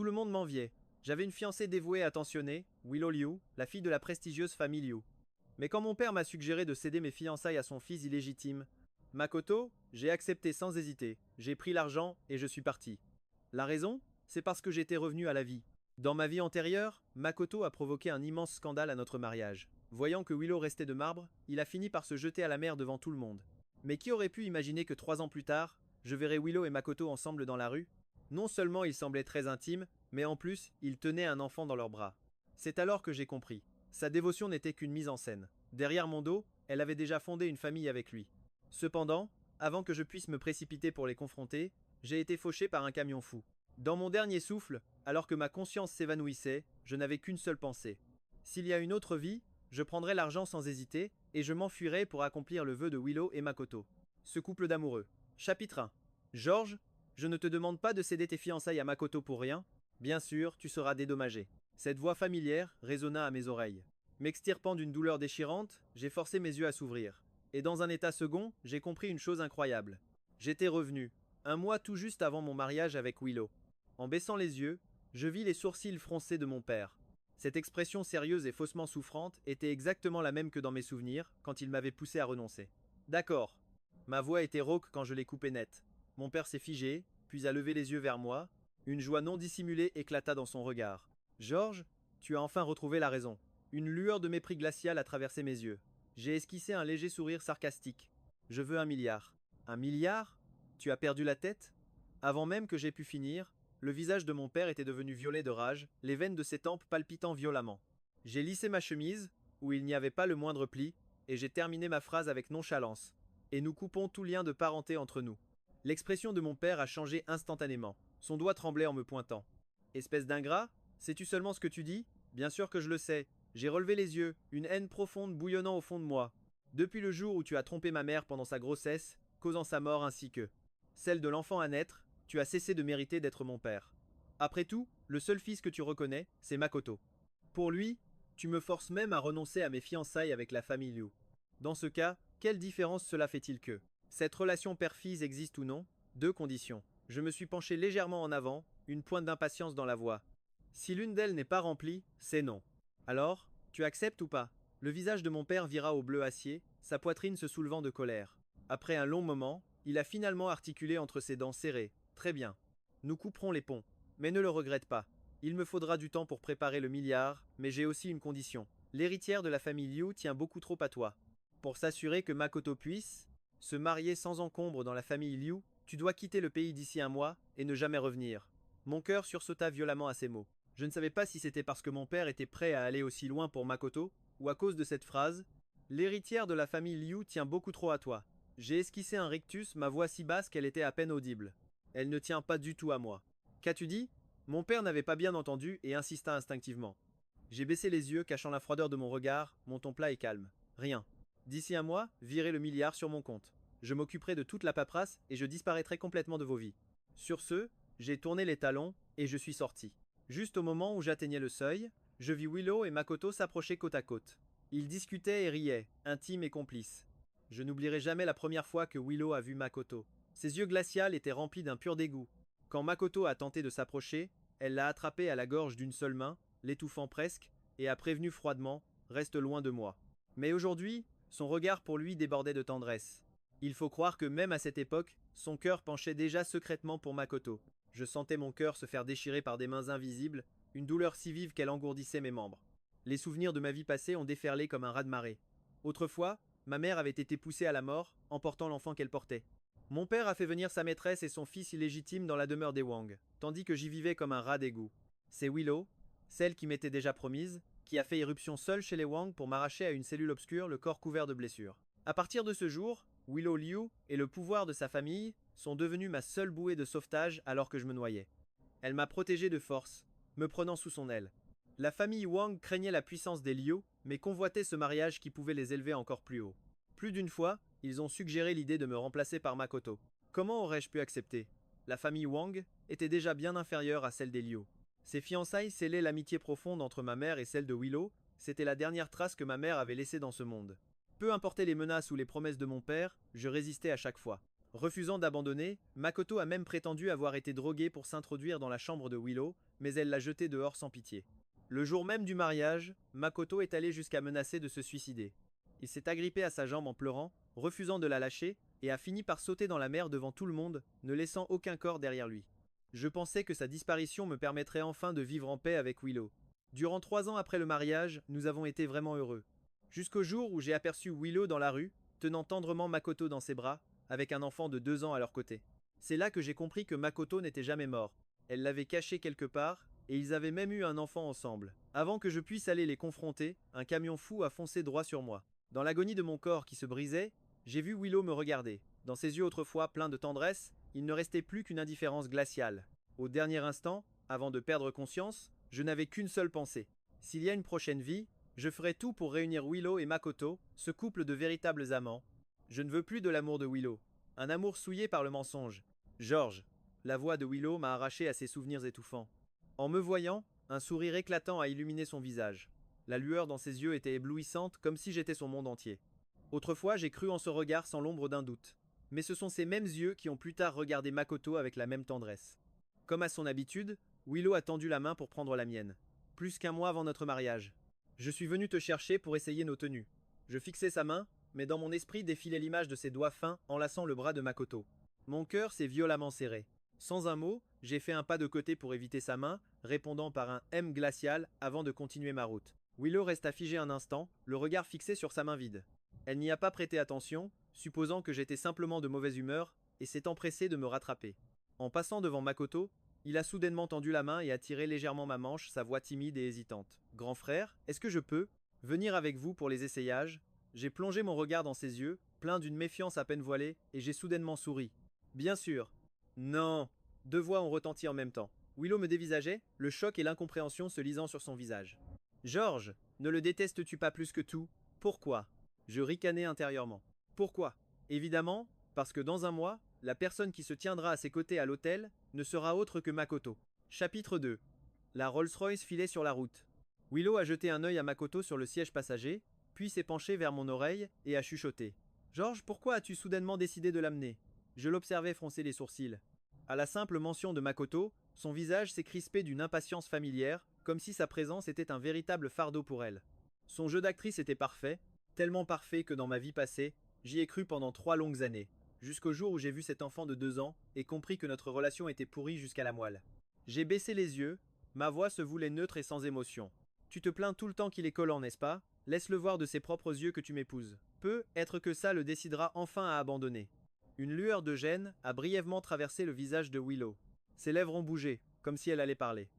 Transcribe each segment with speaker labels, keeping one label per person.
Speaker 1: Tout le monde m'enviait. J'avais une fiancée dévouée et attentionnée, Willow Liu, la fille de la prestigieuse famille Liu. Mais quand mon père m'a suggéré de céder mes fiançailles à son fils illégitime, Makoto, j'ai accepté sans hésiter. J'ai pris l'argent et je suis parti. La raison? C'est parce que j'étais revenu à la vie. Dans ma vie antérieure, Makoto a provoqué un immense scandale à notre mariage. Voyant que Willow restait de marbre, il a fini par se jeter à la mer devant tout le monde. Mais qui aurait pu imaginer que 3 ans plus tard, je verrais Willow et Makoto ensemble dans la rue? Non seulement ils semblaient très intimes, mais en plus, ils tenaient un enfant dans leurs bras. C'est alors que j'ai compris. Sa dévotion n'était qu'une mise en scène. Derrière mon dos, elle avait déjà fondé une famille avec lui. Cependant, avant que je puisse me précipiter pour les confronter, j'ai été fauché par un camion fou. Dans mon dernier souffle, alors que ma conscience s'évanouissait, je n'avais qu'une seule pensée. S'il y a une autre vie, je prendrai l'argent sans hésiter, et je m'enfuirai pour accomplir le vœu de Willow et Makoto. Ce couple d'amoureux. Chapitre 1. Georges, je ne te demande pas de céder tes fiançailles à Makoto pour rien. Bien sûr, tu seras dédommagé. Cette voix familière résonna à mes oreilles. M'extirpant d'une douleur déchirante, j'ai forcé mes yeux à s'ouvrir. Et dans un état second, j'ai compris une chose incroyable. J'étais revenu, un mois tout juste avant mon mariage avec Willow. En baissant les yeux, je vis les sourcils froncés de mon père. Cette expression sérieuse et faussement souffrante était exactement la même que dans mes souvenirs, quand il m'avait poussé à renoncer. D'accord. Ma voix était rauque quand je l'ai coupée net. Mon père s'est figé, puis a levé les yeux vers moi. Une joie non dissimulée éclata dans son regard. Georges, tu as enfin retrouvé la raison. Une lueur de mépris glacial a traversé mes yeux. J'ai esquissé un léger sourire sarcastique. Je veux 1 milliard. 1 milliard? Tu as perdu la tête? Avant même que j'aie pu finir, le visage de mon père était devenu violet de rage, les veines de ses tempes palpitant violemment. J'ai lissé ma chemise, où il n'y avait pas le moindre pli, et j'ai terminé ma phrase avec nonchalance. Et nous coupons tout lien de parenté entre nous. L'expression de mon père a changé instantanément. Son doigt tremblait en me pointant. Espèce d'ingrat? Sais-tu seulement ce que tu dis? Bien sûr que je le sais. J'ai relevé les yeux, une haine profonde bouillonnant au fond de moi. Depuis le jour où tu as trompé ma mère pendant sa grossesse, causant sa mort ainsi que celle de l'enfant à naître, tu as cessé de mériter d'être mon père. Après tout, le seul fils que tu reconnais, c'est Makoto. Pour lui, tu me forces même à renoncer à mes fiançailles avec la famille Liu. Dans ce cas, quelle différence cela fait-il que cette relation père-fils existe ou non? 2 conditions. Je me suis penché légèrement en avant, une pointe d'impatience dans la voix. Si l'une d'elles n'est pas remplie, c'est non. Alors, tu acceptes ou pas? Le visage de mon père vira au bleu acier, sa poitrine se soulevant de colère. Après un long moment, il a finalement articulé entre ses dents serrées. Très bien. Nous couperons les ponts. Mais ne le regrette pas. Il me faudra du temps pour préparer le milliard, mais j'ai aussi une condition. L'héritière de la famille Liu tient beaucoup trop à toi. Pour s'assurer que Makoto puisse se marier sans encombre dans la famille Liu, tu dois quitter le pays d'ici un mois et ne jamais revenir. Mon cœur sursauta violemment à ces mots. Je ne savais pas si c'était parce que mon père était prêt à aller aussi loin pour Makoto, ou à cause de cette phrase. L'héritière de la famille Liu tient beaucoup trop à toi. J'ai esquissé un rictus, ma voix si basse qu'elle était à peine audible. Elle ne tient pas du tout à moi. Qu'as-tu dit? Mon père n'avait pas bien entendu et insista instinctivement. J'ai baissé les yeux, cachant la froideur de mon regard, mon ton plat et calme. Rien. D'ici un mois, virez le milliard sur mon compte. Je m'occuperai de toute la paperasse et je disparaîtrai complètement de vos vies. Sur ce, j'ai tourné les talons et je suis sorti. Juste au moment où j'atteignais le seuil, je vis Willow et Makoto s'approcher côte à côte. Ils discutaient et riaient, intimes et complices. Je n'oublierai jamais la première fois que Willow a vu Makoto. Ses yeux glacials étaient remplis d'un pur dégoût. Quand Makoto a tenté de s'approcher, elle l'a attrapé à la gorge d'une seule main, l'étouffant presque, et a prévenu froidement: reste loin de moi. Mais aujourd'hui, son regard pour lui débordait de tendresse. Il faut croire que même à cette époque, son cœur penchait déjà secrètement pour Makoto. Je sentais mon cœur se faire déchirer par des mains invisibles, une douleur si vive qu'elle engourdissait mes membres. Les souvenirs de ma vie passée ont déferlé comme un raz-de-marée. Autrefois, ma mère avait été poussée à la mort, emportant l'enfant qu'elle portait. Mon père a fait venir sa maîtresse et son fils illégitime dans la demeure des Wang, tandis que j'y vivais comme un rat d'égout. C'est Willow, celle qui m'était déjà promise, qui a fait irruption seule chez les Wang pour m'arracher à une cellule obscure le corps couvert de blessures. À partir de ce jour, Willow Liu et le pouvoir de sa famille sont devenus ma seule bouée de sauvetage alors que je me noyais. Elle m'a protégé de force, me prenant sous son aile. La famille Wang craignait la puissance des Liu, mais convoitait ce mariage qui pouvait les élever encore plus haut. Plus d'une fois, ils ont suggéré l'idée de me remplacer par Makoto. Comment aurais-je pu accepter? La famille Wang était déjà bien inférieure à celle des Liu. Ces fiançailles scellaient l'amitié profonde entre ma mère et celle de Willow, c'était la dernière trace que ma mère avait laissée dans ce monde. Peu importaient les menaces ou les promesses de mon père, je résistais à chaque fois. Refusant d'abandonner, Makoto a même prétendu avoir été drogué pour s'introduire dans la chambre de Willow, mais elle l'a jeté dehors sans pitié. Le jour même du mariage, Makoto est allé jusqu'à menacer de se suicider. Il s'est agrippé à sa jambe en pleurant, refusant de la lâcher, et a fini par sauter dans la mer devant tout le monde, ne laissant aucun corps derrière lui. Je pensais que sa disparition me permettrait enfin de vivre en paix avec Willow. Durant 3 ans après le mariage, nous avons été vraiment heureux. Jusqu'au jour où j'ai aperçu Willow dans la rue, tenant tendrement Makoto dans ses bras, avec un enfant de 2 ans à leur côté. C'est là que j'ai compris que Makoto n'était jamais mort. Elle l'avait caché quelque part, et ils avaient même eu un enfant ensemble. Avant que je puisse aller les confronter, un camion fou a foncé droit sur moi. Dans l'agonie de mon corps qui se brisait, j'ai vu Willow me regarder. Dans ses yeux autrefois pleins de tendresse, il ne restait plus qu'une indifférence glaciale. Au dernier instant, avant de perdre conscience, je n'avais qu'une seule pensée. S'il y a une prochaine vie, je ferai tout pour réunir Willow et Makoto, ce couple de véritables amants. Je ne veux plus de l'amour de Willow. Un amour souillé par le mensonge. George. La voix de Willow m'a arraché à ses souvenirs étouffants. En me voyant, un sourire éclatant a illuminé son visage. La lueur dans ses yeux était éblouissante, comme si j'étais son monde entier. Autrefois, j'ai cru en ce regard sans l'ombre d'un doute. Mais ce sont ces mêmes yeux qui ont plus tard regardé Makoto avec la même tendresse. Comme à son habitude, Willow a tendu la main pour prendre la mienne. Plus qu'un mois avant notre mariage. Je suis venu te chercher pour essayer nos tenues. Je fixais sa main, mais dans mon esprit défilait l'image de ses doigts fins enlaçant le bras de Makoto. Mon cœur s'est violemment serré. Sans un mot, j'ai fait un pas de côté pour éviter sa main, répondant par un M glacial avant de continuer ma route. Willow resta figée un instant, le regard fixé sur sa main vide. Elle n'y a pas prêté attention, supposant que j'étais simplement de mauvaise humeur, et s'est empressée de me rattraper. En passant devant Makoto, il a soudainement tendu la main et a tiré légèrement ma manche, sa voix timide et hésitante. « Grand frère, est-ce que je peux venir avec vous pour les essayages ?» J'ai plongé mon regard dans ses yeux, plein d'une méfiance à peine voilée, et j'ai soudainement souri. « Bien sûr. »« Non !» Deux voix ont retenti en même temps. Willow me dévisageait, le choc et l'incompréhension se lisant sur son visage. « George, ne le détestes-tu pas plus que tout ? Pourquoi ?» Je ricanai intérieurement. Pourquoi ? Évidemment, parce que dans un mois, la personne qui se tiendra à ses côtés à l'hôtel ne sera autre que Makoto. Chapitre 2. La Rolls-Royce filait sur la route. Willow a jeté un œil à Makoto sur le siège passager, puis s'est penchée vers mon oreille et a chuchoté. « George, pourquoi as-tu soudainement décidé de l'amener ?» Je l'observais froncer les sourcils. À la simple mention de Makoto, son visage s'est crispé d'une impatience familière, comme si sa présence était un véritable fardeau pour elle. Son jeu d'actrice était parfait, tellement parfait que dans ma vie passée, j'y ai cru pendant 3 longues années, jusqu'au jour où j'ai vu cet enfant de 2 ans et compris que notre relation était pourrie jusqu'à la moelle. J'ai baissé les yeux, ma voix se voulait neutre et sans émotion. Tu te plains tout le temps qu'il est collant, n'est-ce pas ? Laisse-le voir de ses propres yeux que tu m'épouses. Peut être que ça le décidera enfin à abandonner. Une lueur de gêne a brièvement traversé le visage de Willow. Ses lèvres ont bougé, comme si elle allait parler.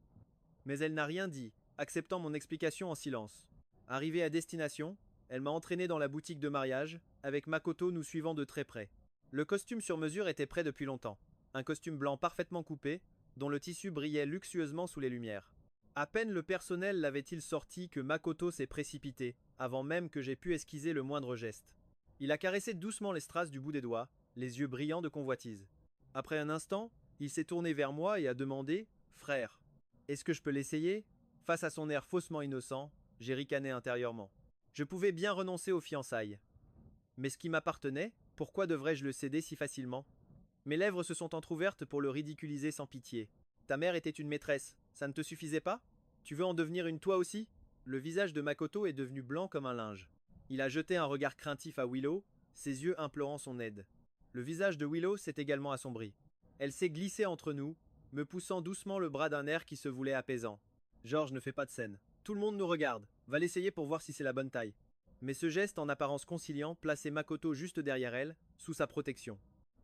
Speaker 1: Mais elle n'a rien dit, acceptant mon explication en silence. Arrivée à destination, elle m'a entraîné dans la boutique de mariage, avec Makoto nous suivant de très près. Le costume sur mesure était prêt depuis longtemps. Un costume blanc parfaitement coupé, dont le tissu brillait luxueusement sous les lumières. À peine le personnel l'avait-il sorti que Makoto s'est précipité, avant même que j'aie pu esquiser le moindre geste. Il a caressé doucement les strass du bout des doigts, les yeux brillants de convoitise. Après un instant, il s'est tourné vers moi et a demandé « Frère, est-ce que je peux l'essayer ?» Face à son air faussement innocent, j'ai ricané intérieurement. Je pouvais bien renoncer aux fiançailles. Mais ce qui m'appartenait, pourquoi devrais-je le céder si facilement ? Mes lèvres se sont entr'ouvertes pour le ridiculiser sans pitié. Ta mère était une maîtresse, ça ne te suffisait pas ? Tu veux en devenir une toi aussi ? Le visage de Makoto est devenu blanc comme un linge. Il a jeté un regard craintif à Willow, ses yeux implorant son aide. Le visage de Willow s'est également assombri. Elle s'est glissée entre nous, me poussant doucement le bras d'un air qui se voulait apaisant. George ne fait pas de scène. Tout le monde nous regarde. Va l'essayer pour voir si c'est la bonne taille. Mais ce geste en apparence conciliant plaçait Makoto juste derrière elle, sous sa protection.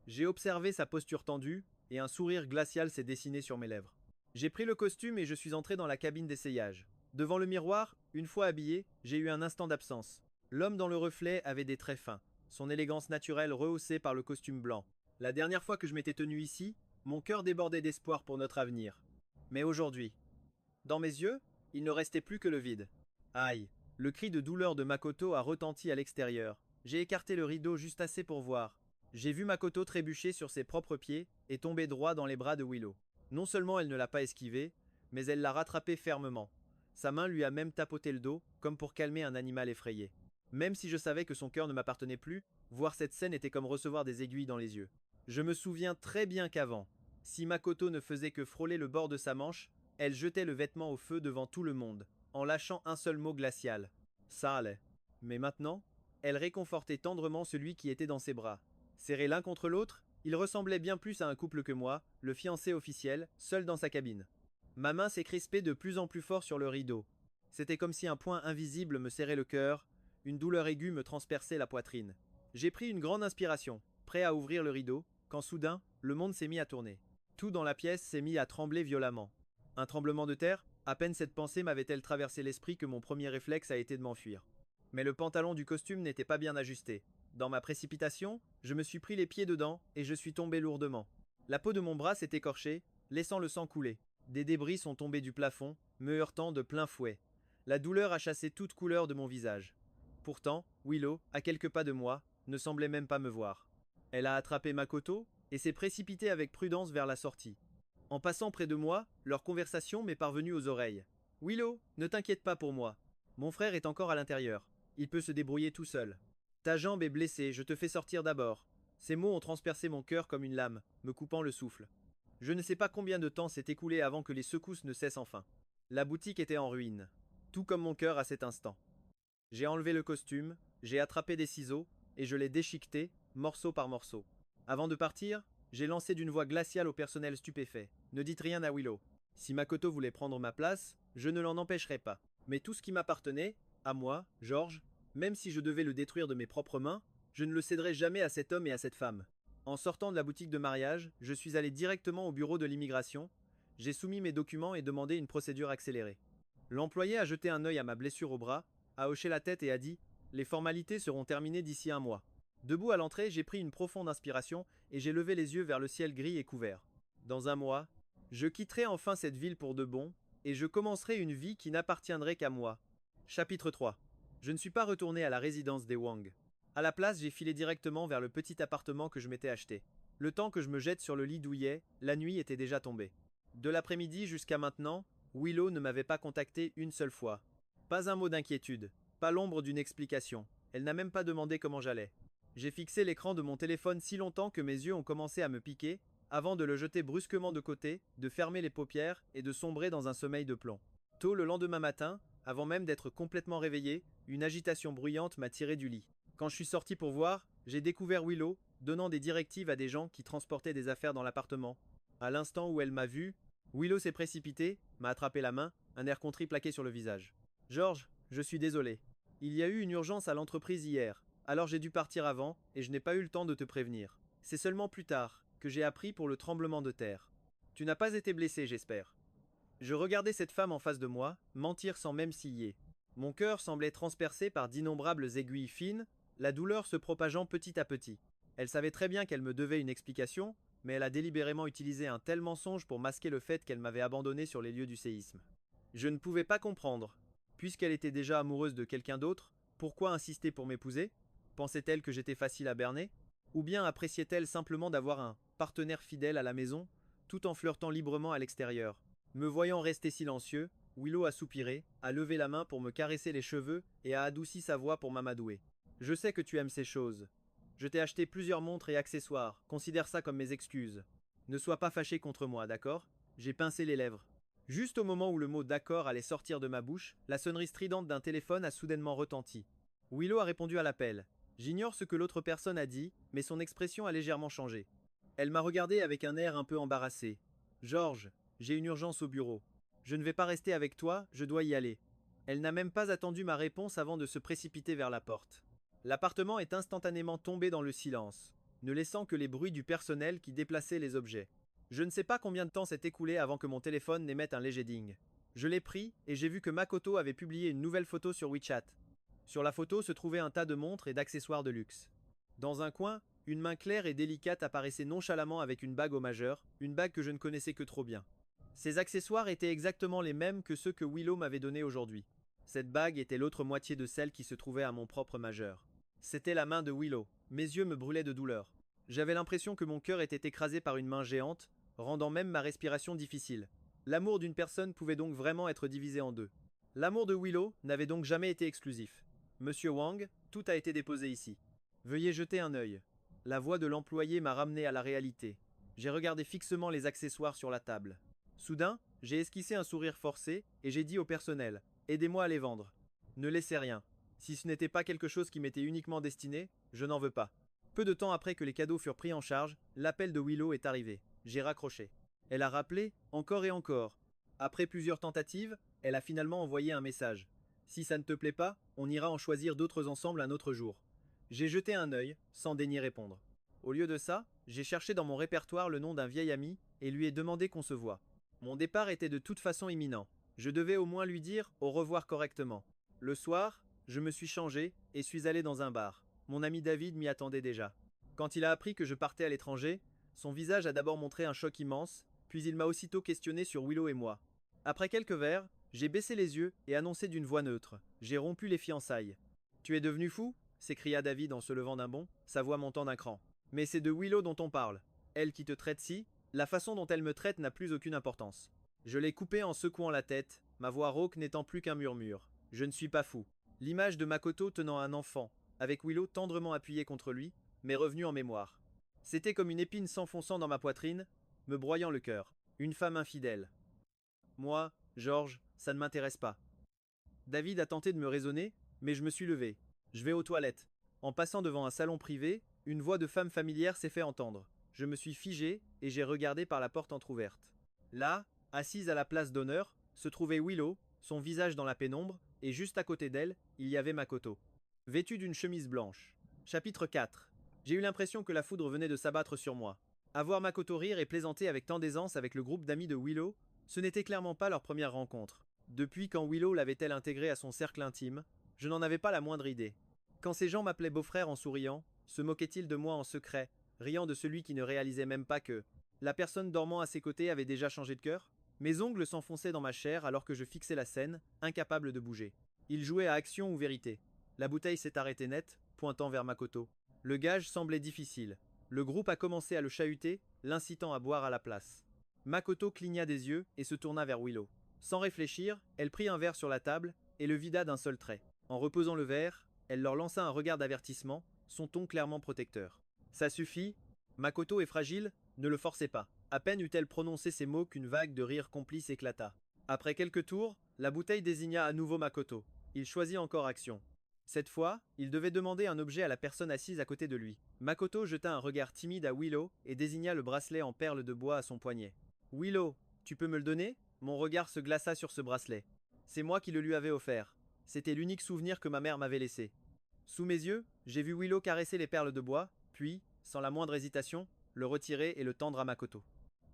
Speaker 1: J'ai observé sa posture tendue, et un sourire glacial s'est dessiné sur mes lèvres. J'ai pris le costume et je suis entré dans la cabine d'essayage. Devant le miroir, une fois habillé, j'ai eu un instant d'absence. L'homme dans le reflet avait des traits fins, son élégance naturelle rehaussée par le costume blanc. La dernière fois que je m'étais tenu ici, mon cœur débordait d'espoir pour notre avenir. Mais aujourd'hui, dans mes yeux, il ne restait plus que le vide. Aïe! Le cri de douleur de Makoto a retenti à l'extérieur. J'ai écarté le rideau juste assez pour voir. J'ai vu Makoto trébucher sur ses propres pieds et tomber droit dans les bras de Willow. Non seulement elle ne l'a pas esquivé, mais elle l'a rattrapé fermement. Sa main lui a même tapoté le dos, comme pour calmer un animal effrayé. Même si je savais que son cœur ne m'appartenait plus, voir cette scène était comme recevoir des aiguilles dans les yeux. Je me souviens très bien qu'avant, si Makoto ne faisait que frôler le bord de sa manche, Elle jetait le vêtement au feu devant tout le monde, en lâchant un seul mot glacial. Ça allait. Mais maintenant, elle réconfortait tendrement celui qui était dans ses bras. Serrés l'un contre l'autre, ils ressemblaient bien plus à un couple que moi, le fiancé officiel, seul dans sa cabine. Ma main s'est crispée de plus en plus fort sur le rideau. C'était comme si un poing invisible me serrait le cœur, une douleur aiguë me transperçait la poitrine. J'ai pris une grande inspiration, prêt à ouvrir le rideau, quand soudain, le monde s'est mis à tourner. Tout dans la pièce s'est mis à trembler violemment. Un tremblement de terre? À peine cette pensée m'avait-elle traversé l'esprit que mon premier réflexe a été de m'enfuir. Mais le pantalon du costume n'était pas bien ajusté. Dans ma précipitation, je me suis pris les pieds dedans et je suis tombé lourdement. La peau de mon bras s'est écorchée, laissant le sang couler. Des débris sont tombés du plafond, me heurtant de plein fouet. La douleur a chassé toute couleur de mon visage. Pourtant, Willow, à quelques pas de moi, ne semblait même pas me voir. Elle a attrapé Makoto et s'est précipitée avec prudence vers la sortie. En passant près de moi, leur conversation m'est parvenue aux oreilles. Willow, ne t'inquiète pas pour moi. Mon frère est encore à l'intérieur. Il peut se débrouiller tout seul. Ta jambe est blessée, je te fais sortir d'abord. Ces mots ont transpercé mon cœur comme une lame, me coupant le souffle. Je ne sais pas combien de temps s'est écoulé avant que les secousses ne cessent enfin. La boutique était en ruine, tout comme mon cœur à cet instant. J'ai enlevé le costume, j'ai attrapé des ciseaux, et je l'ai déchiqueté, morceau par morceau. Avant de partir, j'ai lancé d'une voix glaciale au personnel stupéfait. Ne dites rien à Willow. Si Makoto voulait prendre ma place, je ne l'en empêcherais pas. Mais tout ce qui m'appartenait, à moi, George, même si je devais le détruire de mes propres mains, je ne le céderais jamais à cet homme et à cette femme. En sortant de la boutique de mariage, je suis allé directement au bureau de l'immigration, j'ai soumis mes documents et demandé une procédure accélérée. L'employé a jeté un œil à ma blessure au bras, a hoché la tête et a dit « Les formalités seront terminées d'ici un mois ». Debout à l'entrée, j'ai pris une profonde inspiration et j'ai levé les yeux vers le ciel gris et couvert. Dans un mois, je quitterai enfin cette ville pour de bon, et je commencerai une vie qui n'appartiendrait qu'à moi. Chapitre 3. Je ne suis pas retourné à la résidence des Wang. À la place, j'ai filé directement vers le petit appartement que je m'étais acheté. Le temps que je me jette sur le lit douillet, la nuit était déjà tombée. De l'après-midi jusqu'à maintenant, Willow ne m'avait pas contacté une seule fois. Pas un mot d'inquiétude, pas l'ombre d'une explication. Elle n'a même pas demandé comment j'allais. J'ai fixé l'écran de mon téléphone si longtemps que mes yeux ont commencé à me piquer, avant de le jeter brusquement de côté, de fermer les paupières et de sombrer dans un sommeil de plomb. Tôt le lendemain matin, avant même d'être complètement réveillé, une agitation bruyante m'a tiré du lit. Quand je suis sorti pour voir, j'ai découvert Willow, donnant des directives à des gens qui transportaient des affaires dans l'appartement. À l'instant où elle m'a vu, Willow s'est précipitée, m'a attrapé la main, un air contrit plaqué sur le visage. George, je suis désolé. Il y a eu une urgence à l'entreprise hier, alors j'ai dû partir avant et je n'ai pas eu le temps de te prévenir. C'est seulement plus tard que j'ai appris pour le tremblement de terre. Tu n'as pas été blessé, j'espère. Je regardais cette femme en face de moi, mentir sans même ciller. Mon cœur semblait transpercé par d'innombrables aiguilles fines, la douleur se propageant petit à petit. Elle savait très bien qu'elle me devait une explication, mais elle a délibérément utilisé un tel mensonge pour masquer le fait qu'elle m'avait abandonné sur les lieux du séisme. Je ne pouvais pas comprendre. Puisqu'elle était déjà amoureuse de quelqu'un d'autre, pourquoi insister pour m'épouser? Pensait-elle que j'étais facile à berner? Ou bien appréciait-elle simplement d'avoir un partenaire fidèle à la maison, tout en flirtant librement à l'extérieur? Me voyant rester silencieux, Willow a soupiré, a levé la main pour me caresser les cheveux et a adouci sa voix pour m'amadouer. Je sais que tu aimes ces choses. Je t'ai acheté plusieurs montres et accessoires, considère ça comme mes excuses. Ne sois pas fâché contre moi, d'accord? J'ai pincé les lèvres. Juste au moment où le mot d'accord allait sortir de ma bouche, la sonnerie stridente d'un téléphone a soudainement retenti. Willow a répondu à l'appel. J'ignore ce que l'autre personne a dit, mais son expression a légèrement changé. Elle m'a regardé avec un air un peu embarrassé. George, j'ai une urgence au bureau. Je ne vais pas rester avec toi, je dois y aller. Elle n'a même pas attendu ma réponse avant de se précipiter vers la porte. L'appartement est instantanément tombé dans le silence, ne laissant que les bruits du personnel qui déplaçait les objets. Je ne sais pas combien de temps s'est écoulé avant que mon téléphone n'émette un léger ding. Je l'ai pris et j'ai vu que Makoto avait publié une nouvelle photo sur WeChat. Sur la photo se trouvait un tas de montres et d'accessoires de luxe. Dans un coin, une main claire et délicate apparaissait nonchalamment avec une bague au majeur, une bague que je ne connaissais que trop bien. Ces accessoires étaient exactement les mêmes que ceux que Willow m'avait donnés aujourd'hui. Cette bague était l'autre moitié de celle qui se trouvait à mon propre majeur. C'était la main de Willow. Mes yeux me brûlaient de douleur. J'avais l'impression que mon cœur était écrasé par une main géante, rendant même ma respiration difficile. L'amour d'une personne pouvait donc vraiment être divisé en deux. L'amour de Willow n'avait donc jamais été exclusif. Monsieur Wang, tout a été déposé ici. Veuillez jeter un œil. La voix de l'employé m'a ramené à la réalité. J'ai regardé fixement les accessoires sur la table. Soudain, J'ai esquissé un sourire forcé et j'ai dit au personnel: aidez-moi à les vendre. Ne laissez rien. Si ce n'était pas quelque chose qui m'était uniquement destiné, je n'en veux pas. Peu de temps après que les cadeaux furent pris en charge, l'appel de Willow est arrivé. J'ai raccroché. Elle a rappelé encore et encore. Après plusieurs tentatives, elle a finalement envoyé un message. Si ça ne te plaît pas, on ira en choisir d'autres ensemble un autre jour. J'ai jeté un œil, sans daigner répondre. Au lieu de ça, j'ai cherché dans mon répertoire le nom d'un vieil ami et lui ai demandé qu'on se voie. Mon départ était de toute façon imminent. Je devais au moins lui dire au revoir correctement. Le soir, je me suis changé et suis allé dans un bar. Mon ami David m'y attendait déjà. Quand il a appris que je partais à l'étranger, son visage a d'abord montré un choc immense, puis il m'a aussitôt questionné sur Willow et moi. Après quelques verres, j'ai baissé les yeux et annoncé d'une voix neutre: j'ai rompu les fiançailles. Tu es devenu fou? S'écria David en se levant d'un bond, sa voix montant d'un cran. Mais c'est de Willow dont on parle. Elle qui te traite si, la façon dont elle me traite n'a plus aucune importance. Je l'ai coupée en secouant la tête, ma voix rauque n'étant plus qu'un murmure. Je ne suis pas fou. L'image de Makoto tenant un enfant, avec Willow tendrement appuyé contre lui, m'est revenue en mémoire. C'était comme une épine s'enfonçant dans ma poitrine, me broyant le cœur. Une femme infidèle. Moi, Georges, ça ne m'intéresse pas. David a tenté de me raisonner, mais je me suis levé. Je vais aux toilettes. En passant devant un salon privé, une voix de femme familière s'est fait entendre. Je me suis figé et j'ai regardé par la porte entr'ouverte. Là, assise à la place d'honneur, se trouvait Willow, son visage dans la pénombre, et juste à côté d'elle, il y avait Makoto. Vêtue d'une chemise blanche. Chapitre 4. J'ai eu l'impression que la foudre venait de s'abattre sur moi. À voir Makoto rire et plaisanter avec tant d'aisance avec le groupe d'amis de Willow, ce n'était clairement pas leur première rencontre. Depuis quand Willow l'avait-elle intégrée à son cercle intime, je n'en avais pas la moindre idée. Quand ces gens m'appelaient beau-frère en souriant, se moquaient-ils de moi en secret, riant de celui qui ne réalisait même pas que la personne dormant à ses côtés avait déjà changé de cœur? Mes ongles s'enfonçaient dans ma chair alors que je fixais la scène, incapable de bouger. Ils jouaient à action ou vérité. La bouteille s'est arrêtée net, pointant vers Makoto. Le gage semblait difficile. Le groupe a commencé à le chahuter, l'incitant à boire à la place. Makoto cligna des yeux et se tourna vers Willow. Sans réfléchir, elle prit un verre sur la table et le vida d'un seul trait. En reposant le verre, elle leur lança un regard d'avertissement, son ton clairement protecteur. Ça suffit, Makoto est fragile, ne le forcez pas. À peine eut-elle prononcé ces mots qu'une vague de rire complice éclata. Après quelques tours, la bouteille désigna à nouveau Makoto. Il choisit encore action. Cette fois, il devait demander un objet à la personne assise à côté de lui. Makoto jeta un regard timide à Willow et désigna le bracelet en perles de bois à son poignet. Willow, tu peux me le donner? Mon regard se glaça sur ce bracelet. C'est moi qui le lui avais offert. C'était l'unique souvenir que ma mère m'avait laissé. Sous mes yeux, j'ai vu Willow caresser les perles de bois, puis, sans la moindre hésitation, le retirer et le tendre à Makoto.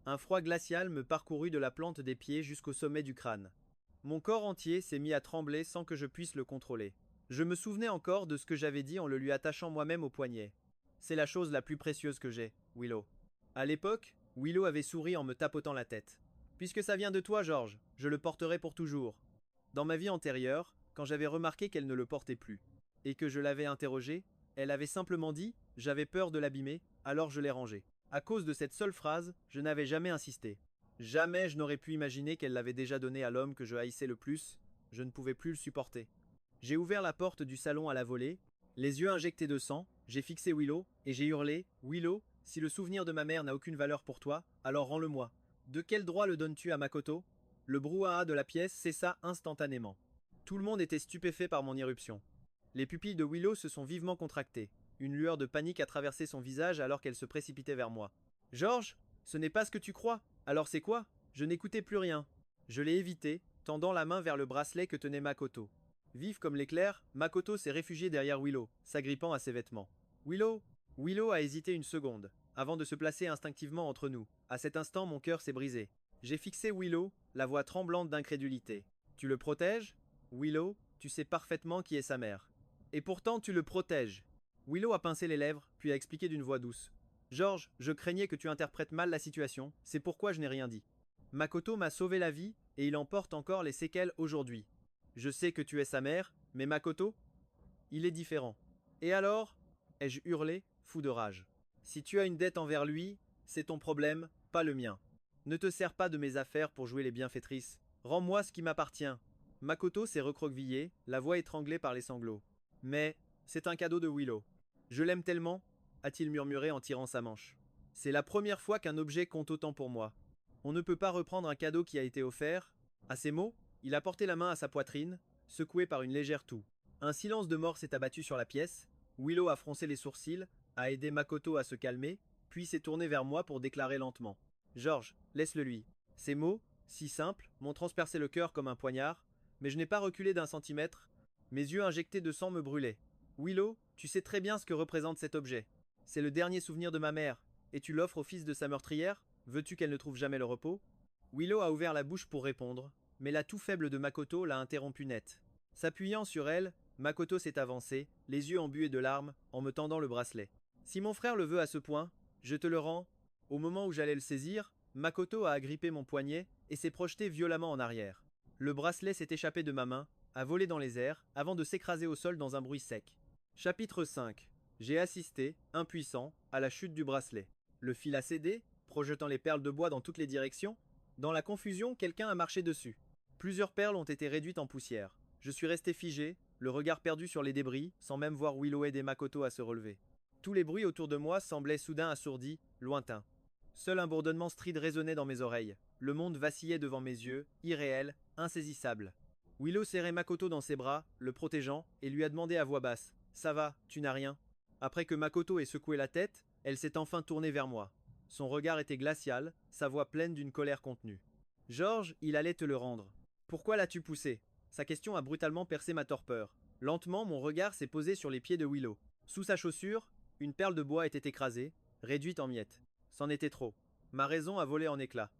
Speaker 1: Un froid glacial me parcourut de la plante des pieds jusqu'au sommet du crâne. Mon corps entier s'est mis à trembler sans que je puisse le contrôler. Je me souvenais encore de ce que j'avais dit en le lui attachant moi-même au poignet. C'est la chose la plus précieuse que j'ai, Willow. À l'époque, Willow avait souri en me tapotant la tête. Puisque ça vient de toi, Georges, je le porterai pour toujours. Dans ma vie antérieure, quand j'avais remarqué qu'elle ne le portait plus, et que je l'avais interrogée, elle avait simplement dit: j'avais peur de l'abîmer, alors je l'ai rangé. À cause de cette seule phrase, je n'avais jamais insisté. Jamais je n'aurais pu imaginer qu'elle l'avait déjà donné à l'homme que je haïssais le plus, je ne pouvais plus le supporter. J'ai ouvert la porte du salon à la volée, les yeux injectés de sang, j'ai fixé Willow, et j'ai hurlé: Willow, si le souvenir de ma mère n'a aucune valeur pour toi, alors rends-le-moi. De quel droit le donnes-tu à Makoto? Le brouhaha de la pièce cessa instantanément. Tout le monde était stupéfait par mon irruption. Les pupilles de Willow se sont vivement contractées. Une lueur de panique a traversé son visage alors qu'elle se précipitait vers moi. Georges, ce n'est pas ce que tu crois. Alors c'est quoi? Je n'écoutais plus rien. Je l'ai évité, tendant la main vers le bracelet que tenait Makoto. Vive comme l'éclair, Makoto s'est réfugiée derrière Willow, s'agrippant à ses vêtements. Willow? Willow a hésité une seconde, avant de se placer instinctivement entre nous. À cet instant, mon cœur s'est brisé. J'ai fixé Willow, la voix tremblante d'incrédulité. Tu le protèges? Willow, tu sais parfaitement qui est sa mère. Et pourtant tu le protèges. Willow a pincé les lèvres, puis a expliqué d'une voix douce. Georges, je craignais que tu interprètes mal la situation, c'est pourquoi je n'ai rien dit. Makoto m'a sauvé la vie, et il en porte encore les séquelles aujourd'hui. Je sais que tu es sa mère, mais Makoto? Il est différent. Et alors? Ai-je hurlé, fou de rage. Si tu as une dette envers lui, c'est ton problème, pas le mien. Ne te sers pas de mes affaires pour jouer les bienfaitrices. Rends-moi ce qui m'appartient. Makoto s'est recroquevillée, la voix étranglée par les sanglots. Mais, c'est un cadeau de Willow. Je l'aime tellement, a-t-il murmuré en tirant sa manche. C'est la première fois qu'un objet compte autant pour moi. On ne peut pas reprendre un cadeau qui a été offert. À ces mots, il a porté la main à sa poitrine, secoué par une légère toux. Un silence de mort s'est abattu sur la pièce. Willow a froncé les sourcils, a aidé Makoto à se calmer, puis s'est tourné vers moi pour déclarer lentement. George, laisse-le lui. Ces mots, si simples, m'ont transpercé le cœur comme un poignard, mais je n'ai pas reculé d'un centimètre. Mes yeux injectés de sang me brûlaient. Willow, tu sais très bien ce que représente cet objet. C'est le dernier souvenir de ma mère, et tu l'offres au fils de sa meurtrière? Veux-tu qu'elle ne trouve jamais le repos? Willow a ouvert la bouche pour répondre, mais la toux faible de Makoto l'a interrompu net. S'appuyant sur elle, Makoto s'est avancé, les yeux embués de larmes, en me tendant le bracelet. Si mon frère le veut à ce point, je te le rends. Au moment où j'allais le saisir, Makoto a agrippé mon poignet et s'est projeté violemment en arrière. Le bracelet s'est échappé de ma main, a volé dans les airs, avant de s'écraser au sol dans un bruit sec. Chapitre 5. J'ai assisté, impuissant, à la chute du bracelet. Le fil a cédé, projetant les perles de bois dans toutes les directions. Dans la confusion, quelqu'un a marché dessus. Plusieurs perles ont été réduites en poussière. Je suis resté figé, le regard perdu sur les débris, sans même voir Willow aider Makoto à se relever. Tous les bruits autour de moi semblaient soudain assourdis, lointains. Seul un bourdonnement strident résonnait dans mes oreilles. Le monde vacillait devant mes yeux, irréel, insaisissable. Willow serrait Makoto dans ses bras, le protégeant, et lui a demandé à voix basse « Ça va, tu n'as rien ?» Après que Makoto ait secoué la tête, elle s'est enfin tournée vers moi. Son regard était glacial, sa voix pleine d'une colère contenue. « George, il allait te le rendre. Pourquoi l'as-tu poussé ?» Sa question a brutalement percé ma torpeur. Lentement, mon regard s'est posé sur les pieds de Willow. Sous sa chaussure, une perle de bois était écrasée, réduite en miettes. C'en était trop. Ma raison a volé en éclats.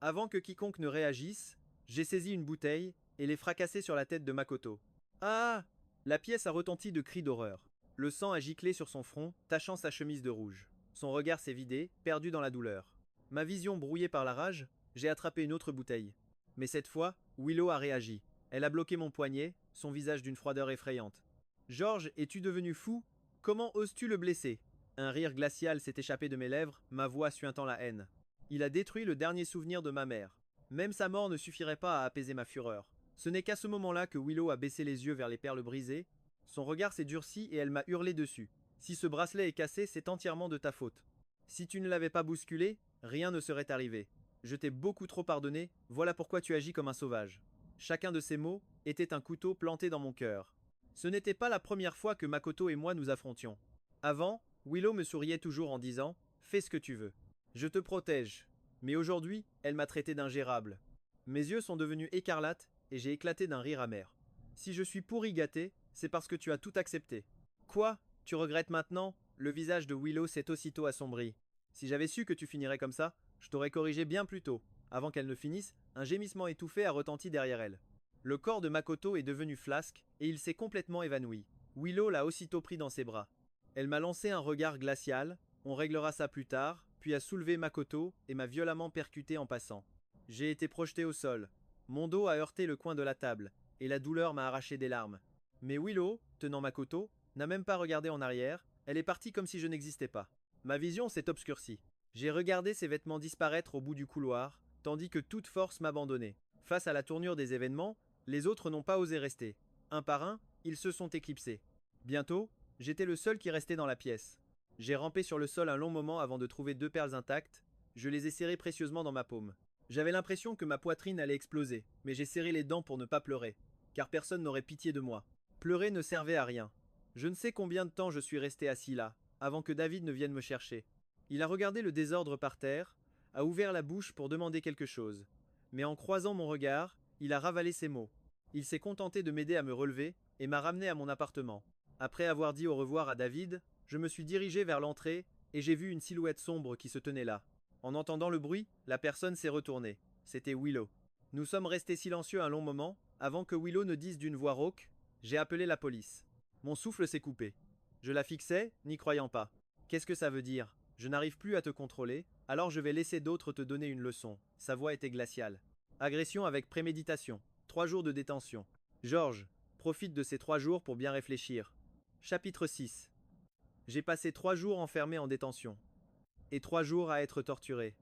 Speaker 1: Avant que quiconque ne réagisse, j'ai saisi une bouteille et l'ai fracassée sur la tête de Makoto. Ah! La pièce a retenti de cris d'horreur. Le sang a giclé sur son front, tachant sa chemise de rouge. Son regard s'est vidé, perdu dans la douleur. Ma vision brouillée par la rage, j'ai attrapé une autre bouteille. Mais cette fois, Willow a réagi. Elle a bloqué mon poignet, son visage d'une froideur effrayante. « George, es-tu devenu fou? Comment oses-tu le blesser ?» Un rire glacial s'est échappé de mes lèvres, ma voix suintant la haine. Il a détruit le dernier souvenir de ma mère. Même sa mort ne suffirait pas à apaiser ma fureur. Ce n'est qu'à ce moment-là que Willow a baissé les yeux vers les perles brisées. Son regard s'est durci et elle m'a hurlé dessus. « Si ce bracelet est cassé, c'est entièrement de ta faute. Si tu ne l'avais pas bousculé, rien ne serait arrivé. Je t'ai beaucoup trop pardonné, voilà pourquoi tu agis comme un sauvage. » Chacun de ces mots était un couteau planté dans mon cœur. Ce n'était pas la première fois que Makoto et moi nous affrontions. Avant, Willow me souriait toujours en disant « Fais ce que tu veux. Je te protège. » Mais aujourd'hui, elle m'a traité d'ingérable. Mes yeux sont devenus écarlates et j'ai éclaté d'un rire amer. Si je suis pourri gâté, c'est parce que tu as tout accepté. Quoi? Tu regrettes maintenant? Le visage de Willow s'est aussitôt assombri. Si j'avais su que tu finirais comme ça, je t'aurais corrigé bien plus tôt. Avant qu'elle ne finisse, un gémissement étouffé a retenti derrière elle. Le corps de Makoto est devenu flasque et il s'est complètement évanoui. Willow l'a aussitôt pris dans ses bras. Elle m'a lancé un regard glacial, on réglera ça plus tard, puis a soulevé Makoto et m'a violemment percuté en passant. J'ai été projeté au sol. Mon dos a heurté le coin de la table, et la douleur m'a arraché des larmes. Mais Willow, tenant Makoto, n'a même pas regardé en arrière, elle est partie comme si je n'existais pas. Ma vision s'est obscurcie. J'ai regardé ses vêtements disparaître au bout du couloir, tandis que toute force m'abandonnait. Face à la tournure des événements, les autres n'ont pas osé rester. Un par un, ils se sont éclipsés. Bientôt, j'étais le seul qui restait dans la pièce. J'ai rampé sur le sol un long moment avant de trouver 2 perles intactes, je les ai serrées précieusement dans ma paume. J'avais l'impression que ma poitrine allait exploser, mais j'ai serré les dents pour ne pas pleurer, car personne n'aurait pitié de moi. Pleurer ne servait à rien. Je ne sais combien de temps je suis resté assis là, avant que David ne vienne me chercher. Il a regardé le désordre par terre, a ouvert la bouche pour demander quelque chose. Mais en croisant mon regard, il a ravalé ses mots. Il s'est contenté de m'aider à me relever et m'a ramené à mon appartement. Après avoir dit au revoir à David, je me suis dirigé vers l'entrée et j'ai vu une silhouette sombre qui se tenait là. En entendant le bruit, la personne s'est retournée. C'était Willow. Nous sommes restés silencieux un long moment, avant que Willow ne dise d'une voix rauque « J'ai appelé la police ». Mon souffle s'est coupé. Je la fixais, n'y croyant pas. Qu'est-ce que ça veut dire? Je n'arrive plus à te contrôler, alors je vais laisser d'autres te donner une leçon. Sa voix était glaciale. Agression avec préméditation. 3 jours de détention. George, profite de ces 3 jours pour bien réfléchir. Chapitre 6. J'ai passé 3 jours enfermé en détention. Et 3 jours à être torturé.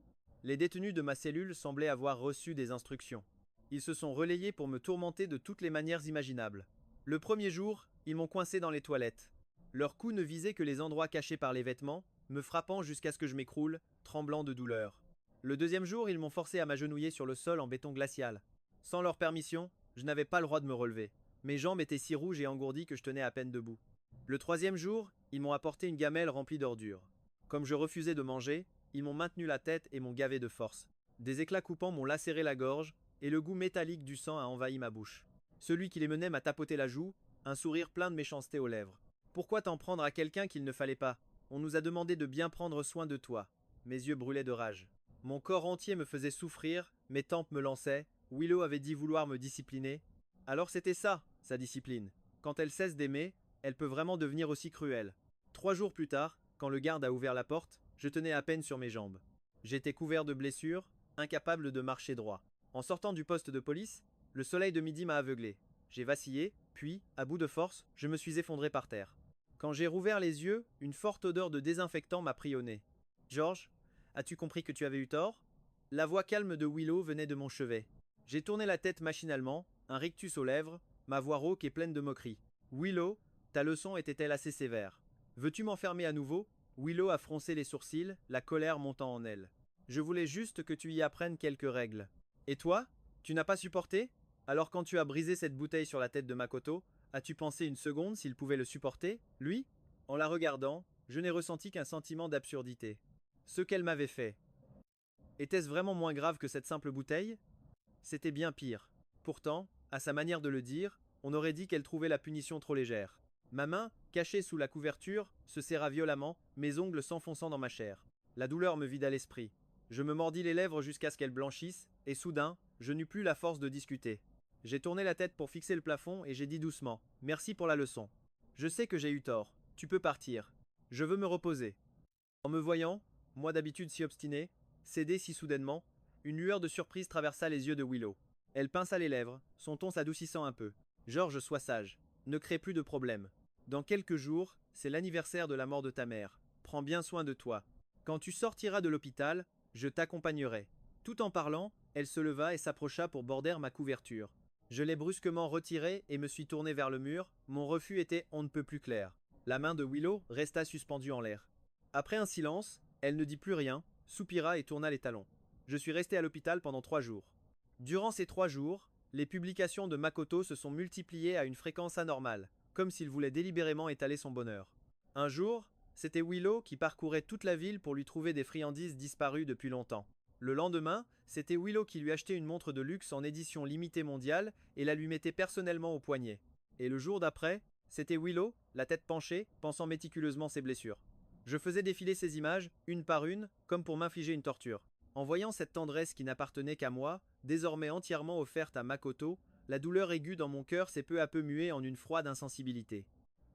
Speaker 1: Les détenus de ma cellule semblaient avoir reçu des instructions. Ils se sont relayés pour me tourmenter de toutes les manières imaginables. Le premier jour, ils m'ont coincé dans les toilettes. Leurs coups ne visaient que les endroits cachés par les vêtements, me frappant jusqu'à ce que je m'écroule, tremblant de douleur. Le deuxième jour, ils m'ont forcé à m'agenouiller sur le sol en béton glacial. Sans leur permission, je n'avais pas le droit de me relever. Mes jambes étaient si rouges et engourdies que je tenais à peine debout. Le troisième jour, ils m'ont apporté une gamelle remplie d'ordures. Comme je refusais de manger, ils m'ont maintenu la tête et m'ont gavé de force. Des éclats coupants m'ont lacéré la gorge, et le goût métallique du sang a envahi ma bouche. Celui qui les menait m'a tapoté la joue, un sourire plein de méchanceté aux lèvres. Pourquoi t'en prendre à quelqu'un qu'il ne fallait pas? On nous a demandé de bien prendre soin de toi. Mes yeux brûlaient de rage. Mon corps entier me faisait souffrir, mes tempes me lançaient. Willow avait dit vouloir me discipliner. Alors c'était ça, sa discipline. Quand elle cesse d'aimer, elle peut vraiment devenir aussi cruelle. 3 jours plus tard, quand le garde a ouvert la porte, je tenais à peine sur mes jambes. J'étais couvert de blessures, incapable de marcher droit. En sortant du poste de police, le soleil de midi m'a aveuglé. J'ai vacillé, puis, à bout de force, je me suis effondré par terre. Quand j'ai rouvert les yeux, une forte odeur de désinfectant m'a pris au nez. George, as-tu compris que tu avais eu tort? La voix calme de Willow venait de mon chevet. J'ai tourné la tête machinalement, un rictus aux lèvres, ma voix rauque et pleine de moquerie. Willow, ta leçon était-elle assez sévère? Veux-tu m'enfermer à nouveau? Willow a froncé les sourcils, la colère montant en elle. Je voulais juste que tu y apprennes quelques règles. Et toi? Tu n'as pas supporté? Alors quand tu as brisé cette bouteille sur la tête de Makoto, as-tu pensé une seconde s'il pouvait le supporter, lui? En la regardant, je n'ai ressenti qu'un sentiment d'absurdité. Ce qu'elle m'avait fait. Était-ce vraiment moins grave que cette simple bouteille? C'était bien pire. Pourtant, à sa manière de le dire, on aurait dit qu'elle trouvait la punition trop légère. Ma main, cachée sous la couverture, se serra violemment, mes ongles s'enfonçant dans ma chair. La douleur me vida l'esprit. Je me mordis les lèvres jusqu'à ce qu'elles blanchissent, et soudain, je n'eus plus la force de discuter. J'ai tourné la tête pour fixer le plafond et j'ai dit doucement: Merci pour la leçon. Je sais que j'ai eu tort. Tu peux partir. Je veux me reposer. En me voyant, moi d'habitude si obstiné, cédé si soudainement, une lueur de surprise traversa les yeux de Willow. Elle pinça les lèvres, son ton s'adoucissant un peu. George, sois sage. Ne crée plus de problème. Dans quelques jours, c'est l'anniversaire de la mort de ta mère. Prends bien soin de toi. Quand tu sortiras de l'hôpital, je t'accompagnerai. Tout en parlant, elle se leva et s'approcha pour border ma couverture. Je l'ai brusquement retirée et me suis tourné vers le mur. Mon refus était on ne peut plus clair. La main de Willow resta suspendue en l'air. Après un silence, elle ne dit plus rien, soupira et tourna les talons. Je suis resté à l'hôpital pendant 3 jours. Durant ces 3 jours, les publications de Makoto se sont multipliées à une fréquence anormale, comme s'il voulait délibérément étaler son bonheur. Un jour, c'était Willow qui parcourait toute la ville pour lui trouver des friandises disparues depuis longtemps. Le lendemain, c'était Willow qui lui achetait une montre de luxe en édition limitée mondiale et la lui mettait personnellement au poignet. Et le jour d'après, c'était Willow, la tête penchée, pensant méticuleusement ses blessures. Je faisais défiler ces images, une par une, comme pour m'infliger une torture. En voyant cette tendresse qui n'appartenait qu'à moi, désormais entièrement offerte à Makoto, la douleur aiguë dans mon cœur s'est peu à peu muée en une froide insensibilité.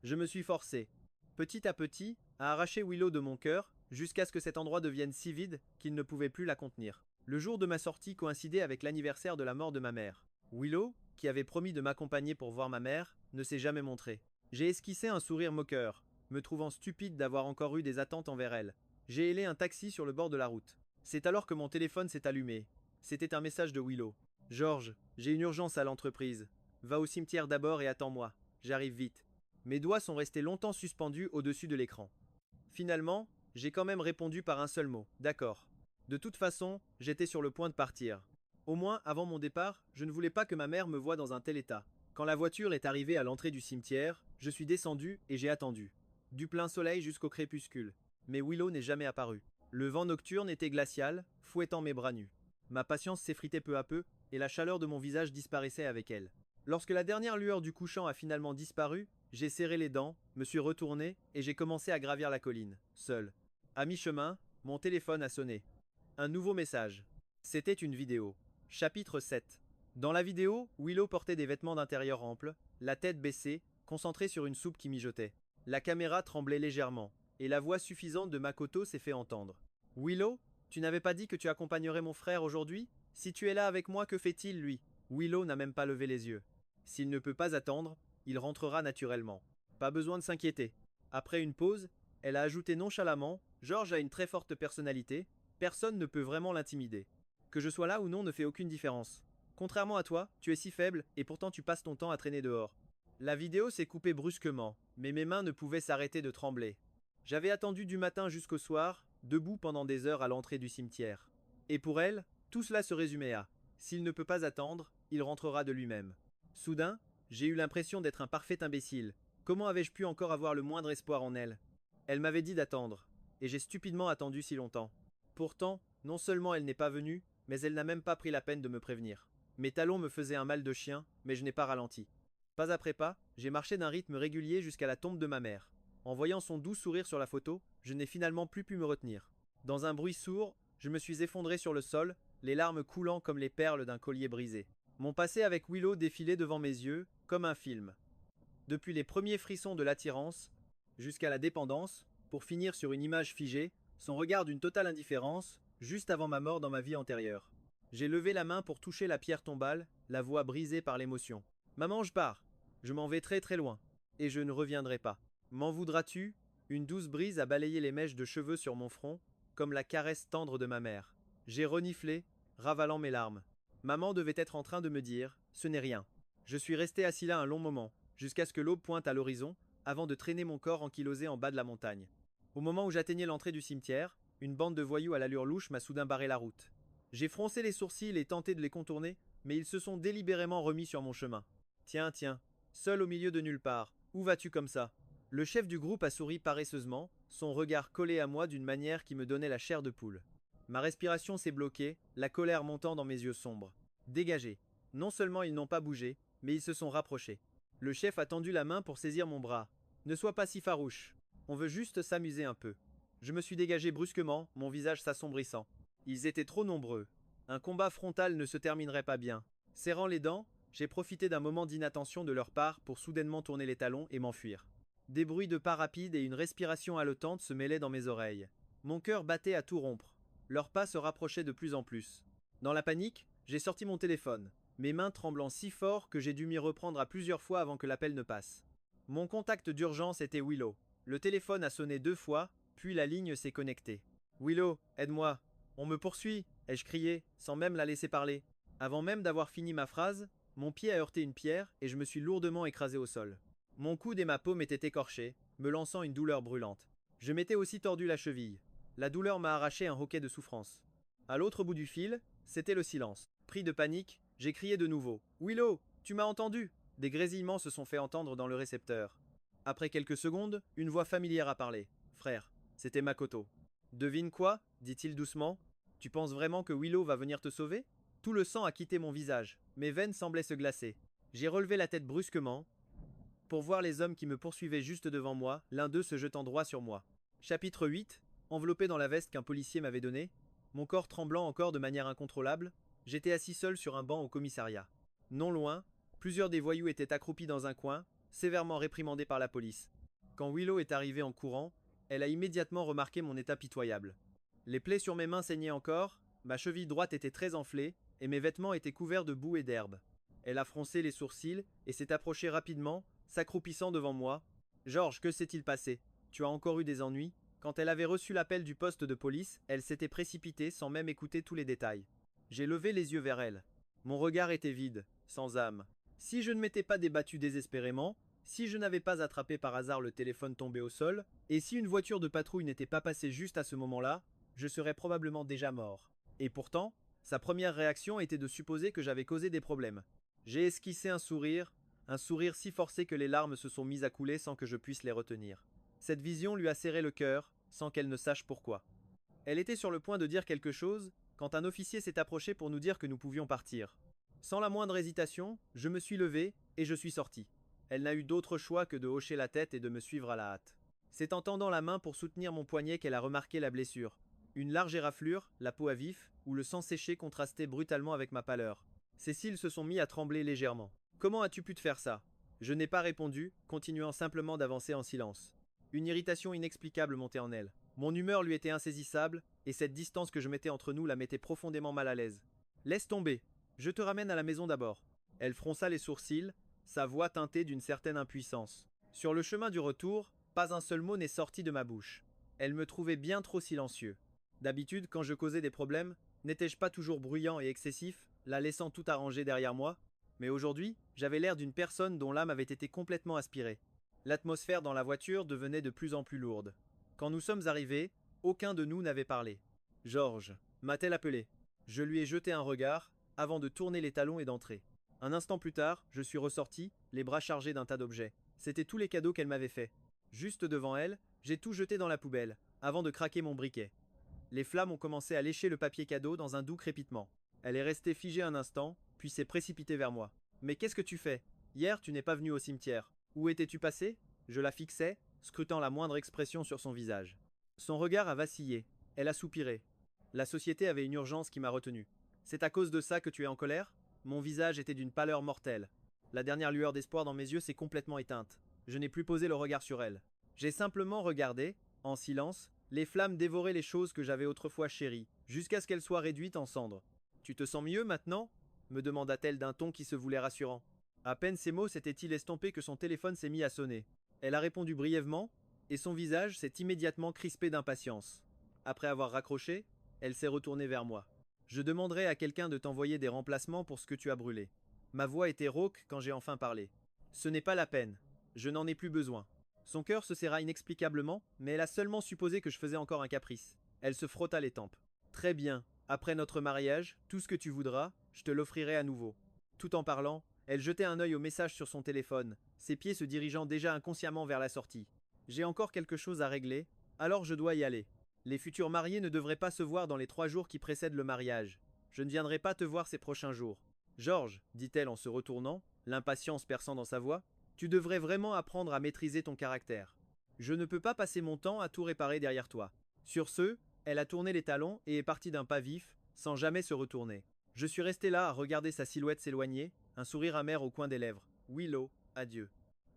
Speaker 1: Je me suis forcé, petit à petit, à arracher Willow de mon cœur, jusqu'à ce que cet endroit devienne si vide qu'il ne pouvait plus la contenir. Le jour de ma sortie coïncidait avec l'anniversaire de la mort de ma mère. Willow, qui avait promis de m'accompagner pour voir ma mère, ne s'est jamais montrée. J'ai esquissé un sourire moqueur, me trouvant stupide d'avoir encore eu des attentes envers elle. J'ai hélé un taxi sur le bord de la route. C'est alors que mon téléphone s'est allumé. C'était un message de Willow. George, j'ai une urgence à l'entreprise. Va au cimetière d'abord et attends-moi. J'arrive vite. Mes doigts sont restés longtemps suspendus au-dessus de l'écran. Finalement, j'ai quand même répondu par un seul mot. D'accord. De toute façon, j'étais sur le point de partir. Au moins, avant mon départ, je ne voulais pas que ma mère me voie dans un tel état. Quand la voiture est arrivée à l'entrée du cimetière, je suis descendu et j'ai attendu. Du plein soleil jusqu'au crépuscule. Mais Willow n'est jamais apparue. Le vent nocturne était glacial, fouettant mes bras nus. Ma patience s'effritait peu à peu, et la chaleur de mon visage disparaissait avec elle. Lorsque la dernière lueur du couchant a finalement disparu, j'ai serré les dents, me suis retourné, et j'ai commencé à gravir la colline, seul. À mi-chemin, mon téléphone a sonné. Un nouveau message. C'était une vidéo. Chapitre 7. Dans la vidéo, Willow portait des vêtements d'intérieur amples, la tête baissée, concentrée sur une soupe qui mijotait. La caméra tremblait légèrement, et la voix suffisante de Makoto s'est fait entendre. Willow, tu n'avais pas dit que tu accompagnerais mon frère aujourd'hui? Si tu es là avec moi, que fait-il, lui? Willow n'a même pas levé les yeux. S'il ne peut pas attendre, il rentrera naturellement. Pas besoin de s'inquiéter. Après une pause, elle a ajouté nonchalamment: George a une très forte personnalité, personne ne peut vraiment l'intimider. Que je sois là ou non ne fait aucune différence. Contrairement à toi, tu es si faible et pourtant tu passes ton temps à traîner dehors. La vidéo s'est coupée brusquement, mais mes mains ne pouvaient s'arrêter de trembler. J'avais attendu du matin jusqu'au soir, debout pendant des heures à l'entrée du cimetière. Et pour elle, tout cela se résumait à « s'il ne peut pas attendre, il rentrera de lui-même ». Soudain, j'ai eu l'impression d'être un parfait imbécile. Comment avais-je pu encore avoir le moindre espoir en elle? Elle m'avait dit d'attendre, et j'ai stupidement attendu si longtemps. Pourtant, non seulement elle n'est pas venue, mais elle n'a même pas pris la peine de me prévenir. Mes talons me faisaient un mal de chien, mais je n'ai pas ralenti. Pas après pas, j'ai marché d'un rythme régulier jusqu'à la tombe de ma mère. En voyant son doux sourire sur la photo, je n'ai finalement plus pu me retenir. Dans un bruit sourd, je me suis effondré sur le sol, les larmes coulant comme les perles d'un collier brisé. Mon passé avec Willow défilait devant mes yeux, comme un film. Depuis les premiers frissons de l'attirance, jusqu'à la dépendance, pour finir sur une image figée, son regard d'une totale indifférence, juste avant ma mort dans ma vie antérieure. J'ai levé la main pour toucher la pierre tombale, la voix brisée par l'émotion. Maman, je pars. Je m'en vais très très loin. Et je ne reviendrai pas. M'en voudras-tu? Une douce brise a balayé les mèches de cheveux sur mon front, comme la caresse tendre de ma mère. J'ai reniflé, ravalant mes larmes. Maman devait être en train de me dire « ce n'est rien ». Je suis resté assis là un long moment, jusqu'à ce que l'aube pointe à l'horizon, avant de traîner mon corps ankylosé en bas de la montagne. Au moment où j'atteignais l'entrée du cimetière, une bande de voyous à l'allure louche m'a soudain barré la route. J'ai froncé les sourcils et tenté de les contourner, mais ils se sont délibérément remis sur mon chemin. Tiens, tiens, seul au milieu de nulle part, où vas-tu comme ça? Le chef du groupe a souri paresseusement, son regard collé à moi d'une manière qui me donnait la chair de poule. Ma respiration s'est bloquée, la colère montant dans mes yeux sombres. Dégagés. Non seulement ils n'ont pas bougé, mais ils se sont rapprochés. Le chef a tendu la main pour saisir mon bras. Ne sois pas si farouche. On veut juste s'amuser un peu. Je me suis dégagé brusquement, mon visage s'assombrissant. Ils étaient trop nombreux. Un combat frontal ne se terminerait pas bien. Serrant les dents, j'ai profité d'un moment d'inattention de leur part pour soudainement tourner les talons et m'enfuir. Des bruits de pas rapides et une respiration haletante se mêlaient dans mes oreilles. Mon cœur battait à tout rompre. Leurs pas se rapprochaient de plus en plus. Dans la panique, j'ai sorti mon téléphone, mes mains tremblant si fort que j'ai dû m'y reprendre à plusieurs fois avant que l'appel ne passe. Mon contact d'urgence était Willow. Le téléphone a sonné 2 fois, puis la ligne s'est connectée. « Willow, aide-moi. On me poursuit !» ai-je crié, sans même la laisser parler. Avant même d'avoir fini ma phrase, mon pied a heurté une pierre et je me suis lourdement écrasé au sol. Mon coude et ma paume étaient écorchés, me lançant une douleur brûlante. Je m'étais aussi tordu la cheville. La douleur m'a arraché un hoquet de souffrance. À l'autre bout du fil, c'était le silence. Pris de panique, j'ai crié de nouveau. « Willow, tu m'as entendu ?» Des grésillements se sont fait entendre dans le récepteur. Après quelques secondes, une voix familière a parlé. « Frère, c'était Makoto. »« Devine quoi ?» dit-il doucement. « Tu penses vraiment que Willow va venir te sauver ?» Tout le sang a quitté mon visage. Mes veines semblaient se glacer. J'ai relevé la tête brusquement pour voir les hommes qui me poursuivaient juste devant moi, l'un d'eux se jetant droit sur moi. Chapitre 8. Enveloppé dans la veste qu'un policier m'avait donnée, mon corps tremblant encore de manière incontrôlable, j'étais assis seul sur un banc au commissariat. Non loin, plusieurs des voyous étaient accroupis dans un coin, sévèrement réprimandés par la police. Quand Willow est arrivée en courant, elle a immédiatement remarqué mon état pitoyable. Les plaies sur mes mains saignaient encore, ma cheville droite était très enflée, et mes vêtements étaient couverts de boue et d'herbe. Elle a froncé les sourcils et s'est approchée rapidement, s'accroupissant devant moi. « Georges, que s'est-il passé? Tu as encore eu des ennuis ?» Quand elle avait reçu l'appel du poste de police, elle s'était précipitée sans même écouter tous les détails. J'ai levé les yeux vers elle. Mon regard était vide, sans âme. Si je ne m'étais pas débattu désespérément, si je n'avais pas attrapé par hasard le téléphone tombé au sol, et si une voiture de patrouille n'était pas passée juste à ce moment-là, je serais probablement déjà mort. Et pourtant, sa première réaction était de supposer que j'avais causé des problèmes. J'ai esquissé un sourire si forcé que les larmes se sont mises à couler sans que je puisse les retenir. Cette vision lui a serré le cœur, sans qu'elle ne sache pourquoi. Elle était sur le point de dire quelque chose, quand un officier s'est approché pour nous dire que nous pouvions partir. Sans la moindre hésitation, je me suis levé et je suis sorti. Elle n'a eu d'autre choix que de hocher la tête et de me suivre à la hâte. C'est en tendant la main pour soutenir mon poignet qu'elle a remarqué la blessure. Une large éraflure, la peau à vif, où le sang séché contrastait brutalement avec ma pâleur. Ses cils se sont mis à trembler légèrement. « Comment as-tu pu te faire ça ?» Je n'ai pas répondu, continuant simplement d'avancer en silence. Une irritation inexplicable montait en elle. Mon humeur lui était insaisissable, et cette distance que je mettais entre nous la mettait profondément mal à l'aise. « Laisse tomber. Je te ramène à la maison d'abord. » Elle fronça les sourcils, sa voix teintée d'une certaine impuissance. Sur le chemin du retour, pas un seul mot n'est sorti de ma bouche. Elle me trouvait bien trop silencieux. D'habitude, quand je causais des problèmes, n'étais-je pas toujours bruyant et excessif, la laissant tout arranger derrière moi? Mais aujourd'hui, j'avais l'air d'une personne dont l'âme avait été complètement aspirée. L'atmosphère dans la voiture devenait de plus en plus lourde. Quand nous sommes arrivés, aucun de nous n'avait parlé. « Georges » m'a-t-elle appelé. Je lui ai jeté un regard, avant de tourner les talons et d'entrer. Un instant plus tard, je suis ressorti, les bras chargés d'un tas d'objets. C'était tous les cadeaux qu'elle m'avait faits. Juste devant elle, j'ai tout jeté dans la poubelle, avant de craquer mon briquet. Les flammes ont commencé à lécher le papier cadeau dans un doux crépitement. Elle est restée figée un instant, puis s'est précipitée vers moi. Mais qu'est-ce que tu fais? Hier, tu n'es pas venu au cimetière. Où étais-tu passé? Je la fixais, scrutant la moindre expression sur son visage. Son regard a vacillé. Elle a soupiré. La société avait une urgence qui m'a retenu. C'est à cause de ça que tu es en colère? Mon visage était d'une pâleur mortelle. La dernière lueur d'espoir dans mes yeux s'est complètement éteinte. Je n'ai plus posé le regard sur elle. J'ai simplement regardé, en silence, les flammes dévorer les choses que j'avais autrefois chéries, jusqu'à ce qu'elles soient réduites en cendres. Tu te sens mieux maintenant? Me demanda-t-elle d'un ton qui se voulait rassurant. À peine ces mots s'étaient-ils estompés que son téléphone s'est mis à sonner. Elle a répondu brièvement, et son visage s'est immédiatement crispé d'impatience. Après avoir raccroché, elle s'est retournée vers moi. Je demanderai à quelqu'un de t'envoyer des remplacements pour ce que tu as brûlé. Ma voix était rauque quand j'ai enfin parlé. Ce n'est pas la peine. Je n'en ai plus besoin. Son cœur se serra inexplicablement, mais elle a seulement supposé que je faisais encore un caprice. Elle se frotta les tempes. Très bien. Après notre mariage, tout ce que tu voudras, je te l'offrirai à nouveau. Tout en parlant, elle jetait un œil au message sur son téléphone, ses pieds se dirigeant déjà inconsciemment vers la sortie. J'ai encore quelque chose à régler, alors je dois y aller. Les futurs mariés ne devraient pas se voir dans les 3 jours qui précèdent le mariage. Je ne viendrai pas te voir ces prochains jours. Georges, dit-elle en se retournant, l'impatience perçant dans sa voix, tu devrais vraiment apprendre à maîtriser ton caractère. Je ne peux pas passer mon temps à tout réparer derrière toi. Sur ce, elle a tourné les talons et est partie d'un pas vif, sans jamais se retourner. Je suis resté là à regarder sa silhouette s'éloigner, un sourire amer au coin des lèvres. Willow, adieu.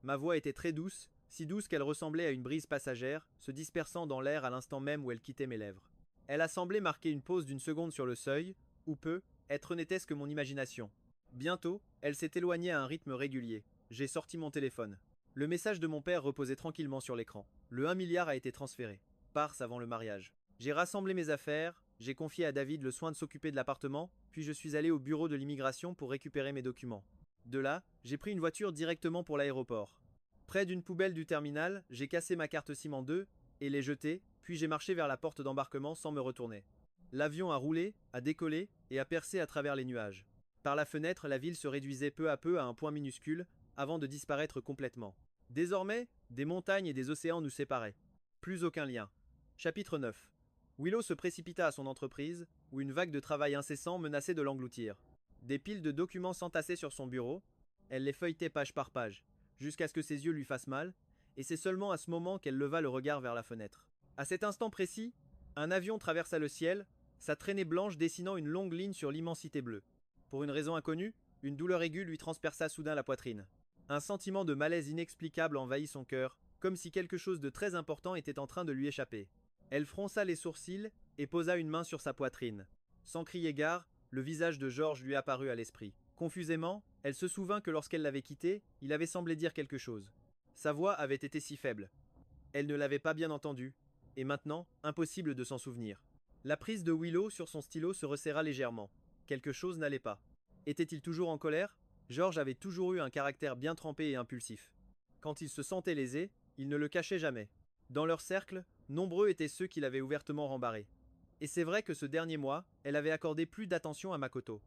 Speaker 1: Ma voix était très douce, si douce qu'elle ressemblait à une brise passagère, se dispersant dans l'air à l'instant même où elle quittait mes lèvres. Elle a semblé marquer une pause d'une seconde sur le seuil, ou peu, être n'était-ce que mon imagination. Bientôt, elle s'est éloignée à un rythme régulier. J'ai sorti mon téléphone. Le message de mon père reposait tranquillement sur l'écran. Le 1 milliard a été transféré. Pars avant le mariage. J'ai rassemblé mes affaires, j'ai confié à David le soin de s'occuper de l'appartement, puis je suis allé au bureau de l'immigration pour récupérer mes documents. De là, j'ai pris une voiture directement pour l'aéroport. Près d'une poubelle du terminal, j'ai cassé ma carte SIM en deux et l'ai jetée, puis j'ai marché vers la porte d'embarquement sans me retourner. L'avion a roulé, a décollé et a percé à travers les nuages. Par la fenêtre, la ville se réduisait peu à peu à un point minuscule, avant de disparaître complètement. Désormais, des montagnes et des océans nous séparaient. Plus aucun lien. Chapitre 9. Willow se précipita à son entreprise, où une vague de travail incessant menaçait de l'engloutir. Des piles de documents s'entassaient sur son bureau, elle les feuilletait page par page, jusqu'à ce que ses yeux lui fassent mal, et c'est seulement à ce moment qu'elle leva le regard vers la fenêtre. À cet instant précis, un avion traversa le ciel, sa traînée blanche dessinant une longue ligne sur l'immensité bleue. Pour une raison inconnue, une douleur aiguë lui transperça soudain la poitrine. Un sentiment de malaise inexplicable envahit son cœur, comme si quelque chose de très important était en train de lui échapper. Elle fronça les sourcils et posa une main sur sa poitrine. Sans crier gare, le visage de Georges lui apparut à l'esprit. Confusément, elle se souvint que lorsqu'elle l'avait quitté, il avait semblé dire quelque chose. Sa voix avait été si faible. Elle ne l'avait pas bien entendu, et maintenant, impossible de s'en souvenir. La prise de Willow sur son stylo se resserra légèrement. Quelque chose n'allait pas. Était-il toujours en colère? Georges avait toujours eu un caractère bien trempé et impulsif. Quand il se sentait lésé, il ne le cachait jamais. Dans leur cercle, nombreux étaient ceux qui l'avaient ouvertement rembarré. Et c'est vrai que ce dernier mois, elle avait accordé plus d'attention à Makoto.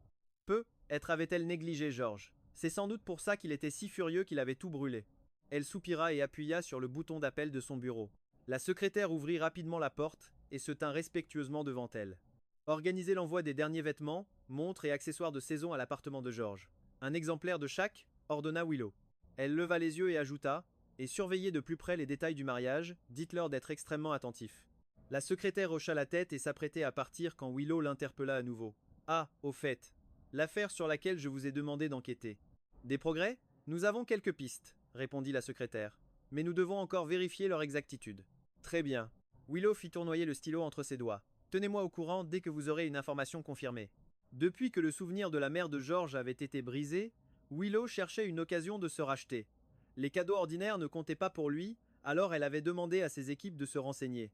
Speaker 1: Peut-être avait-elle négligé Georges. C'est sans doute pour ça qu'il était si furieux qu'il avait tout brûlé. Elle soupira et appuya sur le bouton d'appel de son bureau. La secrétaire ouvrit rapidement la porte et se tint respectueusement devant elle. Organiser l'envoi des derniers vêtements, montres et accessoires de saison à l'appartement de Georges. Un exemplaire de chaque, ordonna Willow. Elle leva les yeux et ajouta, et surveillez de plus près les détails du mariage, dites-leur d'être extrêmement attentifs. La secrétaire hocha la tête et s'apprêtait à partir quand Willow l'interpella à nouveau. Ah, au fait, l'affaire sur laquelle je vous ai demandé d'enquêter. Des progrès? Nous avons quelques pistes, répondit la secrétaire, mais nous devons encore vérifier leur exactitude. Très bien. Willow fit tournoyer le stylo entre ses doigts. Tenez-moi au courant dès que vous aurez une information confirmée. Depuis que le souvenir de la mère de Georges avait été brisé, Willow cherchait une occasion de se racheter. Les cadeaux ordinaires ne comptaient pas pour lui, alors elle avait demandé à ses équipes de se renseigner.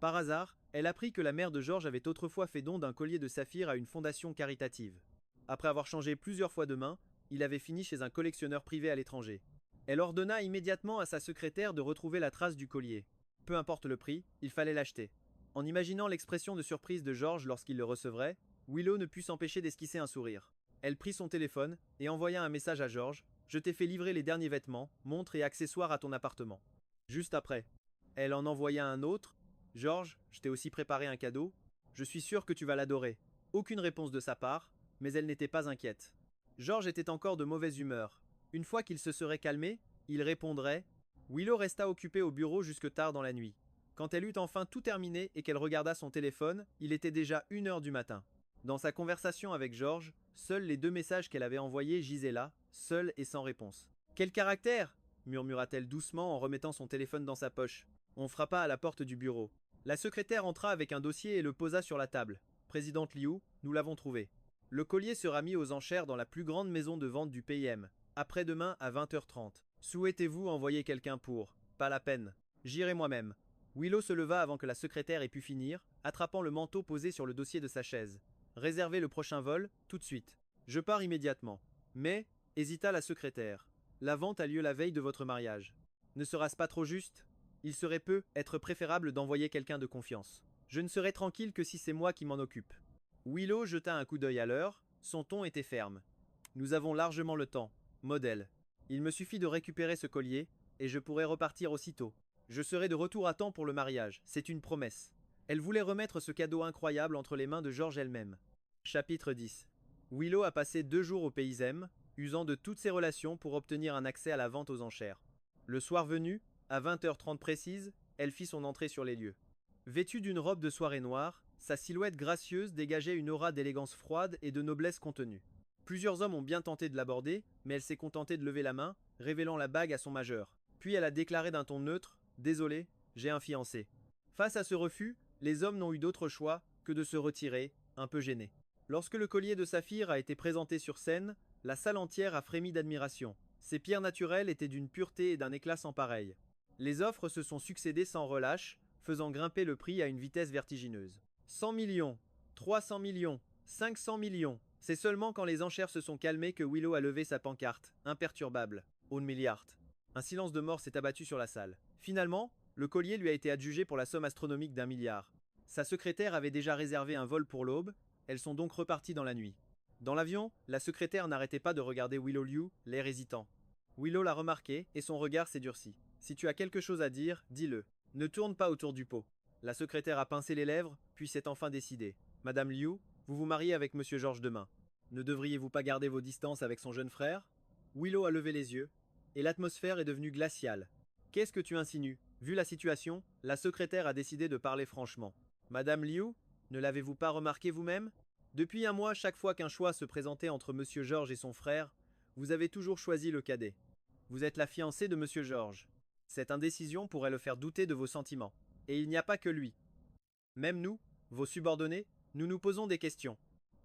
Speaker 1: Par hasard, elle apprit que la mère de Georges avait autrefois fait don d'un collier de saphir à une fondation caritative. Après avoir changé plusieurs fois de main, il avait fini chez un collectionneur privé à l'étranger. Elle ordonna immédiatement à sa secrétaire de retrouver la trace du collier. Peu importe le prix, il fallait l'acheter. En imaginant l'expression de surprise de Georges lorsqu'il le recevrait, Willow ne put s'empêcher d'esquisser un sourire. Elle prit son téléphone et envoya un message à George. Je t'ai fait livrer les derniers vêtements, montres et accessoires à ton appartement. Juste après. Elle en envoya un autre. George, je t'ai aussi préparé un cadeau. Je suis sûr que tu vas l'adorer. Aucune réponse de sa part, mais elle n'était pas inquiète. George était encore de mauvaise humeur. Une fois qu'il se serait calmé, il répondrait. Willow resta occupée au bureau jusque tard dans la nuit. Quand elle eut enfin tout terminé et qu'elle regarda son téléphone, il était déjà 1 heure du matin. Dans sa conversation avec George, seuls les 2 messages qu'elle avait envoyés gisaient là, seuls et sans réponse. Quel caractère murmura-t-elle doucement en remettant son téléphone dans sa poche. On frappa à la porte du bureau. La secrétaire entra avec un dossier et le posa sur la table. Présidente Liu, nous l'avons trouvé. Le collier sera mis aux enchères dans la plus grande maison de vente du PM, après-demain à 20h30. Souhaitez-vous envoyer quelqu'un pour? Pas la peine. J'irai moi-même. Willow se leva avant que la secrétaire ait pu finir, attrapant le manteau posé sur le dossier de sa chaise. Réservez le prochain vol, tout de suite. Je pars immédiatement. Mais, hésita la secrétaire. La vente a lieu la veille de votre mariage. Ne sera-ce pas trop juste? Il serait être préférable d'envoyer quelqu'un de confiance. Je ne serai tranquille que si c'est moi qui m'en occupe. Willow jeta un coup d'œil à l'heure, son ton était ferme. Nous avons largement le temps. Modèle. Il me suffit de récupérer ce collier, et je pourrai repartir aussitôt. Je serai de retour à temps pour le mariage, c'est une promesse. Elle voulait remettre ce cadeau incroyable entre les mains de George elle-même. Chapitre 10. Willow a passé 2 jours au Pays M, usant de toutes ses relations pour obtenir un accès à la vente aux enchères. Le soir venu, à 20h30 précise, elle fit son entrée sur les lieux. Vêtue d'une robe de soirée noire, sa silhouette gracieuse dégageait une aura d'élégance froide et de noblesse contenue. Plusieurs hommes ont bien tenté de l'aborder, mais elle s'est contentée de lever la main, révélant la bague à son majeur. Puis elle a déclaré d'un ton neutre « Désolé, j'ai un fiancé ». Face à ce refus, les hommes n'ont eu d'autre choix que de se retirer, un peu gênés. Lorsque le collier de saphir a été présenté sur scène, la salle entière a frémi d'admiration. Ces pierres naturelles étaient d'une pureté et d'un éclat sans pareil. Les offres se sont succédé sans relâche, faisant grimper le prix à une vitesse vertigineuse. 100 millions, 300 millions, 500 millions. C'est seulement quand les enchères se sont calmées que Willow a levé sa pancarte, imperturbable. 1 milliard. Un silence de mort s'est abattu sur la salle. Finalement, le collier lui a été adjugé pour la somme astronomique d'1 milliard. Sa secrétaire avait déjà réservé un vol pour l'aube, elles sont donc reparties dans la nuit. Dans l'avion, la secrétaire n'arrêtait pas de regarder Willow Liu, l'air hésitant. Willow l'a remarqué et son regard s'est durci. Si tu as quelque chose à dire, dis-le. Ne tourne pas autour du pot. La secrétaire a pincé les lèvres, puis s'est enfin décidée. Madame Liu, vous vous mariez avec Monsieur George demain. Ne devriez-vous pas garder vos distances avec son jeune frère? Willow a levé les yeux, et l'atmosphère est devenue glaciale. Qu'est-ce que tu insinues? Vu la situation, la secrétaire a décidé de parler franchement. Madame Liu, ne l'avez-vous pas remarqué vous-même? Depuis un mois, chaque fois qu'un choix se présentait entre Monsieur George et son frère, vous avez toujours choisi le cadet. Vous êtes la fiancée de Monsieur George. Cette indécision pourrait le faire douter de vos sentiments. Et il n'y a pas que lui. Même nous, vos subordonnés, nous nous posons des questions.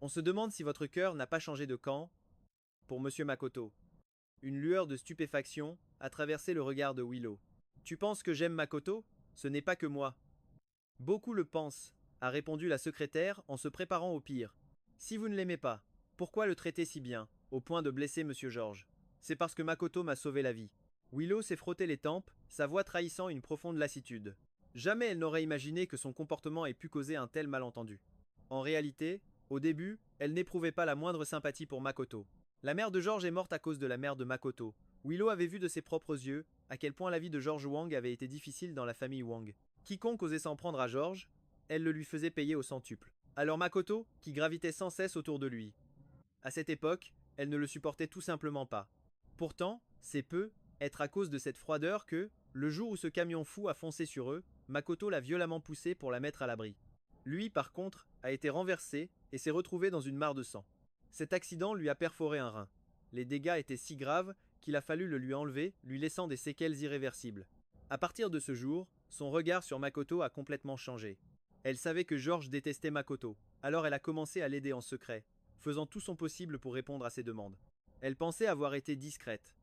Speaker 1: On se demande si votre cœur n'a pas changé de camp. Pour Monsieur Makoto. Une lueur de stupéfaction a traversé le regard de Willow. Tu penses que j'aime Makoto? Ce n'est pas que moi. Beaucoup le pensent, a répondu la secrétaire en se préparant au pire. Si vous ne l'aimez pas, pourquoi le traiter si bien, au point de blesser Monsieur George? C'est parce que Makoto m'a sauvé la vie. Willow s'est frotté les tempes, sa voix trahissant une profonde lassitude. Jamais elle n'aurait imaginé que son comportement ait pu causer un tel malentendu. En réalité, au début, elle n'éprouvait pas la moindre sympathie pour Makoto. La mère de George est morte à cause de la mère de Makoto. Willow avait vu de ses propres yeux à quel point la vie de George Wang avait été difficile dans la famille Wang. Quiconque osait s'en prendre à George, elle le lui faisait payer au centuple. Alors Makoto, qui gravitait sans cesse autour de lui. À cette époque, elle ne le supportait tout simplement pas. Pourtant, c'est être à cause de cette froideur que, le jour où ce camion fou a foncé sur eux, Makoto l'a violemment poussé pour la mettre à l'abri. Lui, par contre, a été renversé et s'est retrouvé dans une mare de sang. Cet accident lui a perforé un rein. Les dégâts étaient si graves qu'il a fallu le lui enlever, lui laissant des séquelles irréversibles. À partir de ce jour, son regard sur Makoto a complètement changé. Elle savait que George détestait Makoto, alors elle a commencé à l'aider en secret, faisant tout son possible pour répondre à ses demandes. Elle pensait avoir été discrète,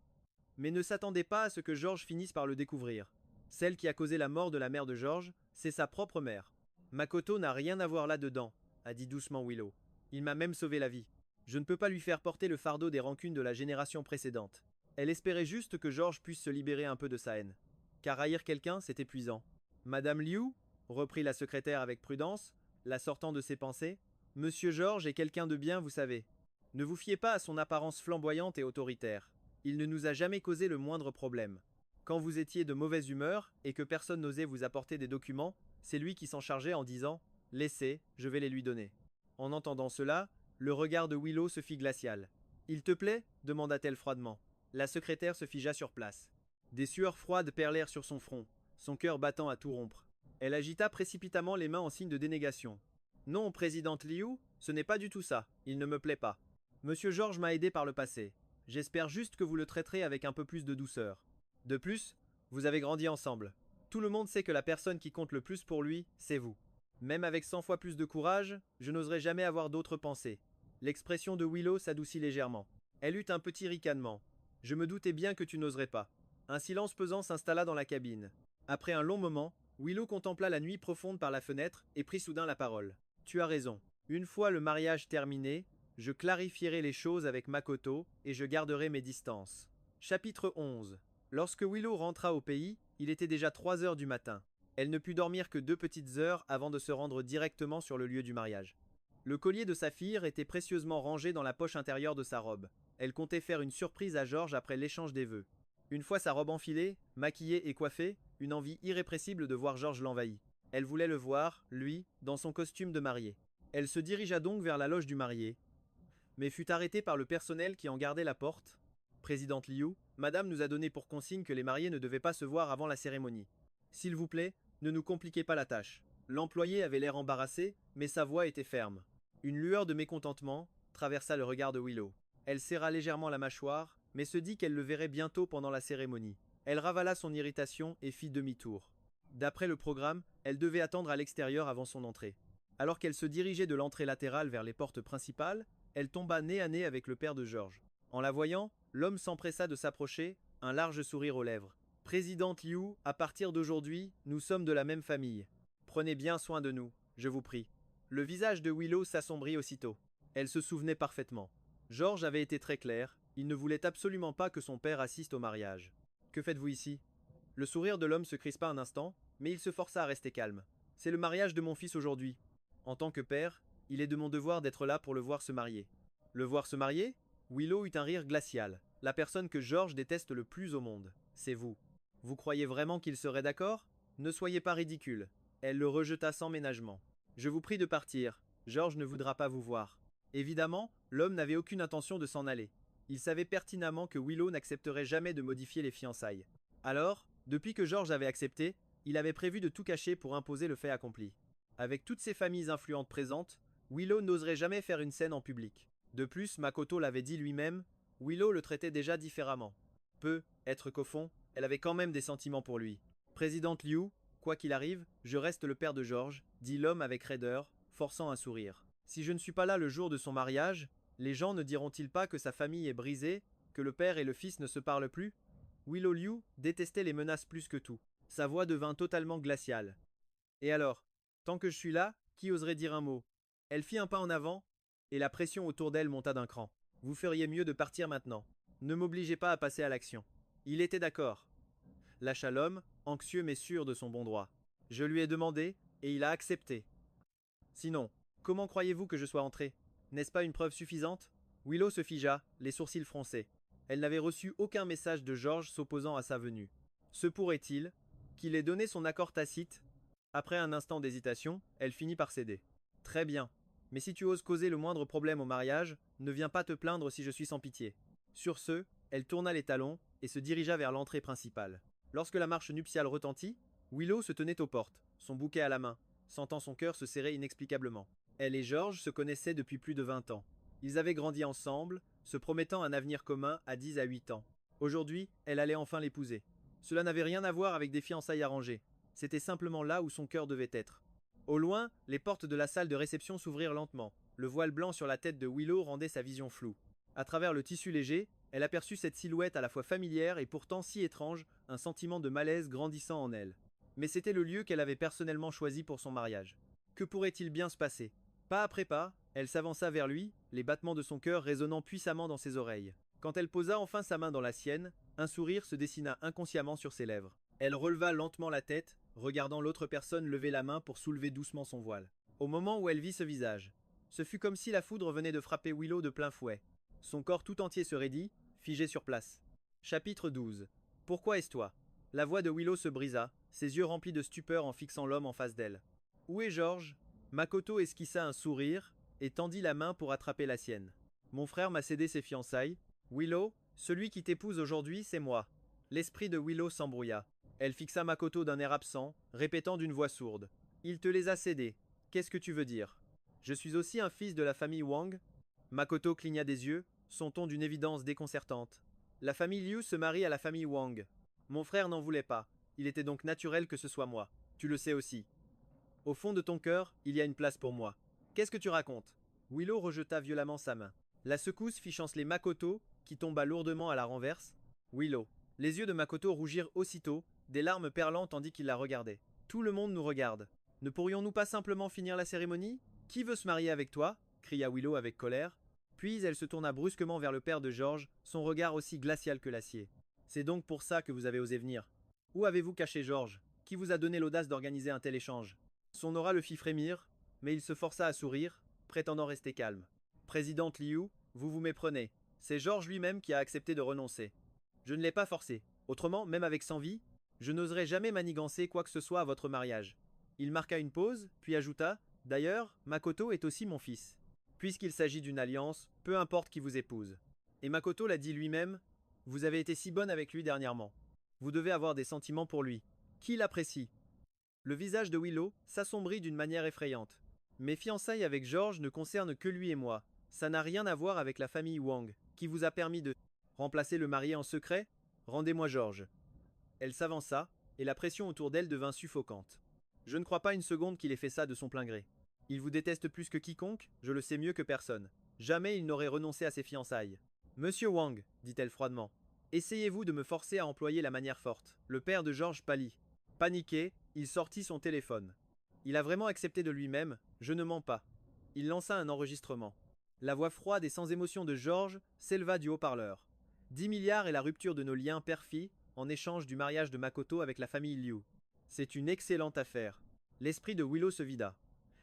Speaker 1: mais ne s'attendait pas à ce que George finisse par le découvrir. Celle qui a causé la mort de la mère de George, c'est sa propre mère. Makoto n'a rien à voir là-dedans, a dit doucement Willow. Il m'a même sauvé la vie. Je ne peux pas lui faire porter le fardeau des rancunes de la génération précédente. Elle espérait juste que George puisse se libérer un peu de sa haine. Car haïr quelqu'un, c'est épuisant. Madame Liu, reprit la secrétaire avec prudence, la sortant de ses pensées, Monsieur George est quelqu'un de bien, vous savez. Ne vous fiez pas à son apparence flamboyante et autoritaire. Il ne nous a jamais causé le moindre problème. Quand vous étiez de mauvaise humeur et que personne n'osait vous apporter des documents, c'est lui qui s'en chargeait en disant « Laissez, je vais les lui donner ». En entendant cela, le regard de Willow se fit glacial. « Il te plaît » demanda-t-elle froidement. La secrétaire se figea sur place. Des sueurs froides perlèrent sur son front, son cœur battant à tout rompre. Elle agita précipitamment les mains en signe de dénégation. « Non, présidente Liu, ce n'est pas du tout ça, il ne me plaît pas. Monsieur George m'a aidé par le passé. J'espère juste que vous le traiterez avec un peu plus de douceur. De plus, vous avez grandi ensemble. Tout le monde sait que la personne qui compte le plus pour lui, c'est vous. Même avec 100 fois plus de courage, je n'oserais jamais avoir d'autres pensées. » L'expression de Willow s'adoucit légèrement. Elle eut un petit ricanement. « Je me doutais bien que tu n'oserais pas. » Un silence pesant s'installa dans la cabine. Après un long moment, Willow contempla la nuit profonde par la fenêtre et prit soudain la parole. « Tu as raison. Une fois le mariage terminé, je clarifierai les choses avec Makoto et je garderai mes distances. » Chapitre 11. Lorsque Willow rentra au pays, il était déjà 3 heures du matin. Elle ne put dormir que 2 petites heures avant de se rendre directement sur le lieu du mariage. Le collier de saphir était précieusement rangé dans la poche intérieure de sa robe. Elle comptait faire une surprise à George après l'échange des vœux. Une fois sa robe enfilée, maquillée et coiffée, une envie irrépressible de voir George l'envahit. Elle voulait le voir, lui, dans son costume de mariée. Elle se dirigea donc vers la loge du marié, mais fut arrêtée par le personnel qui en gardait la porte. « Présidente Liu, Madame nous a donné pour consigne que les mariés ne devaient pas se voir avant la cérémonie. S'il vous plaît, ne nous compliquez pas la tâche. » L'employé avait l'air embarrassé, mais sa voix était ferme. Une lueur de mécontentement traversa le regard de Willow. Elle serra légèrement la mâchoire, mais se dit qu'elle le verrait bientôt pendant la cérémonie. Elle ravala son irritation et fit demi-tour. D'après le programme, elle devait attendre à l'extérieur avant son entrée. Alors qu'elle se dirigeait de l'entrée latérale vers les portes principales, elle tomba nez à nez avec le père de George. En la voyant, l'homme s'empressa de s'approcher, un large sourire aux lèvres. « Présidente Liu, à partir d'aujourd'hui, nous sommes de la même famille. Prenez bien soin de nous, je vous prie. » Le visage de Willow s'assombrit aussitôt. Elle se souvenait parfaitement. George avait été très clair, il ne voulait absolument pas que son père assiste au mariage. « Que faites-vous ici ?» Le sourire de l'homme se crispa un instant, mais il se força à rester calme. « C'est le mariage de mon fils aujourd'hui. En tant que père, il est de mon devoir d'être là pour le voir se marier. » Le voir se marier ? Willow eut un rire glacial. « La personne que George déteste le plus au monde, c'est vous. Vous croyez vraiment qu'il serait d'accord ? Ne soyez pas ridicule. » Elle le rejeta sans ménagement. « Je vous prie de partir. George ne voudra pas vous voir. » Évidemment, l'homme n'avait aucune intention de s'en aller. Il savait pertinemment que Willow n'accepterait jamais de modifier les fiançailles. Alors, depuis que George avait accepté, il avait prévu de tout cacher pour imposer le fait accompli. Avec toutes ces familles influentes présentes, Willow n'oserait jamais faire une scène en public. De plus, Makoto l'avait dit lui-même, Willow le traitait déjà différemment. Être qu'au fond, elle avait quand même des sentiments pour lui. « Présidente Liu, quoi qu'il arrive, je reste le père de George, » dit l'homme avec raideur, forçant un sourire. « Si je ne suis pas là le jour de son mariage, les gens ne diront-ils pas que sa famille est brisée, que le père et le fils ne se parlent plus ?» Willow Liu détestait les menaces plus que tout. Sa voix devint totalement glaciale. « Et alors, tant que je suis là, qui oserait dire un mot ?» Elle fit un pas en avant, et la pression autour d'elle monta d'un cran. « Vous feriez mieux de partir maintenant. Ne m'obligez pas à passer à l'action. » Il était d'accord. Lâcha l'homme, anxieux mais sûr de son bon droit. Je lui ai demandé, et il a accepté. Sinon, comment croyez-vous que je sois entré ? N'est-ce pas une preuve suffisante ? Willow se figea, les sourcils froncés. Elle n'avait reçu aucun message de George s'opposant à sa venue. Se pourrait-il qu'il ait donné son accord tacite ? Après un instant d'hésitation, elle finit par céder. Très bien. Mais si tu oses causer le moindre problème au mariage, ne viens pas te plaindre si je suis sans pitié. Sur ce, elle tourna les talons et se dirigea vers l'entrée principale. Lorsque la marche nuptiale retentit, Willow se tenait aux portes, son bouquet à la main, sentant son cœur se serrer inexplicablement. Elle et George se connaissaient depuis plus de 20 ans. Ils avaient grandi ensemble, se promettant un avenir commun à 10 à 8 ans. Aujourd'hui, elle allait enfin l'épouser. Cela n'avait rien à voir avec des fiançailles arrangées. C'était simplement là où son cœur devait être. Au loin, les portes de la salle de réception s'ouvrirent lentement. Le voile blanc sur la tête de Willow rendait sa vision floue. À travers le tissu léger, elle aperçut cette silhouette à la fois familière et pourtant si étrange, un sentiment de malaise grandissant en elle. Mais c'était le lieu qu'elle avait personnellement choisi pour son mariage. Que pourrait-il bien se passer ? Pas après pas, elle s'avança vers lui, les battements de son cœur résonnant puissamment dans ses oreilles. Quand elle posa enfin sa main dans la sienne, un sourire se dessina inconsciemment sur ses lèvres. Elle releva lentement la tête, regardant l'autre personne lever la main pour soulever doucement son voile. Au moment où elle vit ce visage, Ce fut comme si la foudre venait de frapper Willow de plein fouet. Son corps tout entier se raidit, figé sur place. Chapitre 12. Pourquoi est-ce toi? La voix de Willow se brisa, ses yeux remplis de stupeur en fixant l'homme en face d'elle. Où est George? Makoto esquissa un sourire et tendit la main pour attraper la sienne. Mon frère m'a cédé ses fiançailles. Willow, celui qui t'épouse aujourd'hui, c'est moi. L'esprit de Willow s'embrouilla. Elle fixa Makoto d'un air absent, répétant d'une voix sourde. Il te les a cédés. Qu'est-ce que tu veux dire? Je suis aussi un fils de la famille Wang? Makoto cligna des yeux, son ton d'une évidence déconcertante. La famille Liu se marie à la famille Wang. Mon frère n'en voulait pas. Il était donc naturel que ce soit moi. Tu le sais aussi. Au fond de ton cœur, il y a une place pour moi. Qu'est-ce que tu racontes? Willow rejeta violemment sa main. La secousse fit chanceler Makoto, qui tomba lourdement à la renverse. Willow. Les yeux de Makoto rougirent aussitôt, des larmes perlant tandis qu'il la regardait. Tout le monde nous regarde. Ne pourrions-nous pas simplement finir la cérémonie? Qui veut se marier avec toi? Cria Willow avec colère. Puis elle se tourna brusquement vers le père de George, son regard aussi glacial que l'acier. C'est donc pour ça que vous avez osé venir. Où avez-vous caché George? Qui vous a donné l'audace d'organiser un tel échange? Son aura le fit frémir, mais il se força à sourire, prétendant rester calme. Présidente Liu, vous vous méprenez. C'est George lui-même qui a accepté de renoncer. Je ne l'ai pas forcé. Autrement, même avec sans vie, je n'oserais jamais manigancer quoi que ce soit à votre mariage. Il marqua une pause, puis ajouta « D'ailleurs, Makoto est aussi mon fils. Puisqu'il s'agit d'une alliance, peu importe qui vous épouse. » Et Makoto l'a dit lui-même « Vous avez été si bonne avec lui dernièrement. Vous devez avoir des sentiments pour lui. Qui l'apprécie ?» Le visage de Willow s'assombrit d'une manière effrayante. Mes fiançailles avec George ne concernent que lui et moi. Ça n'a rien à voir avec la famille Wang, qui vous a permis de remplacer le marié en secret? Rendez-moi George. Elle s'avança, et la pression autour d'elle devint suffocante. Je ne crois pas une seconde qu'il ait fait ça de son plein gré. Il vous déteste plus que quiconque, je le sais mieux que personne. Jamais il n'aurait renoncé à ses fiançailles. Monsieur Wang, dit-elle froidement, essayez-vous de me forcer à employer la manière forte. Le père de George pâlit. Paniqué, il sortit son téléphone. Il a vraiment accepté de lui-même, je ne mens pas. Il lança un enregistrement. La voix froide et sans émotion de George s'éleva du haut-parleur. 10 milliards et la rupture de nos liens père-fille en échange du mariage de Makoto avec la famille Liu. C'est une excellente affaire. L'esprit de Willow se vida.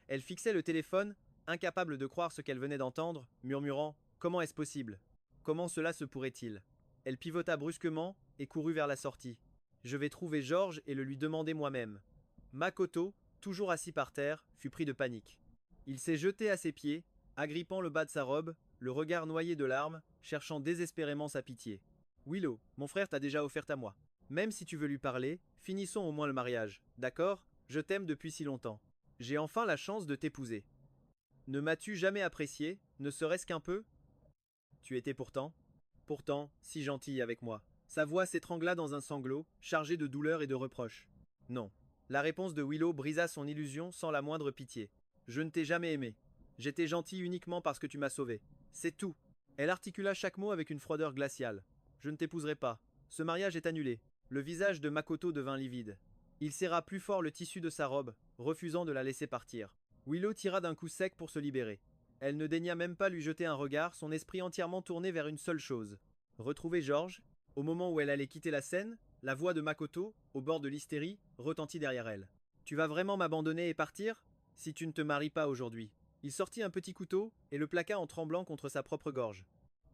Speaker 1: Elle fixait le téléphone, incapable de croire ce qu'elle venait d'entendre, murmurant « Comment est-ce possible? Comment cela se pourrait-il ?» Elle pivota brusquement et courut vers la sortie. Je vais trouver George et le lui demander moi-même. Makoto, toujours assis par terre, fut pris de panique. Il s'est jeté à ses pieds, agrippant le bas de sa robe, le regard noyé de larmes, cherchant désespérément sa pitié. Willow, mon frère t'a déjà offert à moi. Même si tu veux lui parler, finissons au moins le mariage, d'accord? Je t'aime depuis si longtemps. J'ai enfin la chance de t'épouser. Ne m'as-tu jamais apprécié, ne serait-ce qu'un peu? Tu étais pourtant, si gentille avec moi. Sa voix s'étrangla dans un sanglot, chargé de douleur et de reproche. Non. La réponse de Willow brisa son illusion sans la moindre pitié. Je ne t'ai jamais aimé. J'étais gentil uniquement parce que tu m'as sauvé. C'est tout. Elle articula chaque mot avec une froideur glaciale. Je ne t'épouserai pas. Ce mariage est annulé. Le visage de Makoto devint livide. Il serra plus fort le tissu de sa robe, refusant de la laisser partir. Willow tira d'un coup sec pour se libérer. Elle ne daigna même pas lui jeter un regard, son esprit entièrement tourné vers une seule chose. Retrouver George. Au moment où elle allait quitter la scène, la voix de Makoto, au bord de l'hystérie, retentit derrière elle. Tu vas vraiment m'abandonner et partir? Si tu ne te maries pas aujourd'hui. Il sortit un petit couteau et le plaqua en tremblant contre sa propre gorge.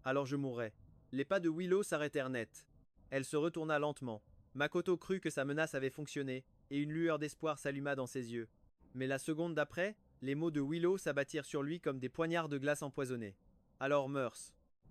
Speaker 1: Alors je mourrai. Les pas de Willow s'arrêtèrent net. Elle se retourna lentement. Makoto crut que sa menace avait fonctionné, et une lueur d'espoir s'alluma dans ses yeux. Mais la seconde d'après, les mots de Willow s'abattirent sur lui comme des poignards de glace empoisonnés. Alors meurs.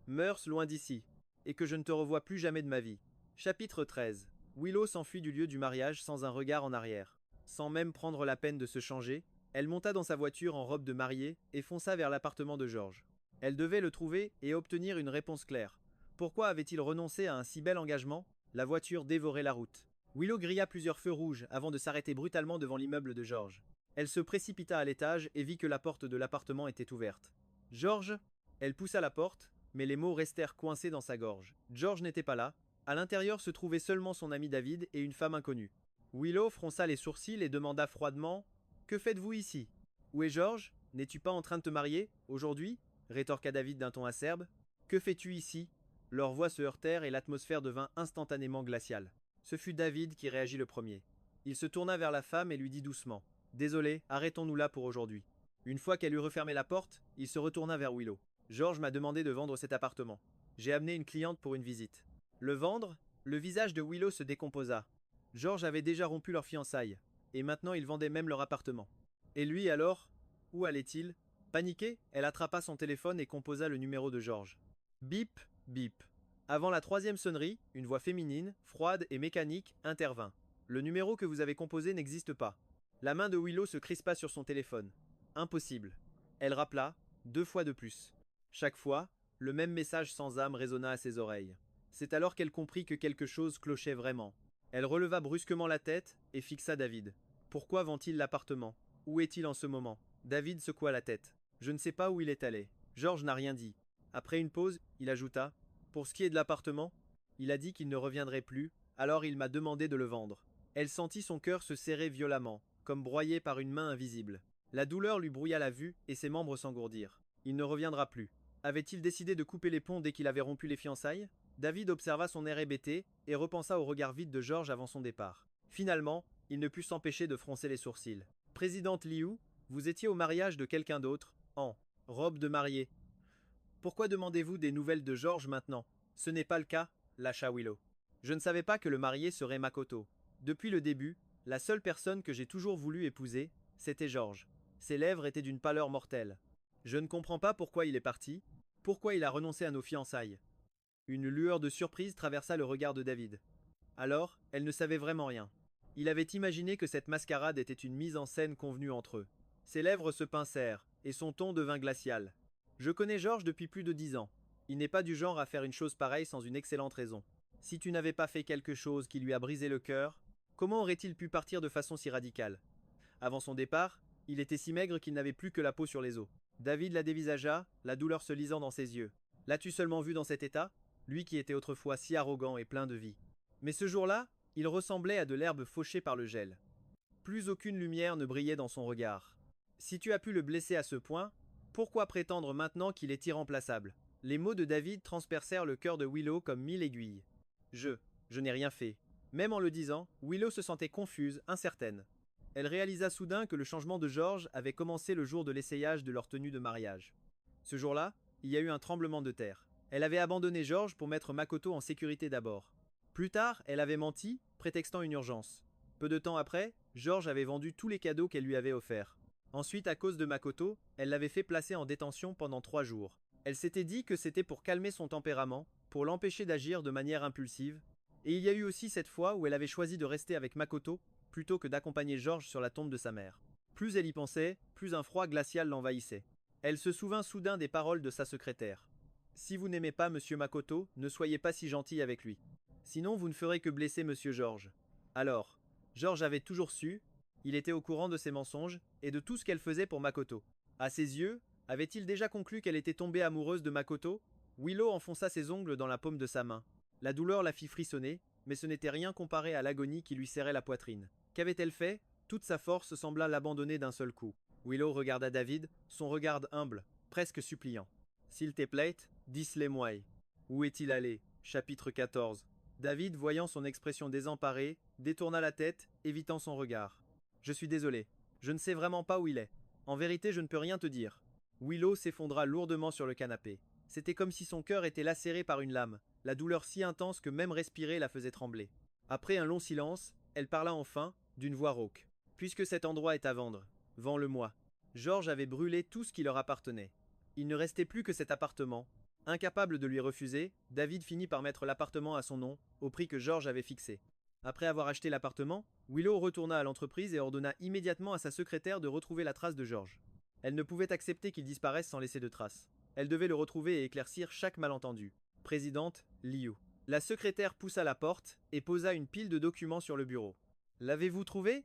Speaker 1: Meurs loin d'ici, et que je ne te revoie plus jamais de ma vie. Chapitre 13. Willow s'enfuit du lieu du mariage sans un regard en arrière. Sans même prendre la peine de se changer, elle monta dans sa voiture en robe de mariée et fonça vers l'appartement de George. Elle devait le trouver et obtenir une réponse claire. Pourquoi avait-il renoncé à un si bel engagement? La voiture dévorait la route. Willow grilla plusieurs feux rouges avant de s'arrêter brutalement devant l'immeuble de George. Elle se précipita à l'étage et vit que la porte de l'appartement était ouverte. « George ?» Elle poussa la porte, mais les mots restèrent coincés dans sa gorge. George n'était pas là. À l'intérieur se trouvaient seulement son ami David et une femme inconnue. Willow fronça les sourcils et demanda froidement « Que faites-vous ici? Où est George? N'es-tu pas en train de te marier, aujourd'hui ?» rétorqua David d'un ton acerbe. « Que fais-tu ici ?» Leurs voix se heurtèrent et l'atmosphère devint instantanément glaciale. Ce fut David qui réagit le premier. Il se tourna vers la femme et lui dit doucement « Désolé, arrêtons-nous là pour aujourd'hui. Une fois qu'elle eut refermé la porte, il se retourna vers Willow. George m'a demandé de vendre cet appartement. J'ai amené une cliente pour une visite. Le vendre? Le visage de Willow se décomposa. George avait déjà rompu leurs fiançailles, et maintenant ils vendaient même leur appartement. Et lui alors? Où allait-il? Paniquée, elle attrapa son téléphone et composa le numéro de George. Bip, bip. Avant la troisième sonnerie, une voix féminine, froide et mécanique, intervint. Le numéro que vous avez composé n'existe pas. La main de Willow se crispa sur son téléphone. Impossible. Elle rappela, 2 fois de plus. Chaque fois, le même message sans âme résonna à ses oreilles. C'est alors qu'elle comprit que quelque chose clochait vraiment. Elle releva brusquement la tête et fixa David. Pourquoi vend-il l'appartement? Où est-il en ce moment? David secoua la tête. Je ne sais pas où il est allé. George n'a rien dit. Après une pause, il ajouta. Pour ce qui est de l'appartement, il a dit qu'il ne reviendrait plus, alors il m'a demandé de le vendre. Elle sentit son cœur se serrer violemment, comme broyé par une main invisible. La douleur lui brouilla la vue et ses membres s'engourdirent. Il ne reviendra plus. Avait-il décidé de couper les ponts dès qu'il avait rompu les fiançailles? David observa son air hébété et repensa au regard vide de George avant son départ. Finalement, il ne put s'empêcher de froncer les sourcils. Présidente Liu, vous étiez au mariage de quelqu'un d'autre, en robe de mariée. Pourquoi demandez-vous des nouvelles de George maintenant? Ce n'est pas le cas, lâcha Willow. Je ne savais pas que le marié serait Makoto. Depuis le début, la seule personne que j'ai toujours voulu épouser, c'était George. Ses lèvres étaient d'une pâleur mortelle. Je ne comprends pas pourquoi il est parti, pourquoi il a renoncé à nos fiançailles. Une lueur de surprise traversa le regard de David. Alors, elle ne savait vraiment rien. Il avait imaginé que cette mascarade était une mise en scène convenue entre eux. Ses lèvres se pincèrent, et son ton devint glacial. Je connais George depuis plus de 10 ans. Il n'est pas du genre à faire une chose pareille sans une excellente raison. Si tu n'avais pas fait quelque chose qui lui a brisé le cœur, comment aurait-il pu partir de façon si radicale? Avant son départ, il était si maigre qu'il n'avait plus que la peau sur les os. David la dévisagea, la douleur se lisant dans ses yeux. L'as-tu seulement vu dans cet état? Lui qui était autrefois si arrogant et plein de vie. Mais ce jour-là, il ressemblait à de l'herbe fauchée par le gel. Plus aucune lumière ne brillait dans son regard. Si tu as pu le blesser à ce point, pourquoi prétendre maintenant qu'il est irremplaçable? Les mots de David transpercèrent le cœur de Willow comme 1000 aiguilles. Je n'ai rien fait. Même en le disant, Willow se sentait confuse, incertaine. Elle réalisa soudain que le changement de George avait commencé le jour de l'essayage de leur tenue de mariage. Ce jour-là, il y a eu un tremblement de terre. Elle avait abandonné George pour mettre Makoto en sécurité d'abord. Plus tard, elle avait menti, prétextant une urgence. Peu de temps après, George avait vendu tous les cadeaux qu'elle lui avait offerts. Ensuite, à cause de Makoto, elle l'avait fait placer en détention pendant 3 jours. Elle s'était dit que c'était pour calmer son tempérament, pour l'empêcher d'agir de manière impulsive. Et il y a eu aussi cette fois où elle avait choisi de rester avec Makoto plutôt que d'accompagner George sur la tombe de sa mère. Plus elle y pensait, plus un froid glacial l'envahissait. Elle se souvint soudain des paroles de sa secrétaire. Si vous n'aimez pas Monsieur Makoto, ne soyez pas si gentil avec lui. Sinon vous ne ferez que blesser Monsieur George. Alors, George avait toujours su, il était au courant de ses mensonges et de tout ce qu'elle faisait pour Makoto. À ses yeux, avait-il déjà conclu qu'elle était tombée amoureuse de Makoto? Willow enfonça ses ongles dans la paume de sa main. La douleur la fit frissonner, mais ce n'était rien comparé à l'agonie qui lui serrait la poitrine. Qu'avait-elle fait? Toute sa force sembla l'abandonner d'un seul coup. Willow regarda David, son regard humble, presque suppliant. S'il te plaît, dis-le-moi. Où est-il allé? Chapitre 14. David, voyant son expression désemparée, détourna la tête, évitant son regard. Je suis désolé. Je ne sais vraiment pas où il est. En vérité, je ne peux rien te dire. Willow s'effondra lourdement sur le canapé. C'était comme si son cœur était lacéré par une lame, la douleur si intense que même respirer la faisait trembler. Après un long silence, elle parla enfin, d'une voix rauque. Puisque cet endroit est à vendre, vends-le-moi. George avait brûlé tout ce qui leur appartenait. Il ne restait plus que cet appartement. Incapable de lui refuser, David finit par mettre l'appartement à son nom, au prix que George avait fixé. Après avoir acheté l'appartement, Willow retourna à l'entreprise et ordonna immédiatement à sa secrétaire de retrouver la trace de George. Elle ne pouvait accepter qu'il disparaisse sans laisser de traces. Elle devait le retrouver et éclaircir chaque malentendu. Présidente, Liu. La secrétaire poussa la porte et posa une pile de documents sur le bureau. L'avez-vous trouvé?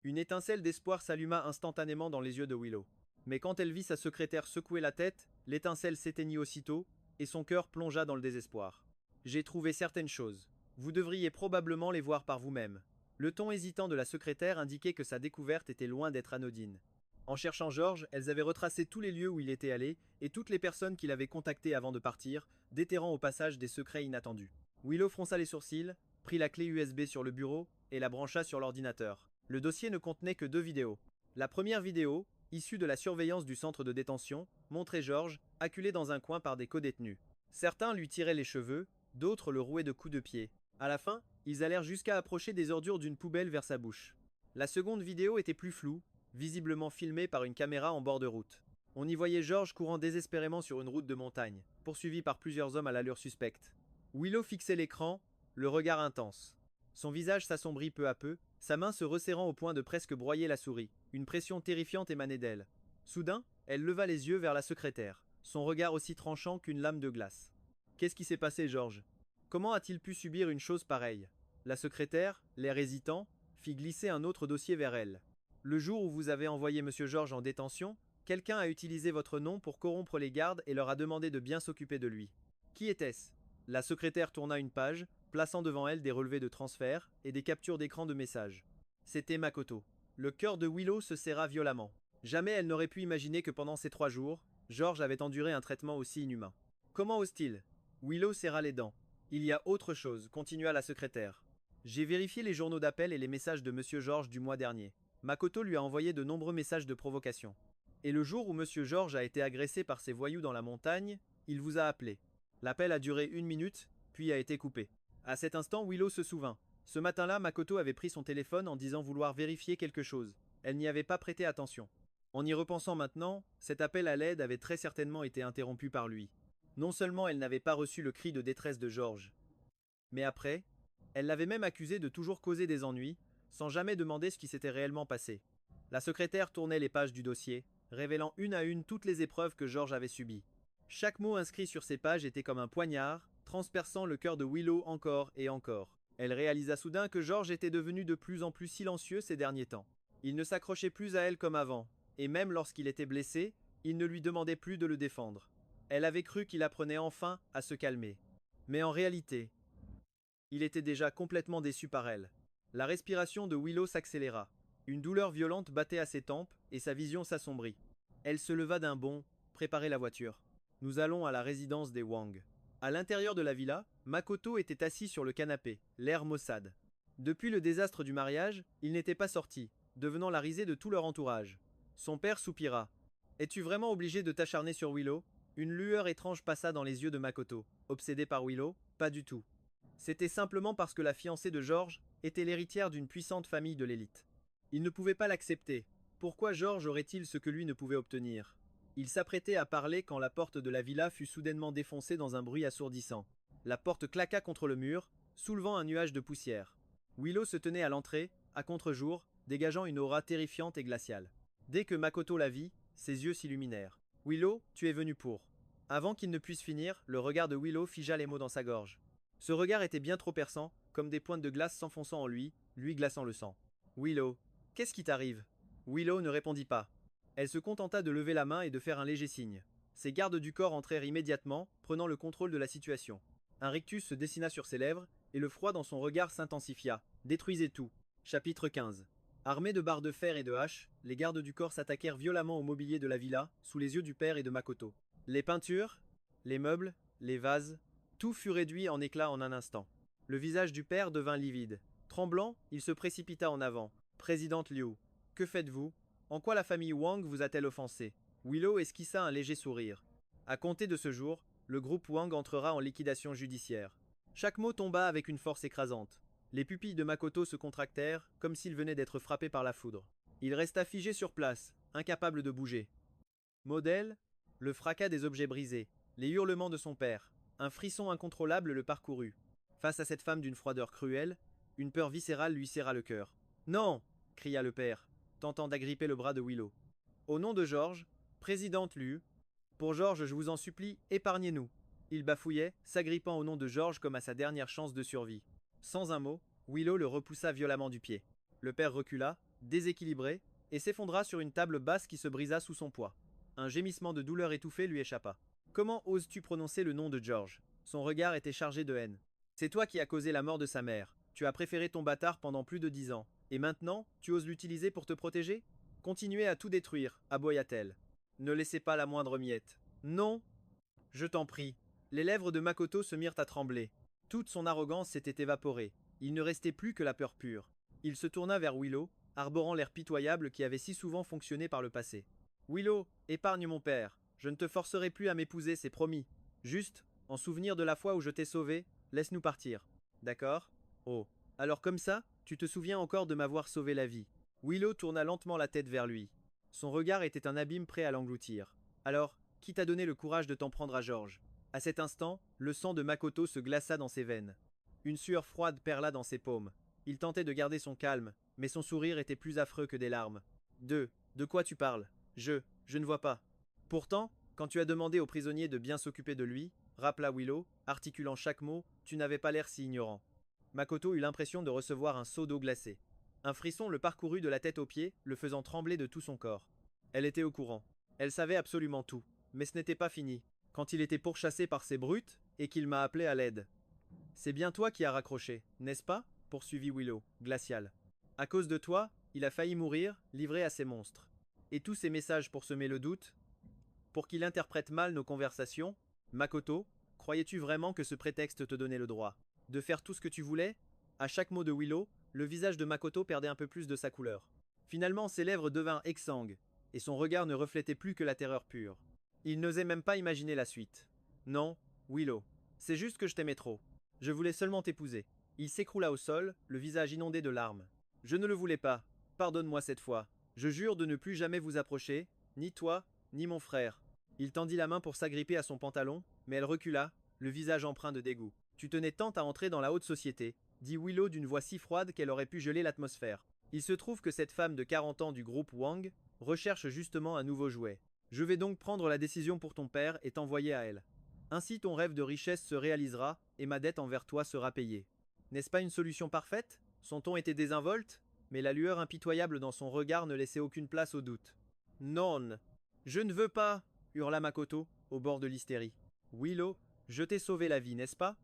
Speaker 1: Une étincelle d'espoir s'alluma instantanément dans les yeux de Willow. Mais quand elle vit sa secrétaire secouer la tête, l'étincelle s'éteignit aussitôt, et son cœur plongea dans le désespoir. J'ai trouvé certaines choses. Vous devriez probablement les voir par vous-même. Le ton hésitant de la secrétaire indiquait que sa découverte était loin d'être anodine. En cherchant George, elles avaient retracé tous les lieux où il était allé, et toutes les personnes qu'il avait contactées avant de partir, déterrant au passage des secrets inattendus. Willow fronça les sourcils, prit la clé USB sur le bureau, et la brancha sur l'ordinateur. Le dossier ne contenait que 2 vidéos. La première vidéo, issus de la surveillance du centre de détention, montraient George, acculé dans un coin par des codétenus. Certains lui tiraient les cheveux, d'autres le rouaient de coups de pied. À la fin, ils allèrent jusqu'à approcher des ordures d'une poubelle vers sa bouche. La seconde vidéo était plus floue, visiblement filmée par une caméra en bord de route. On y voyait George courant désespérément sur une route de montagne, poursuivi par plusieurs hommes à l'allure suspecte. Willow fixait l'écran, le regard intense. Son visage s'assombrit peu à peu, sa main se resserrant au point de presque broyer la souris. Une pression terrifiante émanait d'elle. Soudain, elle leva les yeux vers la secrétaire, son regard aussi tranchant qu'une lame de glace. Qu'est-ce qui s'est passé, George? Comment a-t-il pu subir une chose pareille? La secrétaire, l'air hésitant, fit glisser un autre dossier vers elle. Le jour où vous avez envoyé Monsieur George en détention, quelqu'un a utilisé votre nom pour corrompre les gardes et leur a demandé de bien s'occuper de lui. Qui était-ce? La secrétaire tourna une page, plaçant devant elle des relevés de transfert et des captures d'écran de messages. C'était Makoto. Le cœur de Willow se serra violemment. Jamais elle n'aurait pu imaginer que pendant ces 3 jours, George avait enduré un traitement aussi inhumain. Comment ose-t-il? Willow serra les dents. Il y a autre chose, continua la secrétaire. J'ai vérifié les journaux d'appel et les messages de Monsieur George du mois dernier. Makoto lui a envoyé de nombreux messages de provocation. Et le jour où Monsieur George a été agressé par ces voyous dans la montagne, il vous a appelé. L'appel a duré 1 minute, puis a été coupé. À cet instant, Willow se souvint. Ce matin-là, Makoto avait pris son téléphone en disant vouloir vérifier quelque chose. Elle n'y avait pas prêté attention. En y repensant maintenant, cet appel à l'aide avait très certainement été interrompu par lui. Non seulement elle n'avait pas reçu le cri de détresse de George, mais après, elle l'avait même accusé de toujours causer des ennuis, sans jamais demander ce qui s'était réellement passé. La secrétaire tournait les pages du dossier, révélant une à une toutes les épreuves que George avait subies. Chaque mot inscrit sur ces pages était comme un poignard, transperçant le cœur de Willow encore et encore. Elle réalisa soudain que George était devenu de plus en plus silencieux ces derniers temps. Il ne s'accrochait plus à elle comme avant, et même lorsqu'il était blessé, il ne lui demandait plus de le défendre. Elle avait cru qu'il apprenait enfin à se calmer. Mais en réalité, il était déjà complètement déçu par elle. La respiration de Willow s'accéléra. Une douleur violente battait à ses tempes, et sa vision s'assombrit. Elle se leva d'un bond, préparait la voiture. Nous allons à la résidence des Wang. À l'intérieur de la villa, Makoto était assis sur le canapé, l'air maussade. Depuis le désastre du mariage, il n'était pas sorti, devenant la risée de tout leur entourage. Son père soupira. Es-tu vraiment obligé de t'acharner sur Willow? Une lueur étrange passa dans les yeux de Makoto. Obsédé par Willow? Pas du tout. C'était simplement parce que la fiancée de George était l'héritière d'une puissante famille de l'élite. Il ne pouvait pas l'accepter. Pourquoi George aurait-il ce que lui ne pouvait obtenir? Il s'apprêtait à parler quand la porte de la villa fut soudainement défoncée dans un bruit assourdissant. La porte claqua contre le mur, soulevant un nuage de poussière. Willow se tenait à l'entrée, à contre-jour, dégageant une aura terrifiante et glaciale. Dès que Makoto la vit, ses yeux s'illuminèrent. Willow, tu es venu pour. Avant qu'il ne puisse finir, le regard de Willow figea les mots dans sa gorge. Ce regard était bien trop perçant, comme des pointes de glace s'enfonçant en lui, lui glaçant le sang. Willow, qu'est-ce qui t'arrive? Willow ne répondit pas. Elle se contenta de lever la main et de faire un léger signe. Ses gardes du corps entrèrent immédiatement, prenant le contrôle de la situation. Un rictus se dessina sur ses lèvres, et le froid dans son regard s'intensifia. Détruisez tout. Chapitre 15. Armés de barres de fer et de haches, les gardes du corps s'attaquèrent violemment au mobilier de la villa, sous les yeux du père et de Makoto. Les peintures, les meubles, les vases, tout fut réduit en éclats en un instant. Le visage du père devint livide. Tremblant, il se précipita en avant. Présidente Liu, que faites-vous? En quoi la famille Wang vous a-t-elle offensé? Willow esquissa un léger sourire. À compter de ce jour, le groupe Wang entrera en liquidation judiciaire. Chaque mot tomba avec une force écrasante. Les pupilles de Makoto se contractèrent, comme s'il venait d'être frappé par la foudre. Il resta figé sur place, incapable de bouger. Modèle, le fracas des objets brisés, les hurlements de son père. Un frisson incontrôlable le parcourut. Face à cette femme d'une froideur cruelle, une peur viscérale lui serra le cœur. Non! Cria le père, tentant d'agripper le bras de Willow. Au nom de George, présidente Liu, pour George, je vous en supplie, épargnez-nous. Il bafouillait, s'agrippant au nom de George comme à sa dernière chance de survie. Sans un mot, Willow le repoussa violemment du pied. Le père recula, déséquilibré, et s'effondra sur une table basse qui se brisa sous son poids. Un gémissement de douleur étouffé lui échappa. Comment oses-tu prononcer le nom de George? Son regard était chargé de haine. C'est toi qui as causé la mort de sa mère. Tu as préféré ton bâtard pendant plus de 10 ans. Et maintenant, tu oses l'utiliser pour te protéger? Continuez à tout détruire, aboya-t-elle. Ne laissez pas la moindre miette. Non! Je t'en prie. Les lèvres de Makoto se mirent à trembler. Toute son arrogance s'était évaporée. Il ne restait plus que la peur pure. Il se tourna vers Willow, arborant l'air pitoyable qui avait si souvent fonctionné par le passé. Willow, épargne mon père. Je ne te forcerai plus à m'épouser, c'est promis. Juste, en souvenir de la fois où je t'ai sauvé, laisse-nous partir. D'accord? Oh. Alors comme ça, tu te souviens encore de m'avoir sauvé la vie. Willow tourna lentement la tête vers lui. Son regard était un abîme prêt à l'engloutir. Alors, qui t'a donné le courage de t'en prendre à George? À cet instant, le sang de Makoto se glaça dans ses veines. Une sueur froide perla dans ses paumes. Il tentait de garder son calme, mais son sourire était plus affreux que des larmes. De quoi tu parles? Je ne vois pas. Pourtant, quand tu as demandé au prisonnier de bien s'occuper de lui, rappela Willow, articulant chaque mot, tu n'avais pas l'air si ignorant. Makoto eut l'impression de recevoir un seau d'eau glacée. Un frisson le parcourut de la tête aux pieds, le faisant trembler de tout son corps. Elle était au courant. Elle savait absolument tout. Mais ce n'était pas fini. Quand il était pourchassé par ces brutes, et qu'il m'a appelé à l'aide. C'est bien toi qui as raccroché, n'est-ce pas? Poursuivit Willow, glacial. À cause de toi, il a failli mourir, livré à ces monstres. Et tous ces messages pour semer le doute? Pour qu'il interprète mal nos conversations? Makoto, croyais-tu vraiment que ce prétexte te donnait le droit de faire tout ce que tu voulais? À chaque mot de Willow, le visage de Makoto perdait un peu plus de sa couleur. Finalement, ses lèvres devinrent exsangues, et son regard ne reflétait plus que la terreur pure. Il n'osait même pas imaginer la suite. Non, Willow, c'est juste que je t'aimais trop. Je voulais seulement t'épouser. Il s'écroula au sol, le visage inondé de larmes. Je ne le voulais pas. Pardonne-moi cette fois. Je jure de ne plus jamais vous approcher, ni toi, ni mon frère. Il tendit la main pour s'agripper à son pantalon, mais elle recula, le visage empreint de dégoût. Tu tenais tant à entrer dans la haute société, dit Willow d'une voix si froide qu'elle aurait pu geler l'atmosphère. Il se trouve que cette femme de 40 ans du groupe Wang recherche justement un nouveau jouet. Je vais donc prendre la décision pour ton père et t'envoyer à elle. Ainsi ton rêve de richesse se réalisera et ma dette envers toi sera payée. N'est-ce pas une solution parfaite? Son ton était désinvolte, mais la lueur impitoyable dans son regard ne laissait aucune place au doute. Non, je ne veux pas, hurla Makoto, au bord de l'hystérie. Willow, je t'ai sauvé la vie, n'est-ce pas?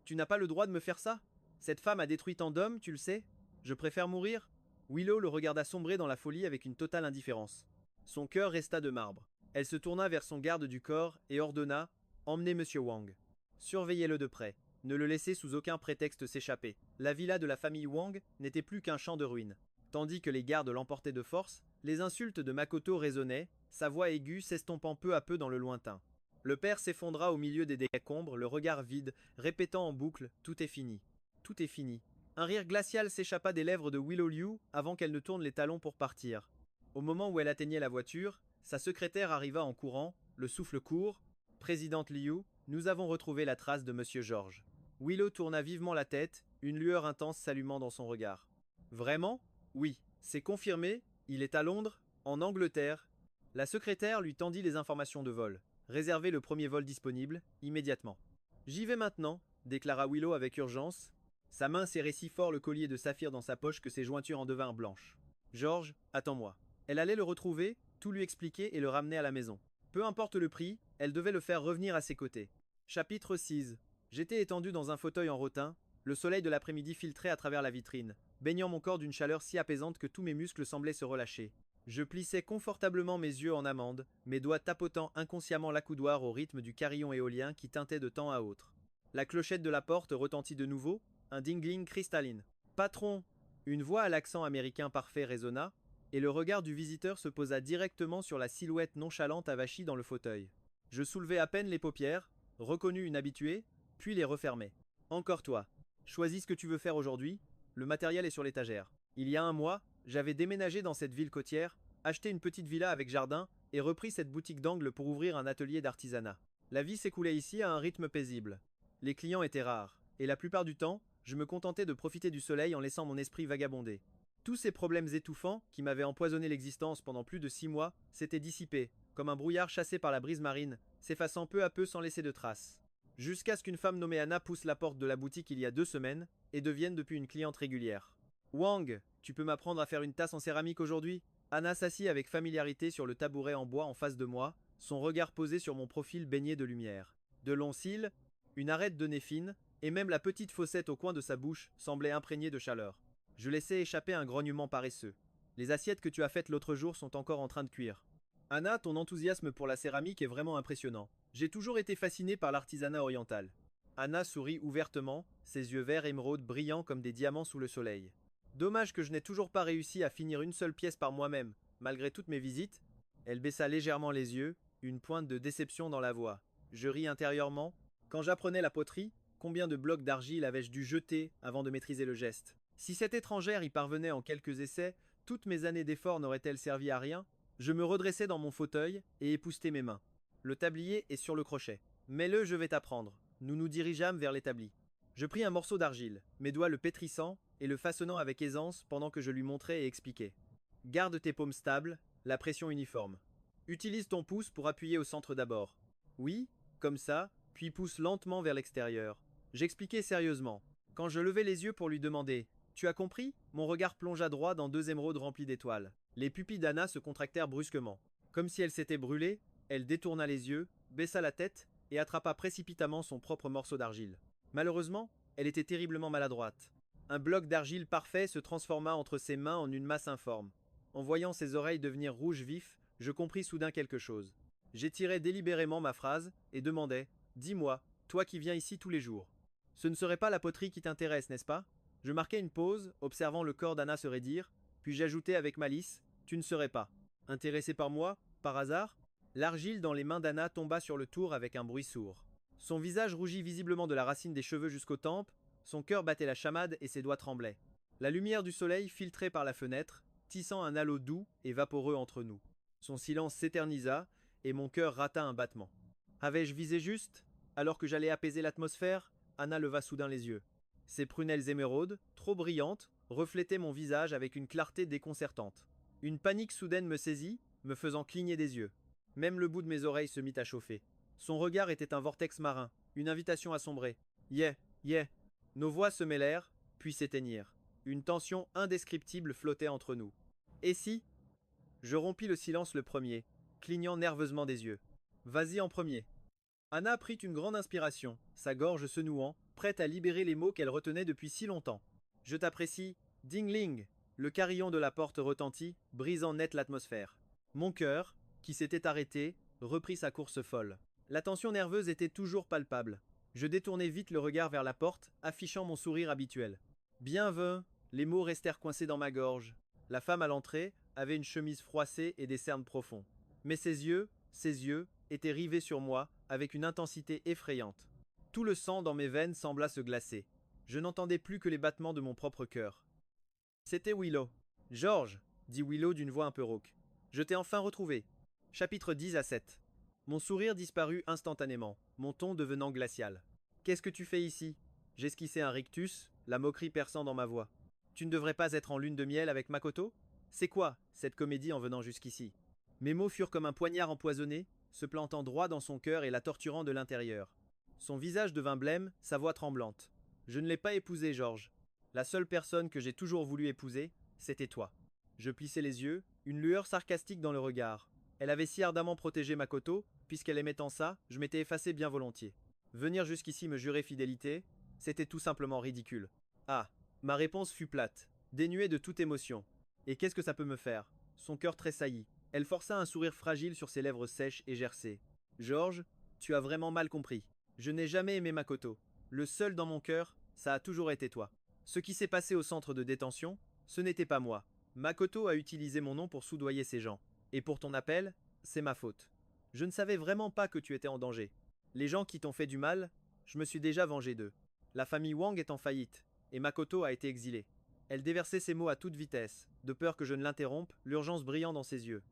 Speaker 1: Tu n'as pas le droit de me faire ça? Cette femme a détruit tant d'hommes, tu le sais? Je préfère mourir? Willow le regarda sombrer dans la folie avec une totale indifférence. Son cœur resta de marbre. Elle se tourna vers son garde du corps et ordonna: Emmenez Monsieur Wang. Surveillez-le de près. Ne le laissez sous aucun prétexte s'échapper. La villa de la famille Wang n'était plus qu'un champ de ruines. Tandis que les gardes l'emportaient de force, les insultes de Makoto résonnaient, sa voix aiguë s'estompant peu à peu dans le lointain. Le père s'effondra au milieu des décombres, le regard vide, répétant en boucle: Tout est fini. Tout est fini. Un rire glacial s'échappa des lèvres de Willow Liu avant qu'elle ne tourne les talons pour partir. Au moment où elle atteignait la voiture, sa secrétaire arriva en courant, le souffle court. Présidente Liu, nous avons retrouvé la trace de Monsieur George. Willow tourna vivement la tête, une lueur intense s'allumant dans son regard. Vraiment? Oui, c'est confirmé, il est à Londres, en Angleterre. La secrétaire lui tendit les informations de vol. Réservez le premier vol disponible, immédiatement. J'y vais maintenant, déclara Willow avec urgence. Sa main serrait si fort le collier de saphir dans sa poche que ses jointures en devinrent blanches. George, attends-moi. Elle allait le retrouver, tout lui expliquer et le ramener à la maison. Peu importe le prix, elle devait le faire revenir à ses côtés. Chapitre 6. J'étais étendu dans un fauteuil en rotin, le soleil de l'après-midi filtrait à travers la vitrine, baignant mon corps d'une chaleur si apaisante que tous mes muscles semblaient se relâcher. Je plissais confortablement mes yeux en amande, mes doigts tapotant inconsciemment l'accoudoir au rythme du carillon éolien qui tintait de temps à autre. La clochette de la porte retentit de nouveau, un dingling cristalline. Patron! Une voix à l'accent américain parfait résonna, et le regard du visiteur se posa directement sur la silhouette nonchalante avachie dans le fauteuil. Je soulevai à peine les paupières, reconnus une habituée, puis les refermai. Encore toi. Choisis ce que tu veux faire aujourd'hui, le matériel est sur l'étagère. Il y a un mois, j'avais déménagé dans cette ville côtière, acheté une petite villa avec jardin et repris cette boutique d'angle pour ouvrir un atelier d'artisanat. La vie s'écoulait ici à un rythme paisible. Les clients étaient rares, et la plupart du temps, je me contentais de profiter du soleil en laissant mon esprit vagabonder. Tous ces problèmes étouffants, qui m'avaient empoisonné l'existence pendant plus de 6 mois, s'étaient dissipés, comme un brouillard chassé par la brise marine, s'effaçant peu à peu sans laisser de traces. Jusqu'à ce qu'une femme nommée Anna pousse la porte de la boutique il y a 2 semaines, et devienne depuis une cliente régulière. Wang, tu peux m'apprendre à faire une tasse en céramique aujourd'hui? Anna s'assit avec familiarité sur le tabouret en bois en face de moi, son regard posé sur mon profil baigné de lumière. De longs cils, une arête de nez fine, et même la petite fossette au coin de sa bouche semblait imprégnée de chaleur. Je laissai échapper un grognement paresseux. Les assiettes que tu as faites l'autre jour sont encore en train de cuire. Anna, ton enthousiasme pour la céramique est vraiment impressionnant. J'ai toujours été fasciné par l'artisanat oriental. Anna sourit ouvertement, ses yeux verts émeraude brillants comme des diamants sous le soleil. Dommage que je n'ai toujours pas réussi à finir une seule pièce par moi-même, malgré toutes mes visites. Elle baissa légèrement les yeux, une pointe de déception dans la voix. Je ris intérieurement. Quand j'apprenais la poterie, combien de blocs d'argile avais-je dû jeter avant de maîtriser le geste? Si cette étrangère y parvenait en quelques essais, toutes mes années d'efforts n'auraient-elles servi à rien? Je me redressai dans mon fauteuil et époussetai mes mains. Le tablier est sur le crochet. Mets-le, je vais t'apprendre. Nous nous dirigeâmes vers l'établi. Je pris un morceau d'argile, mes doigts le pétrissant et le façonnant avec aisance pendant que je lui montrais et expliquais. Garde tes paumes stables, la pression uniforme. Utilise ton pouce pour appuyer au centre d'abord. Oui, comme ça, puis pousse lentement vers l'extérieur. J'expliquais sérieusement. Quand je levai les yeux pour lui demander Tu as compris? Mon regard plongea droit dans deux émeraudes remplies d'étoiles. Les pupilles d'Anna se contractèrent brusquement. Comme si elle s'était brûlée, elle détourna les yeux, baissa la tête et attrapa précipitamment son propre morceau d'argile. Malheureusement, elle était terriblement maladroite. Un bloc d'argile parfait se transforma entre ses mains en une masse informe. En voyant ses oreilles devenir rouges vifs, je compris soudain quelque chose. J'étirai délibérément ma phrase et demandai Dis-moi, toi qui viens ici tous les jours. Ce ne serait pas la poterie qui t'intéresse, n'est-ce pas? Je marquai une pause, observant le corps d'Anna se raidir, puis j'ajoutai avec malice Tu ne serais pas. Intéressé par moi, par hasard? L'argile dans les mains d'Anna tomba sur le tour avec un bruit sourd. Son visage rougit visiblement de la racine des cheveux jusqu'aux tempes, son cœur battait la chamade et ses doigts tremblaient. La lumière du soleil filtrait par la fenêtre, tissant un halo doux et vaporeux entre nous. Son silence s'éternisa, et mon cœur rata un battement. Avais-je visé juste? Alors que j'allais apaiser l'atmosphère, Anna leva soudain les yeux. Ses prunelles émeraudes, trop brillantes, reflétaient mon visage avec une clarté déconcertante. Une panique soudaine me saisit, me faisant cligner des yeux. Même le bout de mes oreilles se mit à chauffer. Son regard était un vortex marin, une invitation à sombrer. Yeah, yeah. Nos voix se mêlèrent, puis s'éteignirent. Une tension indescriptible flottait entre nous. Et si? Je rompis le silence le premier, clignant nerveusement des yeux. Vas-y en premier. Anna prit une grande inspiration, sa gorge se nouant, prête à libérer les mots qu'elle retenait depuis si longtemps. Je t'apprécie, ding-ling. Le carillon de la porte retentit, brisant net l'atmosphère. Mon cœur, qui s'était arrêté, reprit sa course folle. La tension nerveuse était toujours palpable. Je détournai vite le regard vers la porte, affichant mon sourire habituel. Bienvenue. Les mots restèrent coincés dans ma gorge. La femme à l'entrée avait une chemise froissée et des cernes profonds. Mais ses yeux, étaient rivés sur moi avec une intensité effrayante. Tout le sang dans mes veines sembla se glacer. Je n'entendais plus que les battements de mon propre cœur. C'était Willow. George, dit Willow d'une voix un peu rauque. Je t'ai enfin retrouvé. Chapitre 10 à 7. Mon sourire disparut instantanément, mon ton devenant glacial. Qu'est-ce que tu fais ici? J'esquissai un rictus, la moquerie perçant dans ma voix. Tu ne devrais pas être en lune de miel avec Makoto? C'est quoi, cette comédie en venant jusqu'ici? Mes mots furent comme un poignard empoisonné, se plantant droit dans son cœur et la torturant de l'intérieur. Son visage devint blême, sa voix tremblante. Je ne l'ai pas épousée, Georges. La seule personne que j'ai toujours voulu épouser, c'était toi. Je plissai les yeux, une lueur sarcastique dans le regard. Elle avait si ardemment protégé Makoto, puisqu'elle aimait tant ça, je m'étais effacé bien volontiers. Venir jusqu'ici me jurer fidélité, c'était tout simplement ridicule. Ah, ma réponse fut plate, dénuée de toute émotion. Et qu'est-ce que ça peut me faire? Son cœur tressaillit. Elle força un sourire fragile sur ses lèvres sèches et gercées. Georges, tu as vraiment mal compris. Je n'ai jamais aimé Makoto. Le seul dans mon cœur, ça a toujours été toi. Ce qui s'est passé au centre de détention, ce n'était pas moi. Makoto a utilisé mon nom pour soudoyer ces gens. Et pour ton appel, c'est ma faute. Je ne savais vraiment pas que tu étais en danger. Les gens qui t'ont fait du mal, je me suis déjà vengé d'eux. La famille Wang est en faillite, et Makoto a été exilée. Elle déversait ses mots à toute vitesse, de peur que je ne l'interrompe, l'urgence brillant dans ses yeux.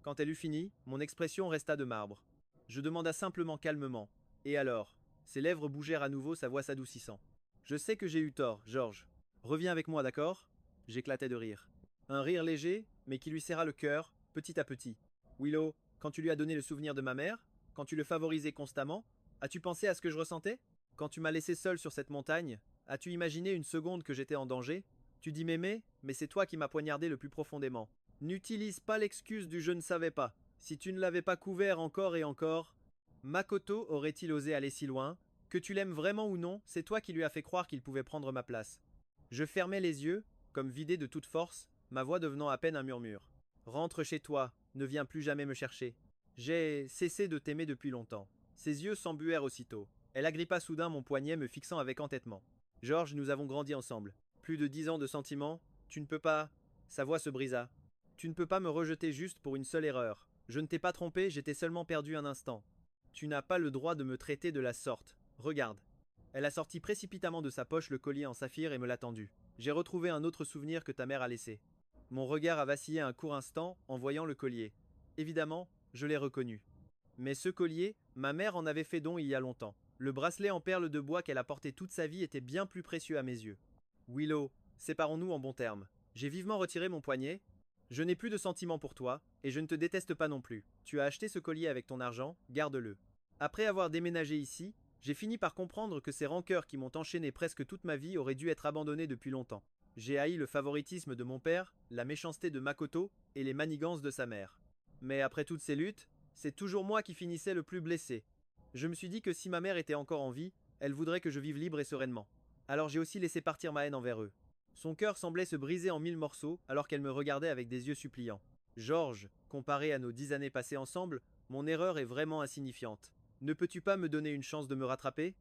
Speaker 1: Quand elle eut fini, mon expression resta de marbre. Je demanda simplement calmement. Et alors? Ses lèvres bougèrent à nouveau, sa voix s'adoucissant. Je sais que j'ai eu tort, Georges. Reviens avec moi, d'accord? J'éclatai de rire. Un rire léger, mais qui lui serra le cœur, petit à petit. Willow, quand tu lui as donné le souvenir de ma mère, quand tu le favorisais constamment, as-tu pensé à ce que je ressentais? Quand tu m'as laissé seul sur cette montagne, as-tu imaginé une seconde que j'étais en danger? Tu dis m'aimer, mais c'est toi qui m'as poignardé le plus profondément. N'utilise pas l'excuse du je ne savais pas. Si tu ne l'avais pas couvert encore et encore, Makoto aurait-il osé aller si loin? Que tu l'aimes vraiment ou non, c'est toi qui lui as fait croire qu'il pouvait prendre ma place. Je fermai les yeux, comme vidé de toute force, ma voix devenant à peine un murmure. Rentre chez toi, ne viens plus jamais me chercher. J'ai cessé de t'aimer depuis longtemps. Ses yeux s'embuèrent aussitôt. Elle agrippa soudain mon poignet, me fixant avec entêtement. Georges, nous avons grandi ensemble. Plus de 10 ans de sentiments, tu ne peux pas. Sa voix se brisa. Tu ne peux pas me rejeter juste pour une seule erreur. Je ne t'ai pas trompé, j'étais seulement perdu un instant. Tu n'as pas le droit de me traiter de la sorte. Regarde. Elle a sorti précipitamment de sa poche le collier en saphir et me l'a tendu. J'ai retrouvé un autre souvenir que ta mère a laissé. Mon regard a vacillé un court instant en voyant le collier. Évidemment, je l'ai reconnu. Mais ce collier, ma mère en avait fait don il y a longtemps. Le bracelet en perles de bois qu'elle a porté toute sa vie était bien plus précieux à mes yeux. Willow, séparons-nous en bons termes. J'ai vivement retiré mon poignet. Je n'ai plus de sentiments pour toi, et je ne te déteste pas non plus. Tu as acheté ce collier avec ton argent, garde-le. Après avoir déménagé ici, j'ai fini par comprendre que ces rancœurs qui m'ont enchaîné presque toute ma vie auraient dû être abandonnées depuis longtemps. J'ai haï le favoritisme de mon père, la méchanceté de Makoto et les manigances de sa mère. Mais après toutes ces luttes, c'est toujours moi qui finissais le plus blessé. Je me suis dit que si ma mère était encore en vie, elle voudrait que je vive libre et sereinement. Alors j'ai aussi laissé partir ma haine envers eux. Son cœur semblait se briser en 1000 morceaux alors qu'elle me regardait avec des yeux suppliants. Georges, comparé à nos 10 années passées ensemble, mon erreur est vraiment insignifiante. Ne peux-tu pas me donner une chance de me rattraper?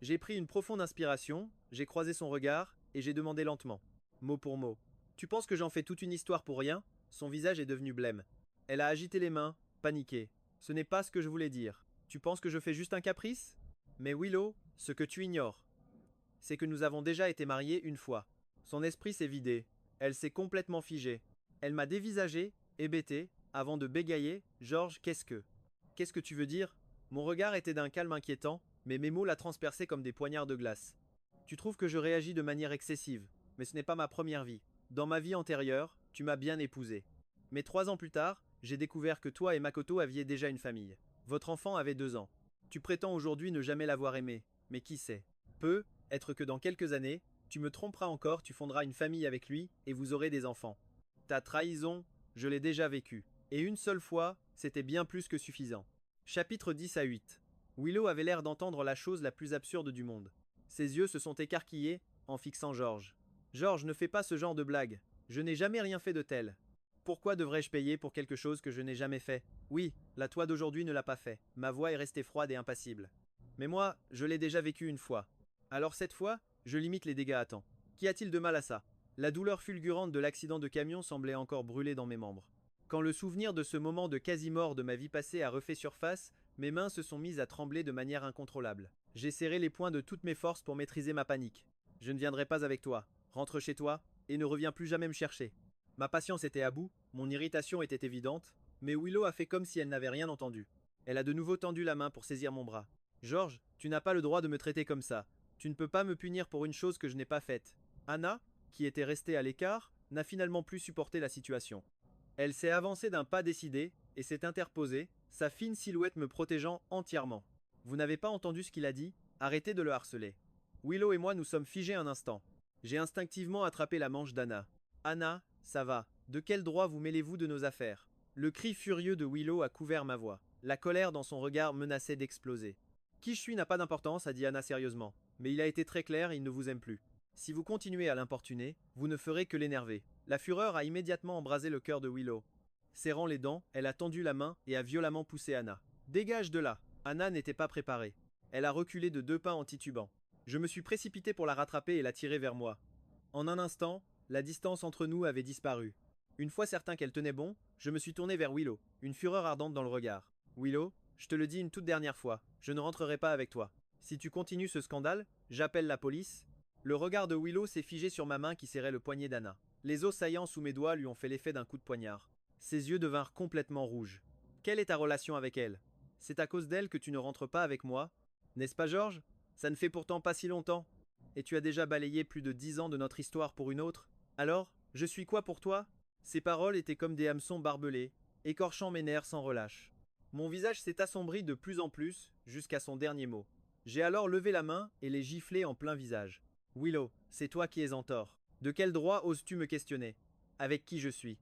Speaker 1: J'ai pris une profonde inspiration, j'ai croisé son regard, et j'ai demandé lentement, mot pour mot. Tu penses que j'en fais toute une histoire pour rien? Son visage est devenu blême. Elle a agité les mains, paniquée. Ce n'est pas ce que je voulais dire. Tu penses que je fais juste un caprice? Mais Willow, ce que tu ignores, c'est que nous avons déjà été mariés une fois. Son esprit s'est vidé. Elle s'est complètement figée. Elle m'a dévisagé, hébété, avant de bégayer, Georges, Qu'est-ce que tu veux dire? Mon regard était d'un calme inquiétant, mais mes mots la transperçaient comme des poignards de glace. Tu trouves que je réagis de manière excessive, mais ce n'est pas ma première vie. Dans ma vie antérieure, tu m'as bien épousé. Mais 3 ans plus tard, j'ai découvert que toi et Makoto aviez déjà une famille. Votre enfant avait 2 ans. Tu prétends aujourd'hui ne jamais l'avoir aimé, mais qui sait? Peut être que dans quelques années, tu me tromperas encore, tu fonderas une famille avec lui et vous aurez des enfants. Ta trahison, je l'ai déjà vécue. Et une seule fois, c'était bien plus que suffisant. Chapitre 10 à 8. Willow avait l'air d'entendre la chose la plus absurde du monde. Ses yeux se sont écarquillés en fixant Georges. Georges, ne fais pas ce genre de blague. Je n'ai jamais rien fait de tel. Pourquoi devrais-je payer pour quelque chose que je n'ai jamais fait? Oui, la toi d'aujourd'hui ne l'a pas fait. Ma voix est restée froide et impassible. Mais moi, je l'ai déjà vécu une fois. Alors cette fois, je limite les dégâts à temps. Qu'y a-t-il de mal à ça? La douleur fulgurante de l'accident de camion semblait encore brûler dans mes membres. Quand le souvenir de ce moment de quasi-mort de ma vie passée a refait surface, mes mains se sont mises à trembler de manière incontrôlable. J'ai serré les poings de toutes mes forces pour maîtriser ma panique. Je ne viendrai pas avec toi. Rentre chez toi et ne reviens plus jamais me chercher. Ma patience était à bout, mon irritation était évidente, mais Willow a fait comme si elle n'avait rien entendu. Elle a de nouveau tendu la main pour saisir mon bras. Georges, tu n'as pas le droit de me traiter comme ça. Tu ne peux pas me punir pour une chose que je n'ai pas faite. Anna, qui était restée à l'écart, n'a finalement plus supporté la situation. Elle s'est avancée d'un pas décidé et s'est interposée, sa fine silhouette me protégeant entièrement. Vous n'avez pas entendu ce qu'il a dit? Arrêtez de le harceler. Willow et moi nous sommes figés un instant. J'ai instinctivement attrapé la manche d'Anna. Anna, ça va. De quel droit vous mêlez-vous de nos affaires? Le cri furieux de Willow a couvert ma voix. La colère dans son regard menaçait d'exploser. Qui je suis n'a pas d'importance, a dit Anna sérieusement. Mais il a été très clair, il ne vous aime plus. Si vous continuez à l'importuner, vous ne ferez que l'énerver. La fureur a immédiatement embrasé le cœur de Willow. Serrant les dents, elle a tendu la main et a violemment poussé Anna. Dégage de là! Anna n'était pas préparée. Elle a reculé de 2 pas en titubant. Je me suis précipité pour la rattraper et la tirer vers moi. En un instant, la distance entre nous avait disparu. Une fois certain qu'elle tenait bon, je me suis tourné vers Willow, une fureur ardente dans le regard. Willow, je te le dis une toute dernière fois, je ne rentrerai pas avec toi. Si tu continues ce scandale, j'appelle la police. Le regard de Willow s'est figé sur ma main qui serrait le poignet d'Anna. Les os saillants sous mes doigts lui ont fait l'effet d'un coup de poignard. Ses yeux devinrent complètement rouges. Quelle est ta relation avec elle? C'est à cause d'elle que tu ne rentres pas avec moi? N'est-ce pas, Georges? Ça ne fait pourtant pas si longtemps. Et tu as déjà balayé plus de 10 ans de notre histoire pour une autre? Alors, je suis quoi pour toi? Ces paroles étaient comme des hameçons barbelés, écorchant mes nerfs sans relâche. Mon visage s'est assombri de plus en plus, jusqu'à son dernier mot. J'ai alors levé la main et l'ai giflé en plein visage. Willow, c'est toi qui es en tort. De quel droit oses-tu me questionner? Avec qui je suis?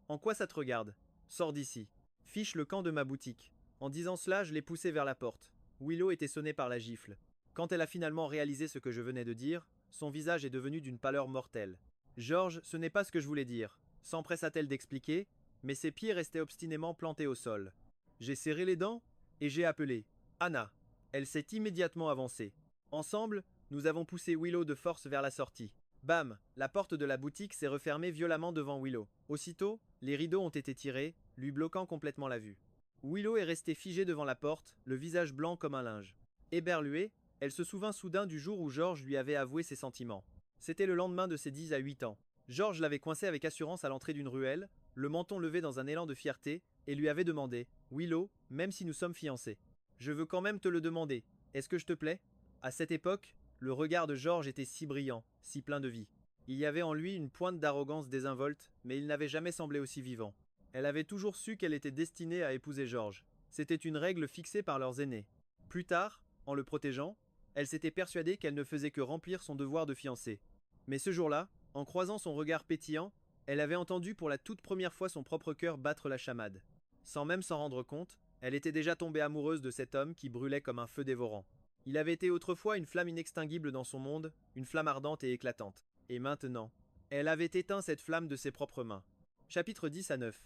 Speaker 1: En quoi ça te regarde? Sors d'ici. Fiche le camp de ma boutique. En disant cela, je l'ai poussé vers la porte. Willow était sonnée par la gifle. Quand elle a finalement réalisé ce que je venais de dire, son visage est devenu d'une pâleur mortelle. Georges, ce n'est pas ce que je voulais dire, s'empressa-t-elle d'expliquer, mais ses pieds restaient obstinément plantés au sol. J'ai serré les dents et j'ai appelé Anna. Elle s'est immédiatement avancée. Ensemble, nous avons poussé Willow de force vers la sortie. Bam! La porte de la boutique s'est refermée violemment devant Willow. Aussitôt, les rideaux ont été tirés, lui bloquant complètement la vue. Willow est restée figée devant la porte, le visage blanc comme un linge. Éberluée, elle se souvint soudain du jour où George lui avait avoué ses sentiments. C'était le lendemain de ses 10 à 8 ans. George l'avait coincé avec assurance à l'entrée d'une ruelle, le menton levé dans un élan de fierté, et lui avait demandé « Willow, même si nous sommes fiancés, je veux quand même te le demander, est-ce que je te plais ?» À cette époque, le regard de George était si brillant, si plein de vie. Il y avait en lui une pointe d'arrogance désinvolte, mais il n'avait jamais semblé aussi vivant. Elle avait toujours su qu'elle était destinée à épouser George. C'était une règle fixée par leurs aînés. Plus tard, en le protégeant, elle s'était persuadée qu'elle ne faisait que remplir son devoir de fiancée. Mais ce jour-là, en croisant son regard pétillant, elle avait entendu pour la toute première fois son propre cœur battre la chamade. Sans même s'en rendre compte, elle était déjà tombée amoureuse de cet homme qui brûlait comme un feu dévorant. Il avait été autrefois une flamme inextinguible dans son monde, une flamme ardente et éclatante. Et maintenant, elle avait éteint cette flamme de ses propres mains. Chapitre 10 à 9.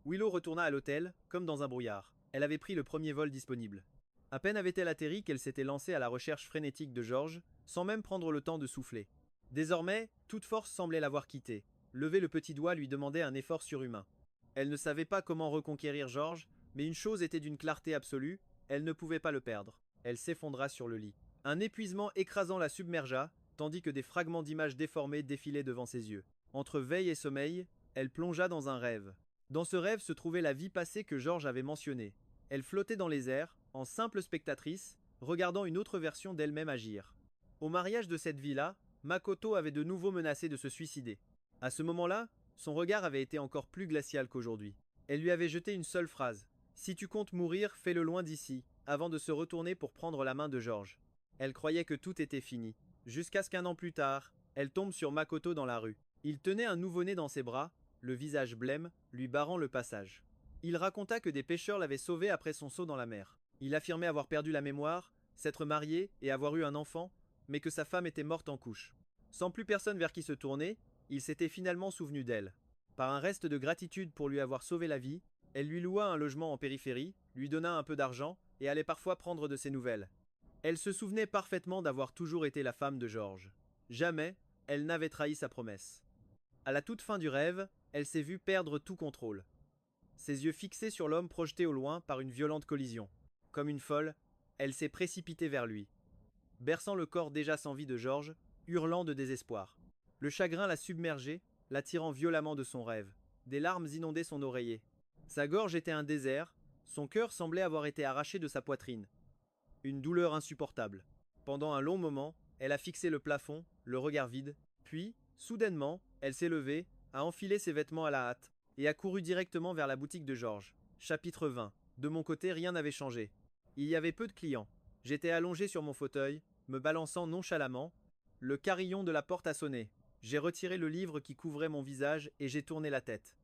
Speaker 1: Willow retourna à l'hôtel, comme dans un brouillard. Elle avait pris le premier vol disponible. À peine avait-elle atterri qu'elle s'était lancée à la recherche frénétique de George, sans même prendre le temps de souffler. Désormais, toute force semblait l'avoir quittée. Lever le petit doigt lui demandait un effort surhumain. Elle ne savait pas comment reconquérir George, mais une chose était d'une clarté absolue, elle ne pouvait pas le perdre. Elle s'effondra sur le lit. Un épuisement écrasant la submergea, tandis que des fragments d'images déformées défilaient devant ses yeux. Entre veille et sommeil, elle plongea dans un rêve. Dans ce rêve se trouvait la vie passée que George avait mentionnée. Elle flottait dans les airs, en simple spectatrice, regardant une autre version d'elle-même agir. Au mariage de cette vie-là, Makoto avait de nouveau menacé de se suicider. À ce moment-là, son regard avait été encore plus glacial qu'aujourd'hui. Elle lui avait jeté une seule phrase. « Si tu comptes mourir, fais-le loin d'ici », avant de se retourner pour prendre la main de George. Elle croyait que tout était fini. Jusqu'à ce qu'un an plus tard, elle tombe sur Makoto dans la rue. Il tenait un nouveau-né dans ses bras, le visage blême, lui barrant le passage. Il raconta que des pêcheurs l'avaient sauvé après son saut dans la mer. Il affirmait avoir perdu la mémoire, s'être marié et avoir eu un enfant, mais que sa femme était morte en couche. Sans plus personne vers qui se tourner, il s'était finalement souvenu d'elle. Par un reste de gratitude pour lui avoir sauvé la vie, elle lui loua un logement en périphérie, lui donna un peu d'argent et allait parfois prendre de ses nouvelles. Elle se souvenait parfaitement d'avoir toujours été la femme de George. Jamais, elle n'avait trahi sa promesse. À la toute fin du rêve, elle s'est vue perdre tout contrôle. Ses yeux fixés sur l'homme projeté au loin par une violente collision. Comme une folle, elle s'est précipitée vers lui, berçant le corps déjà sans vie de George, hurlant de désespoir. Le chagrin l'a submergé, l'attirant violemment de son rêve. Des larmes inondaient son oreiller. Sa gorge était un désert, son cœur semblait avoir été arraché de sa poitrine. Une douleur insupportable. Pendant un long moment, elle a fixé le plafond, le regard vide, puis, soudainement, elle s'est levée, a enfilé ses vêtements à la hâte, et a couru directement vers la boutique de George. Chapitre 20. De mon côté, rien n'avait changé. Il y avait peu de clients. J'étais allongé sur mon fauteuil, me balançant nonchalamment. Le carillon de la porte a sonné. J'ai retiré le livre qui couvrait mon visage et j'ai tourné la tête.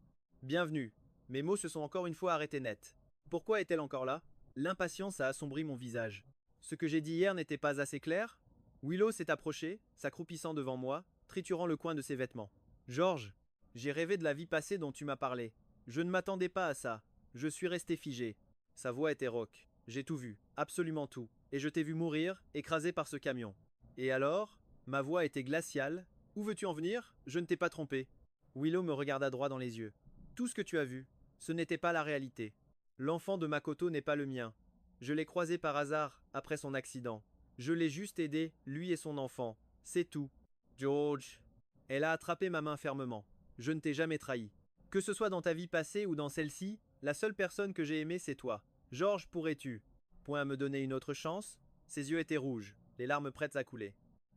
Speaker 1: Bienvenue. Mes mots se sont encore une fois arrêtés net. Pourquoi est-elle encore là? L'impatience a assombri mon visage. Ce que j'ai dit hier n'était pas assez clair? Willow s'est approchée, s'accroupissant devant moi, triturant le coin de ses vêtements. George, j'ai rêvé de la vie passée dont tu m'as parlé. Je ne m'attendais pas à ça. Je suis resté figé. Sa voix était rauque. J'ai tout vu, absolument tout. Et je t'ai vu mourir, écrasé par ce camion. Et alors? Ma voix était glaciale. Où veux-tu en venir? Je ne t'ai pas trompé. Willow me regarda droit dans les yeux. Tout ce que tu as vu, ce n'était pas la réalité. L'enfant de Makoto n'est pas le mien. Je l'ai croisé par hasard, après son accident. Je l'ai juste aidé, lui et son enfant. C'est tout. George. Elle a attrapé ma main fermement. Je ne t'ai jamais trahi. Que ce soit dans ta vie passée ou dans celle-ci, la seule personne que j'ai aimée, c'est toi. George, pourrais-tu? Point à me donner une autre chance? Ses yeux étaient rouges, les larmes prêtes à couler.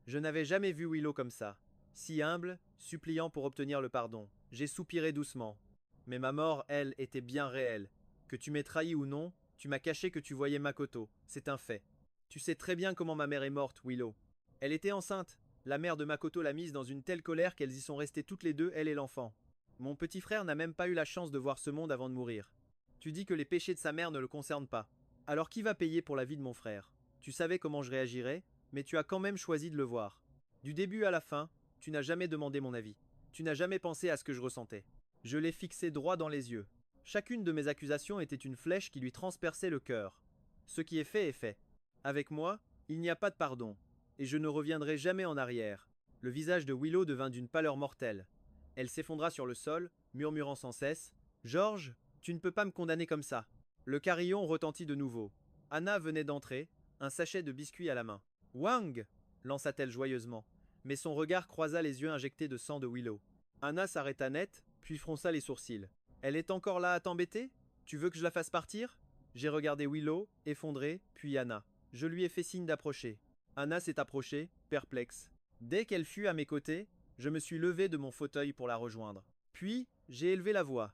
Speaker 1: Je n'avais jamais vu Willow comme ça. Si humble, suppliant pour obtenir le pardon. J'ai soupiré doucement. Mais ma mort, elle, était bien réelle. Que tu m'aies trahi ou non, tu m'as caché que tu voyais Makoto. C'est un fait. Tu sais très bien comment ma mère est morte, Willow. Elle était enceinte. La mère de Makoto l'a mise dans une telle colère qu'elles y sont restées toutes les deux, elle et l'enfant. Mon petit frère n'a même pas eu la chance de voir ce monde avant de mourir. Tu dis que les péchés de sa mère ne le concernent pas. Alors qui va payer pour la vie de mon frère? Tu savais comment je réagirais, mais tu as quand même choisi de le voir. Du début à la fin, tu n'as jamais demandé mon avis. Tu n'as jamais pensé à ce que je ressentais. Je l'ai fixé droit dans les yeux. Chacune de mes accusations était une flèche qui lui transperçait le cœur. Ce qui est fait est fait. Avec moi, il n'y a pas de pardon, et je ne reviendrai jamais en arrière. Le visage de Willow devint d'une pâleur mortelle. Elle s'effondra sur le sol, murmurant sans cesse « George !» Tu ne peux pas me condamner comme ça. Le carillon retentit de nouveau. Anna venait d'entrer, un sachet de biscuits à la main. Wang lança-t-elle joyeusement, mais son regard croisa les yeux injectés de sang de Willow. Anna s'arrêta net, puis fronça les sourcils. Elle est encore là à t'embêter? Tu veux que je la fasse partir? J'ai regardé Willow, effondré, puis Anna. Je lui ai fait signe d'approcher. Anna s'est approchée, perplexe. Dès qu'elle fut à mes côtés, je me suis levé de mon fauteuil pour la rejoindre. Puis, j'ai élevé la voix.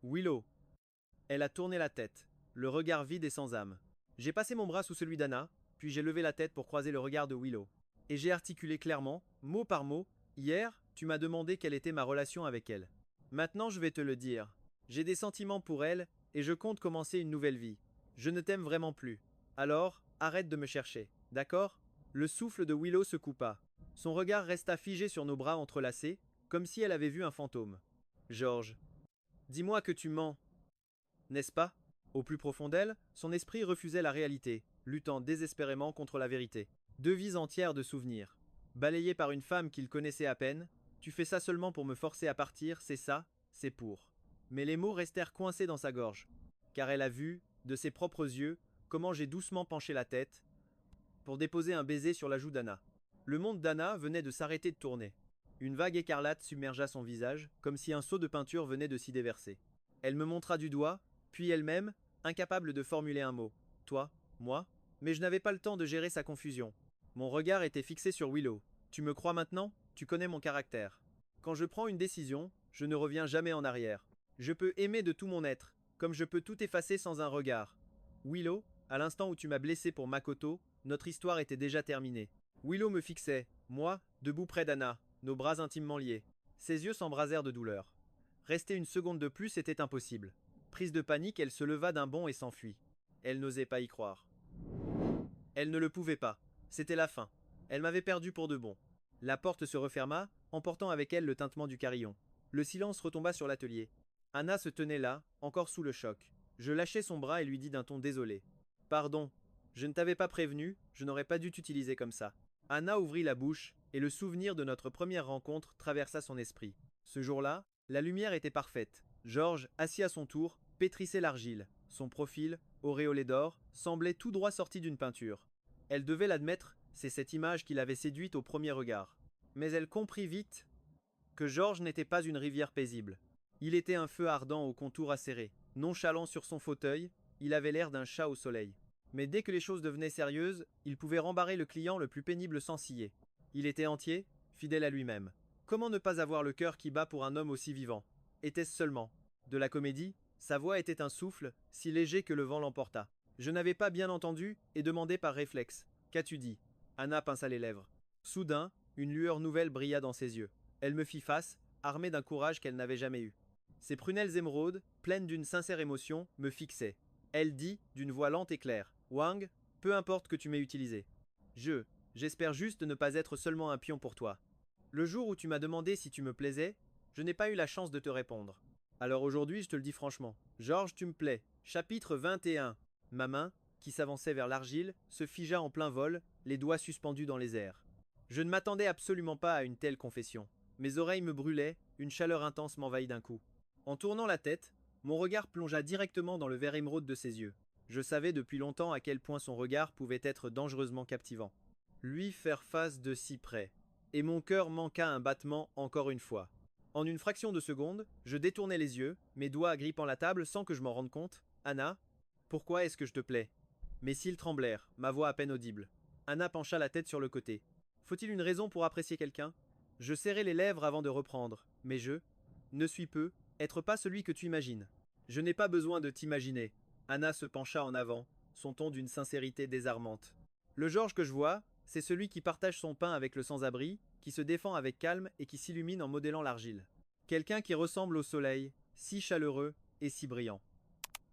Speaker 1: Willow. Elle a tourné la tête, le regard vide et sans âme. J'ai passé mon bras sous celui d'Anna, puis j'ai levé la tête pour croiser le regard de Willow. Et j'ai articulé clairement, mot par mot, hier, tu m'as demandé quelle était ma relation avec elle. Maintenant je vais te le dire. J'ai des sentiments pour elle, et je compte commencer une nouvelle vie. Je ne t'aime vraiment plus. Alors, arrête de me chercher, d'accord? Le souffle de Willow se coupa. Son regard resta figé sur nos bras entrelacés, comme si elle avait vu un fantôme. George. Dis-moi que tu mens. N'est-ce pas? Au plus profond d'elle, son esprit refusait la réalité, luttant désespérément contre la vérité. 2 vies entières de souvenirs. Balayé par une femme qu'il connaissait à peine, tu fais ça seulement pour me forcer à partir, c'est ça, c'est pour. Mais les mots restèrent coincés dans sa gorge, car elle a vu, de ses propres yeux, comment j'ai doucement penché la tête, pour déposer un baiser sur la joue d'Anna. Le monde d'Anna venait de s'arrêter de tourner. Une vague écarlate submergea son visage, comme si un seau de peinture venait de s'y déverser. Elle me montra du doigt, puis elle-même, incapable de formuler un mot. Toi, moi, mais je n'avais pas le temps de gérer sa confusion. Mon regard était fixé sur Willow. Tu me crois maintenant? Tu connais mon caractère. Quand je prends une décision, je ne reviens jamais en arrière. Je peux aimer de tout mon être, comme je peux tout effacer sans un regard. Willow, à l'instant où tu m'as blessé pour Makoto, notre histoire était déjà terminée. Willow me fixait, moi, debout près d'Anna, nos bras intimement liés. Ses yeux s'embrasèrent de douleur. Rester une seconde de plus était impossible. Prise de panique, elle se leva d'un bond et s'enfuit. Elle n'osait pas y croire. Elle ne le pouvait pas. C'était la fin. Elle m'avait perdu pour de bon. La porte se referma, emportant avec elle le tintement du carillon. Le silence retomba sur l'atelier. Anna se tenait là, encore sous le choc. Je lâchai son bras et lui dis d'un ton désolé. Pardon, je ne t'avais pas prévenu, je n'aurais pas dû t'utiliser comme ça. Anna ouvrit la bouche, et le souvenir de notre première rencontre traversa son esprit. Ce jour-là, la lumière était parfaite. George, assis à son tour, pétrissait l'argile. Son profil, auréolé d'or, semblait tout droit sorti d'une peinture. Elle devait l'admettre, c'est cette image qui l'avait séduite au premier regard. Mais elle comprit vite que George n'était pas une rivière paisible. Il était un feu ardent au contour acéré. Nonchalant sur son fauteuil, il avait l'air d'un chat au soleil. Mais dès que les choses devenaient sérieuses, il pouvait rembarrer le client le plus pénible sans ciller. Il était entier, fidèle à lui-même. Comment ne pas avoir le cœur qui bat pour un homme aussi vivant? Était-ce seulement de la comédie? Sa voix était un souffle, si léger que le vent l'emporta. Je n'avais pas bien entendu et demandai par réflexe. Qu'as-tu dit? Anna pinça les lèvres. Soudain, une lueur nouvelle brilla dans ses yeux. Elle me fit face, armée d'un courage qu'elle n'avait jamais eu. Ses prunelles émeraudes, pleines d'une sincère émotion, me fixaient. Elle dit, d'une voix lente et claire. Wang, peu importe que tu m'aies utilisé. J'espère juste ne pas être seulement un pion pour toi. Le jour où tu m'as demandé si tu me plaisais, je n'ai pas eu la chance de te répondre. Alors aujourd'hui, je te le dis franchement. Georges, tu me plais. Chapitre 21. Ma main, qui s'avançait vers l'argile, se figea en plein vol, les doigts suspendus dans les airs. Je ne m'attendais absolument pas à une telle confession. Mes oreilles me brûlaient, une chaleur intense m'envahit d'un coup. En tournant la tête, mon regard plongea directement dans le vert émeraude de ses yeux. Je savais depuis longtemps à quel point son regard pouvait être dangereusement captivant. Lui faire face de si près. Et mon cœur manqua un battement encore une fois. En une fraction de seconde, je détournai les yeux, mes doigts agrippant la table sans que je m'en rende compte. Anna, pourquoi est-ce que je te plais? Mes cils tremblèrent, ma voix à peine audible. Anna pencha la tête sur le côté. Faut-il une raison pour apprécier quelqu'un? Je serrai les lèvres avant de reprendre, mais je ne suis peu, être pas celui que tu imagines. Je n'ai pas besoin de t'imaginer. Anna se pencha en avant, son ton d'une sincérité désarmante. Le Georges que je vois, c'est celui qui partage son pain avec le sans-abri, qui se défend avec calme et qui s'illumine en modelant l'argile. Quelqu'un qui ressemble au soleil, si chaleureux et si brillant.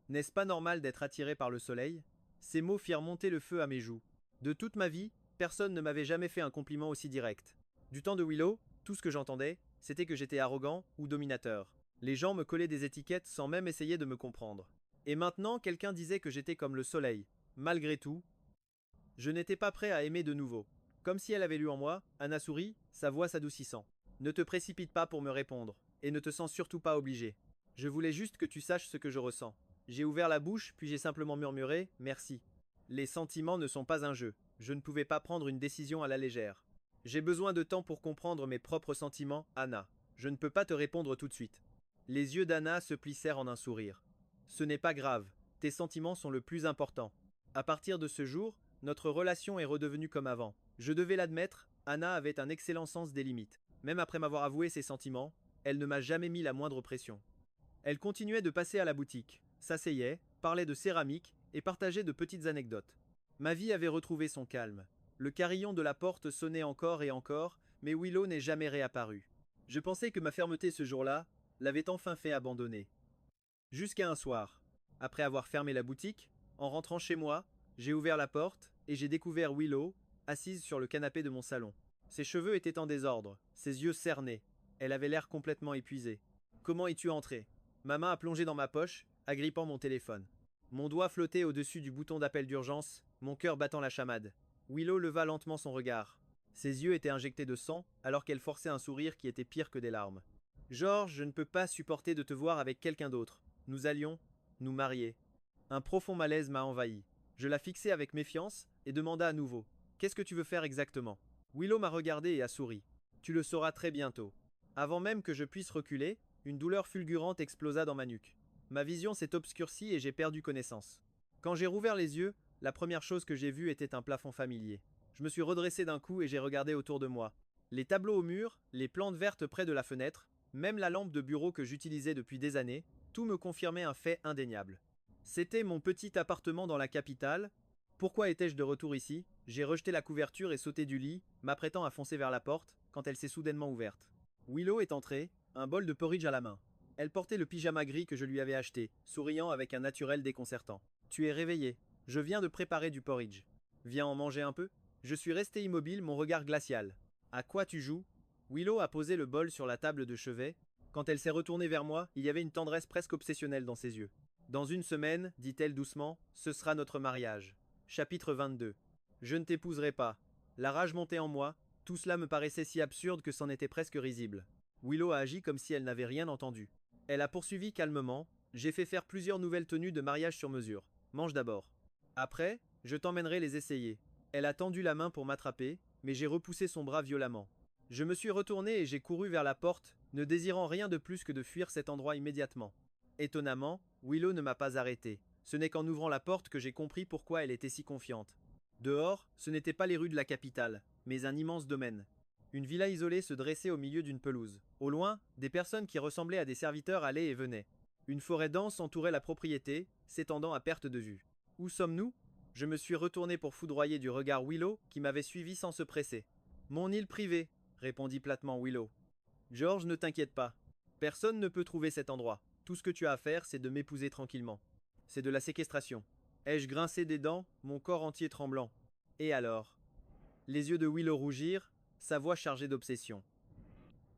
Speaker 1: N'est-ce pas normal d'être attiré par le soleil? Ces mots firent monter le feu à mes joues. De toute ma vie, personne ne m'avait jamais fait un compliment aussi direct. Du temps de Willow, tout ce que j'entendais, c'était que j'étais arrogant ou dominateur. Les gens me collaient des étiquettes sans même essayer de me comprendre. Et maintenant, quelqu'un disait que j'étais comme le soleil. Malgré tout, je n'étais pas prêt à aimer de nouveau. Comme si elle avait lu en moi, Anna sourit, sa voix s'adoucissant. Ne te précipite pas pour me répondre, et ne te sens surtout pas obligé. Je voulais juste que tu saches ce que je ressens. J'ai ouvert la bouche, puis j'ai simplement murmuré « merci ». Les sentiments ne sont pas un jeu. Je ne pouvais pas prendre une décision à la légère. J'ai besoin de temps pour comprendre mes propres sentiments, Anna. Je ne peux pas te répondre tout de suite. Les yeux d'Anna se plissèrent en un sourire. Ce n'est pas grave, tes sentiments sont le plus important. À partir de ce jour, notre relation est redevenue comme avant. Je devais l'admettre, Anna avait un excellent sens des limites. Même après m'avoir avoué ses sentiments, elle ne m'a jamais mis la moindre pression. Elle continuait de passer à la boutique, s'asseyait, parlait de céramique et partageait de petites anecdotes. Ma vie avait retrouvé son calme. Le carillon de la porte sonnait encore et encore, mais Willow n'est jamais réapparu. Je pensais que ma fermeté ce jour-là l'avait enfin fait abandonner. Jusqu'à un soir. Après avoir fermé la boutique, en rentrant chez moi, j'ai ouvert la porte et j'ai découvert Willow, assise sur le canapé de mon salon. Ses cheveux étaient en désordre, ses yeux cernés. Elle avait l'air complètement épuisée. Comment es-tu entré? Ma main a plongé dans ma poche, agrippant mon téléphone. Mon doigt flottait au-dessus du bouton d'appel d'urgence, mon cœur battant la chamade. Willow leva lentement son regard. Ses yeux étaient injectés de sang, alors qu'elle forçait un sourire qui était pire que des larmes. George, je ne peux pas supporter de te voir avec quelqu'un d'autre. Nous allions nous marier. Un profond malaise m'a envahi. Je la fixai avec méfiance et demanda à nouveau. Qu'est-ce que tu veux faire exactement? Willow m'a regardé et a souri. Tu le sauras très bientôt. Avant même que je puisse reculer, une douleur fulgurante explosa dans ma nuque. Ma vision s'est obscurcie et j'ai perdu connaissance. Quand j'ai rouvert les yeux, la première chose que j'ai vue était un plafond familier. Je me suis redressé d'un coup et j'ai regardé autour de moi. Les tableaux au mur, les plantes vertes près de la fenêtre, même la lampe de bureau que j'utilisais depuis des années, tout me confirmait un fait indéniable. C'était mon petit appartement dans la capitale. Pourquoi étais-je de retour ici? J'ai rejeté la couverture et sauté du lit, m'apprêtant à foncer vers la porte, quand elle s'est soudainement ouverte. Willow est entrée, un bol de porridge à la main. Elle portait le pyjama gris que je lui avais acheté, souriant avec un naturel déconcertant. Tu es réveillé. Je viens de préparer du porridge. Viens en manger un peu? Je suis resté immobile, mon regard glacial. À quoi tu joues? Willow a posé le bol sur la table de chevet. Quand elle s'est retournée vers moi, il y avait une tendresse presque obsessionnelle dans ses yeux. Dans une semaine, dit-elle doucement, ce sera notre mariage. Chapitre 22. Je ne t'épouserai pas. La rage montait en moi, tout cela me paraissait si absurde que c'en était presque risible. Willow a agi comme si elle n'avait rien entendu. Elle a poursuivi calmement, j'ai fait faire plusieurs nouvelles tenues de mariage sur mesure. Mange d'abord. Après, je t'emmènerai les essayer. Elle a tendu la main pour m'attraper, mais j'ai repoussé son bras violemment. Je me suis retourné et j'ai couru vers la porte, ne désirant rien de plus que de fuir cet endroit immédiatement. Étonnamment, Willow ne m'a pas arrêté. Ce n'est qu'en ouvrant la porte que j'ai compris pourquoi elle était si confiante. Dehors, ce n'étaient pas les rues de la capitale, mais un immense domaine. Une villa isolée se dressait au milieu d'une pelouse. Au loin, des personnes qui ressemblaient à des serviteurs allaient et venaient. Une forêt dense entourait la propriété, s'étendant à perte de vue. Où sommes-nous? Je me suis retourné pour foudroyer du regard Willow, qui m'avait suivi sans se presser. Mon île privée, répondit platement Willow. George, ne t'inquiète pas. Personne ne peut trouver cet endroit. Tout ce que tu as à faire, c'est de m'épouser tranquillement. C'est de la séquestration. Ai-je grincé des dents, mon corps entier tremblant? Et alors? Les yeux de Willow rougirent, sa voix chargée d'obsession.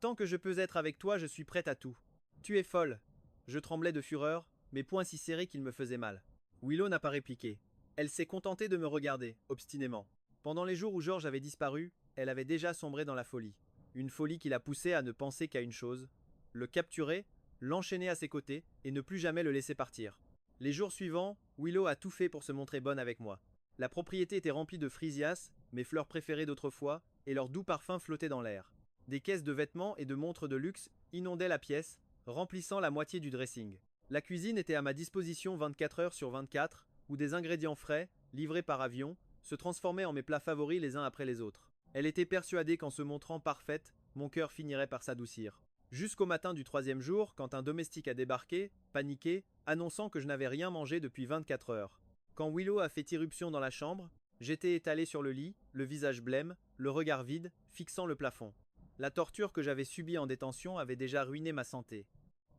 Speaker 1: Tant que je peux être avec toi, je suis prête à tout. Tu es folle. Je tremblais de fureur, mes poings si serrés qu'ils me faisaient mal. Willow n'a pas répliqué. Elle s'est contentée de me regarder, obstinément. Pendant les jours où George avait disparu, elle avait déjà sombré dans la folie. Une folie qui la poussait à ne penser qu'à une chose, le capturer, l'enchaîner à ses côtés et ne plus jamais le laisser partir. Les jours suivants, Willow a tout fait pour se montrer bonne avec moi. La propriété était remplie de freesias, mes fleurs préférées d'autrefois, et leur doux parfum flottait dans l'air. Des caisses de vêtements et de montres de luxe inondaient la pièce, remplissant la moitié du dressing. La cuisine était à ma disposition 24 heures sur 24, où des ingrédients frais, livrés par avion, se transformaient en mes plats favoris les uns après les autres. Elle était persuadée qu'en se montrant parfaite, mon cœur finirait par s'adoucir. Jusqu'au matin du troisième jour, quand un domestique a débarqué, paniqué, annonçant que je n'avais rien mangé depuis 24 heures. Quand Willow a fait irruption dans la chambre, j'étais étalé sur le lit, le visage blême, le regard vide, fixant le plafond. La torture que j'avais subie en détention avait déjà ruiné ma santé.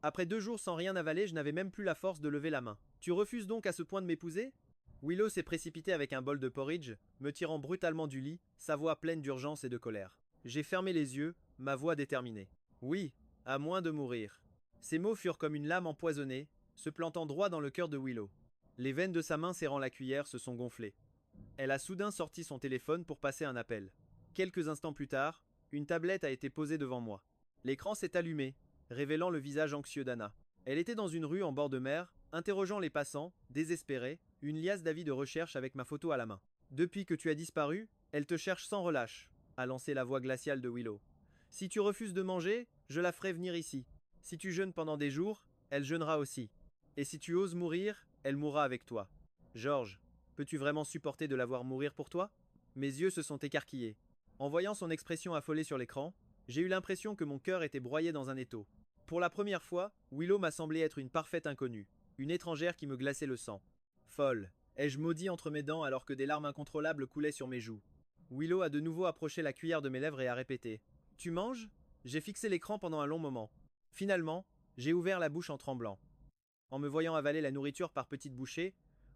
Speaker 1: Après 2 jours sans rien avaler, je n'avais même plus la force de lever la main. Tu refuses donc à ce point de m'épouser? Willow s'est précipitée avec un bol de porridge, me tirant brutalement du lit, sa voix pleine d'urgence et de colère. J'ai fermé les yeux, ma voix déterminée. Oui, à moins de mourir. Ces mots furent comme une lame empoisonnée, se plantant droit dans le cœur de Willow. Les veines de sa main serrant la cuillère se sont gonflées. Elle a soudain sorti son téléphone pour passer un appel. Quelques instants plus tard, une tablette a été posée devant moi. L'écran s'est allumé, révélant le visage anxieux d'Anna. Elle était dans une rue en bord de mer, interrogeant les passants, désespérée, une liasse d'avis de recherche avec ma photo à la main. Depuis que tu as disparu, elle te cherche sans relâche, a lancé la voix glaciale de Willow. Si tu refuses de manger, je la ferai venir ici. Si tu jeûnes pendant des jours, elle jeûnera aussi. Et si tu oses mourir, elle mourra avec toi. George, peux-tu vraiment supporter de la voir mourir pour toi? Mes yeux se sont écarquillés. En voyant son expression affolée sur l'écran, j'ai eu l'impression que mon cœur était broyé dans un étau. Pour la première fois, Willow m'a semblé être une parfaite inconnue, une étrangère qui me glaçait le sang. Folle, ai-je maudit entre mes dents alors que des larmes incontrôlables coulaient sur mes joues. Willow a de nouveau approché la cuillère de mes lèvres et a répété. Tu manges? J'ai fixé l'écran pendant un long moment. Finalement, j'ai ouvert la bouche en tremblant. En me voyant avaler la nourriture par petites bouchées,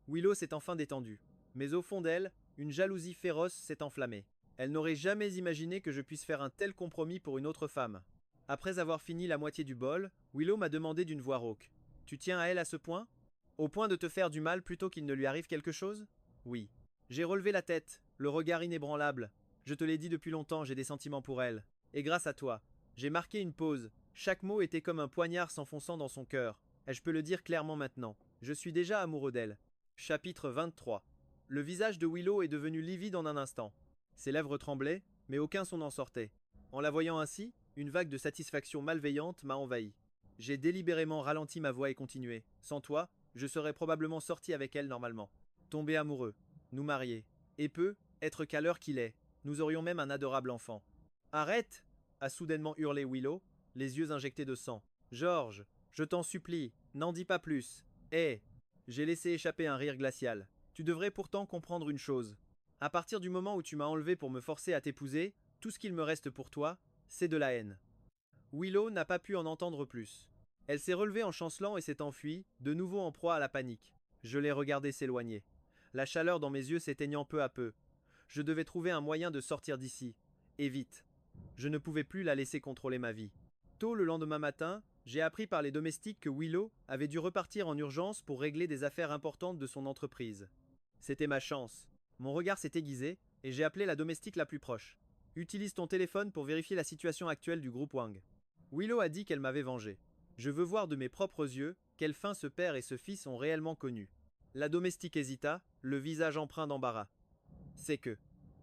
Speaker 1: Willow s'est enfin détendue. Mais au fond d'elle, une jalousie féroce s'est enflammée. Elle n'aurait jamais imaginé que je puisse faire un tel compromis pour une autre femme. Après avoir fini la moitié du bol, Willow m'a demandé d'une voix rauque. Tu tiens à elle à ce point? Au point de te faire du mal plutôt qu'il ne lui arrive quelque chose? Oui. J'ai relevé la tête, le regard inébranlable. Je te l'ai dit depuis longtemps, j'ai des sentiments pour elle. Et grâce à toi, j'ai marqué une pause. Chaque mot était comme un poignard s'enfonçant dans son cœur. Et je peux le dire clairement maintenant. Je suis déjà amoureux d'elle. Chapitre 23. Le visage de Willow est devenu livide en un instant. Ses lèvres tremblaient, mais aucun son n'en sortait. En la voyant ainsi, une vague de satisfaction malveillante m'a envahi. J'ai délibérément ralenti ma voix et continué. Sans toi, je serais probablement sorti avec elle normalement. Tombé amoureux, nous marier. Et peu, être qu'à l'heure qu'il est. Nous aurions même un adorable enfant. Arrête! A soudainement hurlé Willow, les yeux injectés de sang. George, je t'en supplie, n'en dis pas plus. Hé! J'ai laissé échapper un rire glacial. Tu devrais pourtant comprendre une chose. À partir du moment où tu m'as enlevé pour me forcer à t'épouser, tout ce qu'il me reste pour toi, c'est de la haine. Willow n'a pas pu en entendre plus. Elle s'est relevée en chancelant et s'est enfuie, de nouveau en proie à la panique. Je l'ai regardée s'éloigner. La chaleur dans mes yeux s'éteignant peu à peu. Je devais trouver un moyen de sortir d'ici. Et vite. Je ne pouvais plus la laisser contrôler ma vie. Tôt le lendemain matin, j'ai appris par les domestiques que Willow avait dû repartir en urgence pour régler des affaires importantes de son entreprise. C'était ma chance. Mon regard s'est aiguisé, et j'ai appelé la domestique la plus proche. Utilise ton téléphone pour vérifier la situation actuelle du groupe Wang. Willow a dit qu'elle m'avait vengé. Je veux voir de mes propres yeux quelle fin ce père et ce fils ont réellement connu. La domestique hésita, le visage empreint d'embarras. C'est que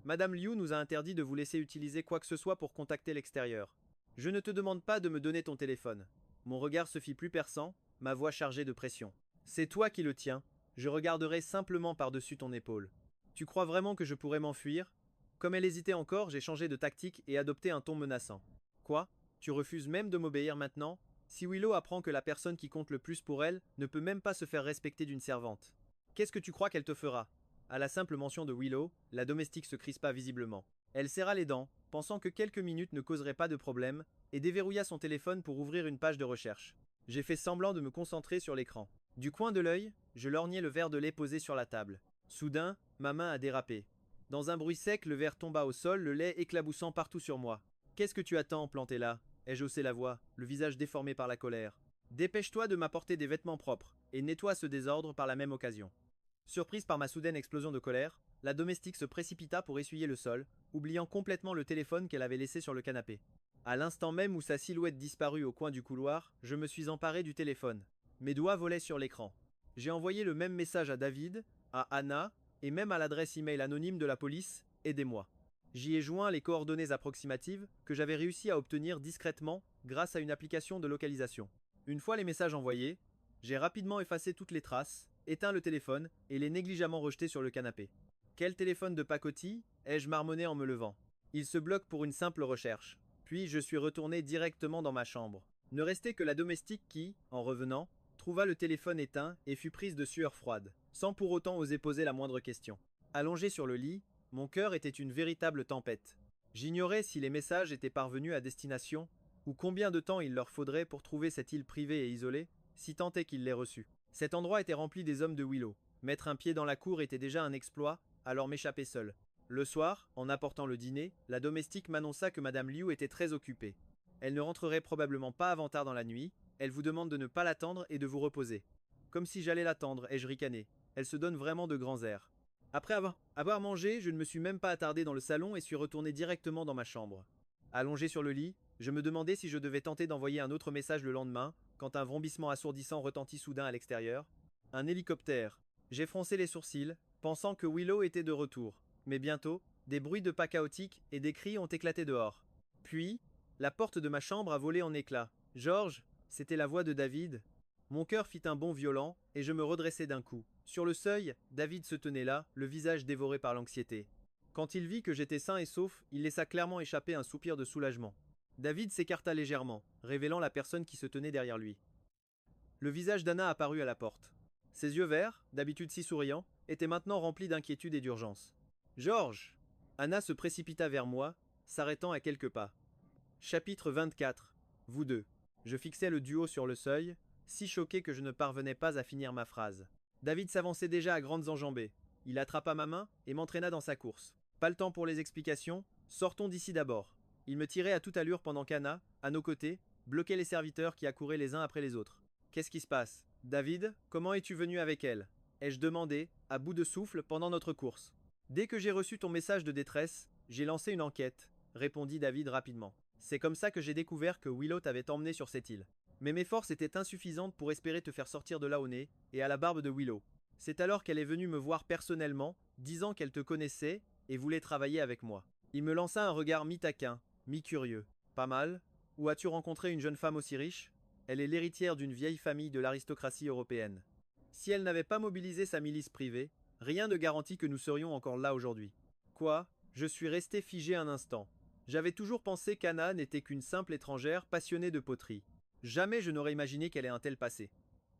Speaker 1: Madame Liu nous a interdit de vous laisser utiliser quoi que ce soit pour contacter l'extérieur. Je ne te demande pas de me donner ton téléphone. Mon regard se fit plus perçant, ma voix chargée de pression. C'est toi qui le tiens. Je regarderai simplement par-dessus ton épaule. Tu crois vraiment que je pourrais m'enfuir? Comme elle hésitait encore, j'ai changé de tactique et adopté un ton menaçant. Quoi? Tu refuses même de m'obéir maintenant? Si Willow apprend que la personne qui compte le plus pour elle ne peut même pas se faire respecter d'une servante, qu'est-ce que tu crois qu'elle te fera? À la simple mention de Willow, la domestique se crispa visiblement. Elle serra les dents, pensant que quelques minutes ne causeraient pas de problème, et déverrouilla son téléphone pour ouvrir une page de recherche. J'ai fait semblant de me concentrer sur l'écran. Du coin de l'œil, je lorgnais le verre de lait posé sur la table. Soudain, ma main a dérapé. Dans un bruit sec, le verre tomba au sol, le lait éclaboussant partout sur moi. Qu'est-ce que tu attends, planté là? Ai-je haussé la voix, le visage déformé par la colère. Dépêche-toi de m'apporter des vêtements propres, et nettoie ce désordre par la même occasion. Surprise par ma soudaine explosion de colère, la domestique se précipita pour essuyer le sol, oubliant complètement le téléphone qu'elle avait laissé sur le canapé. À l'instant même où sa silhouette disparut au coin du couloir, je me suis emparé du téléphone. Mes doigts volaient sur l'écran. J'ai envoyé le même message à David, à Anna, et même à l'adresse email anonyme de la police, aidez-moi. J'y ai joint les coordonnées approximatives que j'avais réussi à obtenir discrètement grâce à une application de localisation. Une fois les messages envoyés, j'ai rapidement effacé toutes les traces, éteint le téléphone et l'ai négligemment rejeté sur le canapé. Quel téléphone de pacotille? Ai-je marmonné en me levant. Il se bloque pour une simple recherche. Puis je suis retourné directement dans ma chambre. Ne restait que la domestique qui, en revenant, trouva le téléphone éteint et fut prise de sueur froide, sans pour autant oser poser la moindre question. Allongé sur le lit, mon cœur était une véritable tempête. J'ignorais si les messages étaient parvenus à destination, ou combien de temps il leur faudrait pour trouver cette île privée et isolée, si tant est qu'ils l'aient reçue. Cet endroit était rempli des hommes de Willow. Mettre un pied dans la cour était déjà un exploit, alors m'échapper seul. Le soir, en apportant le dîner, la domestique m'annonça que Madame Liu était très occupée. Elle ne rentrerait probablement pas avant tard dans la nuit, elle vous demande de ne pas l'attendre et de vous reposer. Comme si j'allais l'attendre, ai-je ricané. Elle se donne vraiment de grands airs. Après avoir mangé, je ne me suis même pas attardé dans le salon et suis retourné directement dans ma chambre. Allongé sur le lit, je me demandais si je devais tenter d'envoyer un autre message le lendemain, quand un vrombissement assourdissant retentit soudain à l'extérieur. Un hélicoptère. J'ai froncé les sourcils, pensant que Willow était de retour. Mais bientôt, des bruits de pas chaotiques et des cris ont éclaté dehors. Puis, la porte de ma chambre a volé en éclats. George, c'était la voix de David. Mon cœur fit un bond violent, et je me redressai d'un coup. Sur le seuil, David se tenait là, le visage dévoré par l'anxiété. Quand il vit que j'étais sain et sauf, il laissa clairement échapper un soupir de soulagement. David s'écarta légèrement, révélant la personne qui se tenait derrière lui. Le visage d'Anna apparut à la porte. Ses yeux verts, d'habitude si souriants, étaient maintenant remplis d'inquiétude et d'urgence. George! Anna se précipita vers moi, s'arrêtant à quelques pas. Chapitre 24. Vous deux. Je fixais le duo sur le seuil, si choqué que je ne parvenais pas à finir ma phrase. David s'avançait déjà à grandes enjambées. Il attrapa ma main et m'entraîna dans sa course. Pas le temps pour les explications, sortons d'ici d'abord. Il me tirait à toute allure pendant qu'Anna, à nos côtés, bloquait les serviteurs qui accouraient les uns après les autres. Qu'est-ce qui se passe? David, comment es-tu venu avec elle? Ai-je demandé, à bout de souffle, pendant notre course. Dès que j'ai reçu ton message de détresse, j'ai lancé une enquête, répondit David rapidement. C'est comme ça que j'ai découvert que Willow t'avait emmené sur cette île. Mais mes forces étaient insuffisantes pour espérer te faire sortir de là au nez et à la barbe de Willow. C'est alors qu'elle est venue me voir personnellement, disant qu'elle te connaissait et voulait travailler avec moi. Il me lança un regard mi-taquin, mi-curieux. Pas mal? Où as-tu rencontré une jeune femme aussi riche? Elle est l'héritière d'une vieille famille de l'aristocratie européenne. Si elle n'avait pas mobilisé sa milice privée, rien ne garantit que nous serions encore là aujourd'hui. Quoi? Je suis resté figé un instant. J'avais toujours pensé qu'Anna n'était qu'une simple étrangère passionnée de poterie. Jamais je n'aurais imaginé qu'elle ait un tel passé.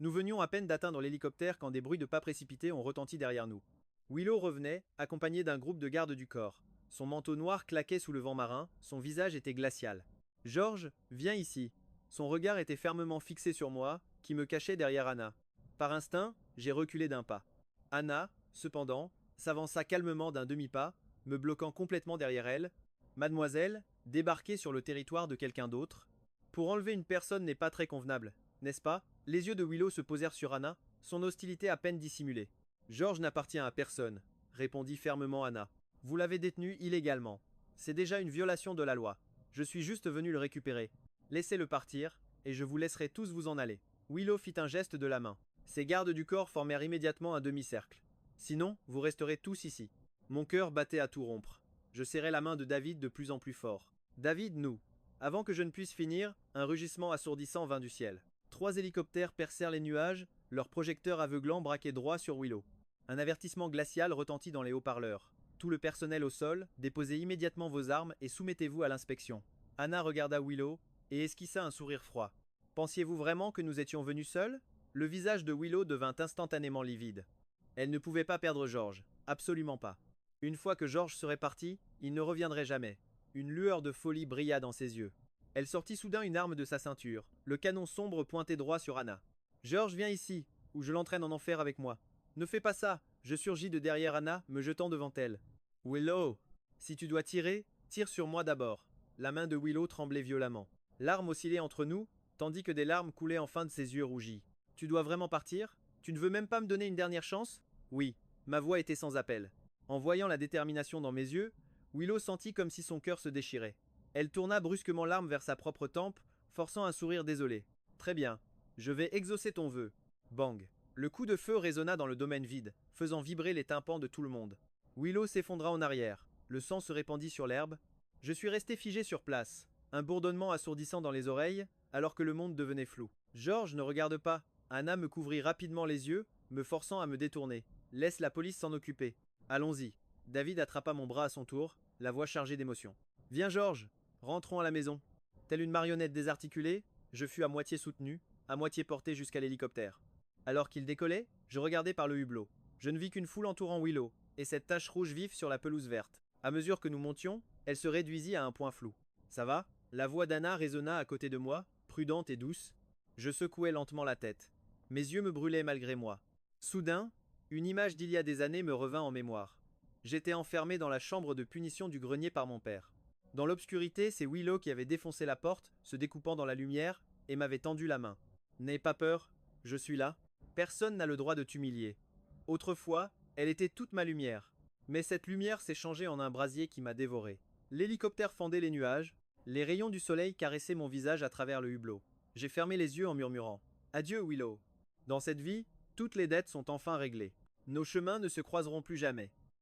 Speaker 1: Nous venions à peine d'atteindre l'hélicoptère quand des bruits de pas précipités ont retenti derrière nous. Willow revenait, accompagné d'un groupe de gardes du corps. Son manteau noir claquait sous le vent marin, son visage était glacial. George, viens ici. Son regard était fermement fixé sur moi, qui me cachait derrière Anna. Par instinct, j'ai reculé d'un pas. Anna, cependant, s'avança calmement d'un demi-pas, me bloquant complètement derrière elle. Mademoiselle, débarquée sur le territoire de quelqu'un d'autre. Pour enlever une personne n'est pas très convenable, n'est-ce pas? Les yeux de Willow se posèrent sur Anna, son hostilité à peine dissimulée. George n'appartient à personne, répondit fermement Anna. Vous l'avez détenu illégalement. C'est déjà une violation de la loi. Je suis juste venu le récupérer. Laissez-le partir, et je vous laisserai tous vous en aller. Willow fit un geste de la main. Ses gardes du corps formèrent immédiatement un demi-cercle. Sinon, vous resterez tous ici. Mon cœur battait à tout rompre. Je serrai la main de David de plus en plus fort. David, nous. Avant que je ne puisse finir, un rugissement assourdissant vint du ciel. 3 hélicoptères percèrent les nuages, leurs projecteurs aveuglants braquaient droit sur Willow. Un avertissement glacial retentit dans les haut-parleurs. Tout le personnel au sol, déposez immédiatement vos armes et soumettez-vous à l'inspection. Anna regarda Willow et esquissa un sourire froid. Pensiez-vous vraiment que nous étions venus seuls? Le visage de Willow devint instantanément livide. Elle ne pouvait pas perdre George, absolument pas. Une fois que George serait parti, il ne reviendrait jamais. Une lueur de folie brilla dans ses yeux. Elle sortit soudain une arme de sa ceinture, le canon sombre pointé droit sur Anna. George, viens ici, ou je l'entraîne en enfer avec moi. Ne fais pas ça, je surgis de derrière Anna, me jetant devant elle. Willow, si tu dois tirer, tire sur moi d'abord. La main de Willow tremblait violemment. L'arme oscillait entre nous, tandis que des larmes coulaient enfin de ses yeux rougis. Tu dois vraiment partir? Tu ne veux même pas me donner une dernière chance? Oui, ma voix était sans appel. En voyant la détermination dans mes yeux, Willow sentit comme si son cœur se déchirait. Elle tourna brusquement l'arme vers sa propre tempe, forçant un sourire désolé. Très bien, je vais exaucer ton vœu. Bang. Le coup de feu résonna dans le domaine vide, faisant vibrer les tympans de tout le monde. Willow s'effondra en arrière. Le sang se répandit sur l'herbe. Je suis resté figé sur place, un bourdonnement assourdissant dans les oreilles, alors que le monde devenait flou. George, ne regarde pas. Anna me couvrit rapidement les yeux, me forçant à me détourner. Laisse la police s'en occuper. Allons-y. David attrapa mon bras à son tour, la voix chargée d'émotion. Viens George, rentrons à la maison. Telle une marionnette désarticulée, je fus à moitié soutenu, à moitié porté jusqu'à l'hélicoptère. Alors qu'il décollait, je regardai par le hublot. Je ne vis qu'une foule entourant Willow, et cette tache rouge vif sur la pelouse verte. À mesure que nous montions, elle se réduisit à un point flou. Ça va? La voix d'Anna résonna à côté de moi, prudente et douce. Je secouai lentement la tête. Mes yeux me brûlaient malgré moi. Soudain, une image d'il y a des années me revint en mémoire. J'étais enfermé dans la chambre de punition du grenier par mon père. Dans l'obscurité, c'est Willow qui avait défoncé la porte, se découpant dans la lumière, et m'avait tendu la main. N'aie pas peur, je suis là. Personne n'a le droit de t'humilier. Autrefois, elle était toute ma lumière. Mais cette lumière s'est changée en un brasier qui m'a dévoré. L'hélicoptère fendait les nuages, les rayons du soleil caressaient mon visage à travers le hublot. J'ai fermé les yeux en murmurant. Adieu, Willow. Dans cette vie, toutes les dettes sont enfin réglées. Nos chemins ne se croiseront plus jamais.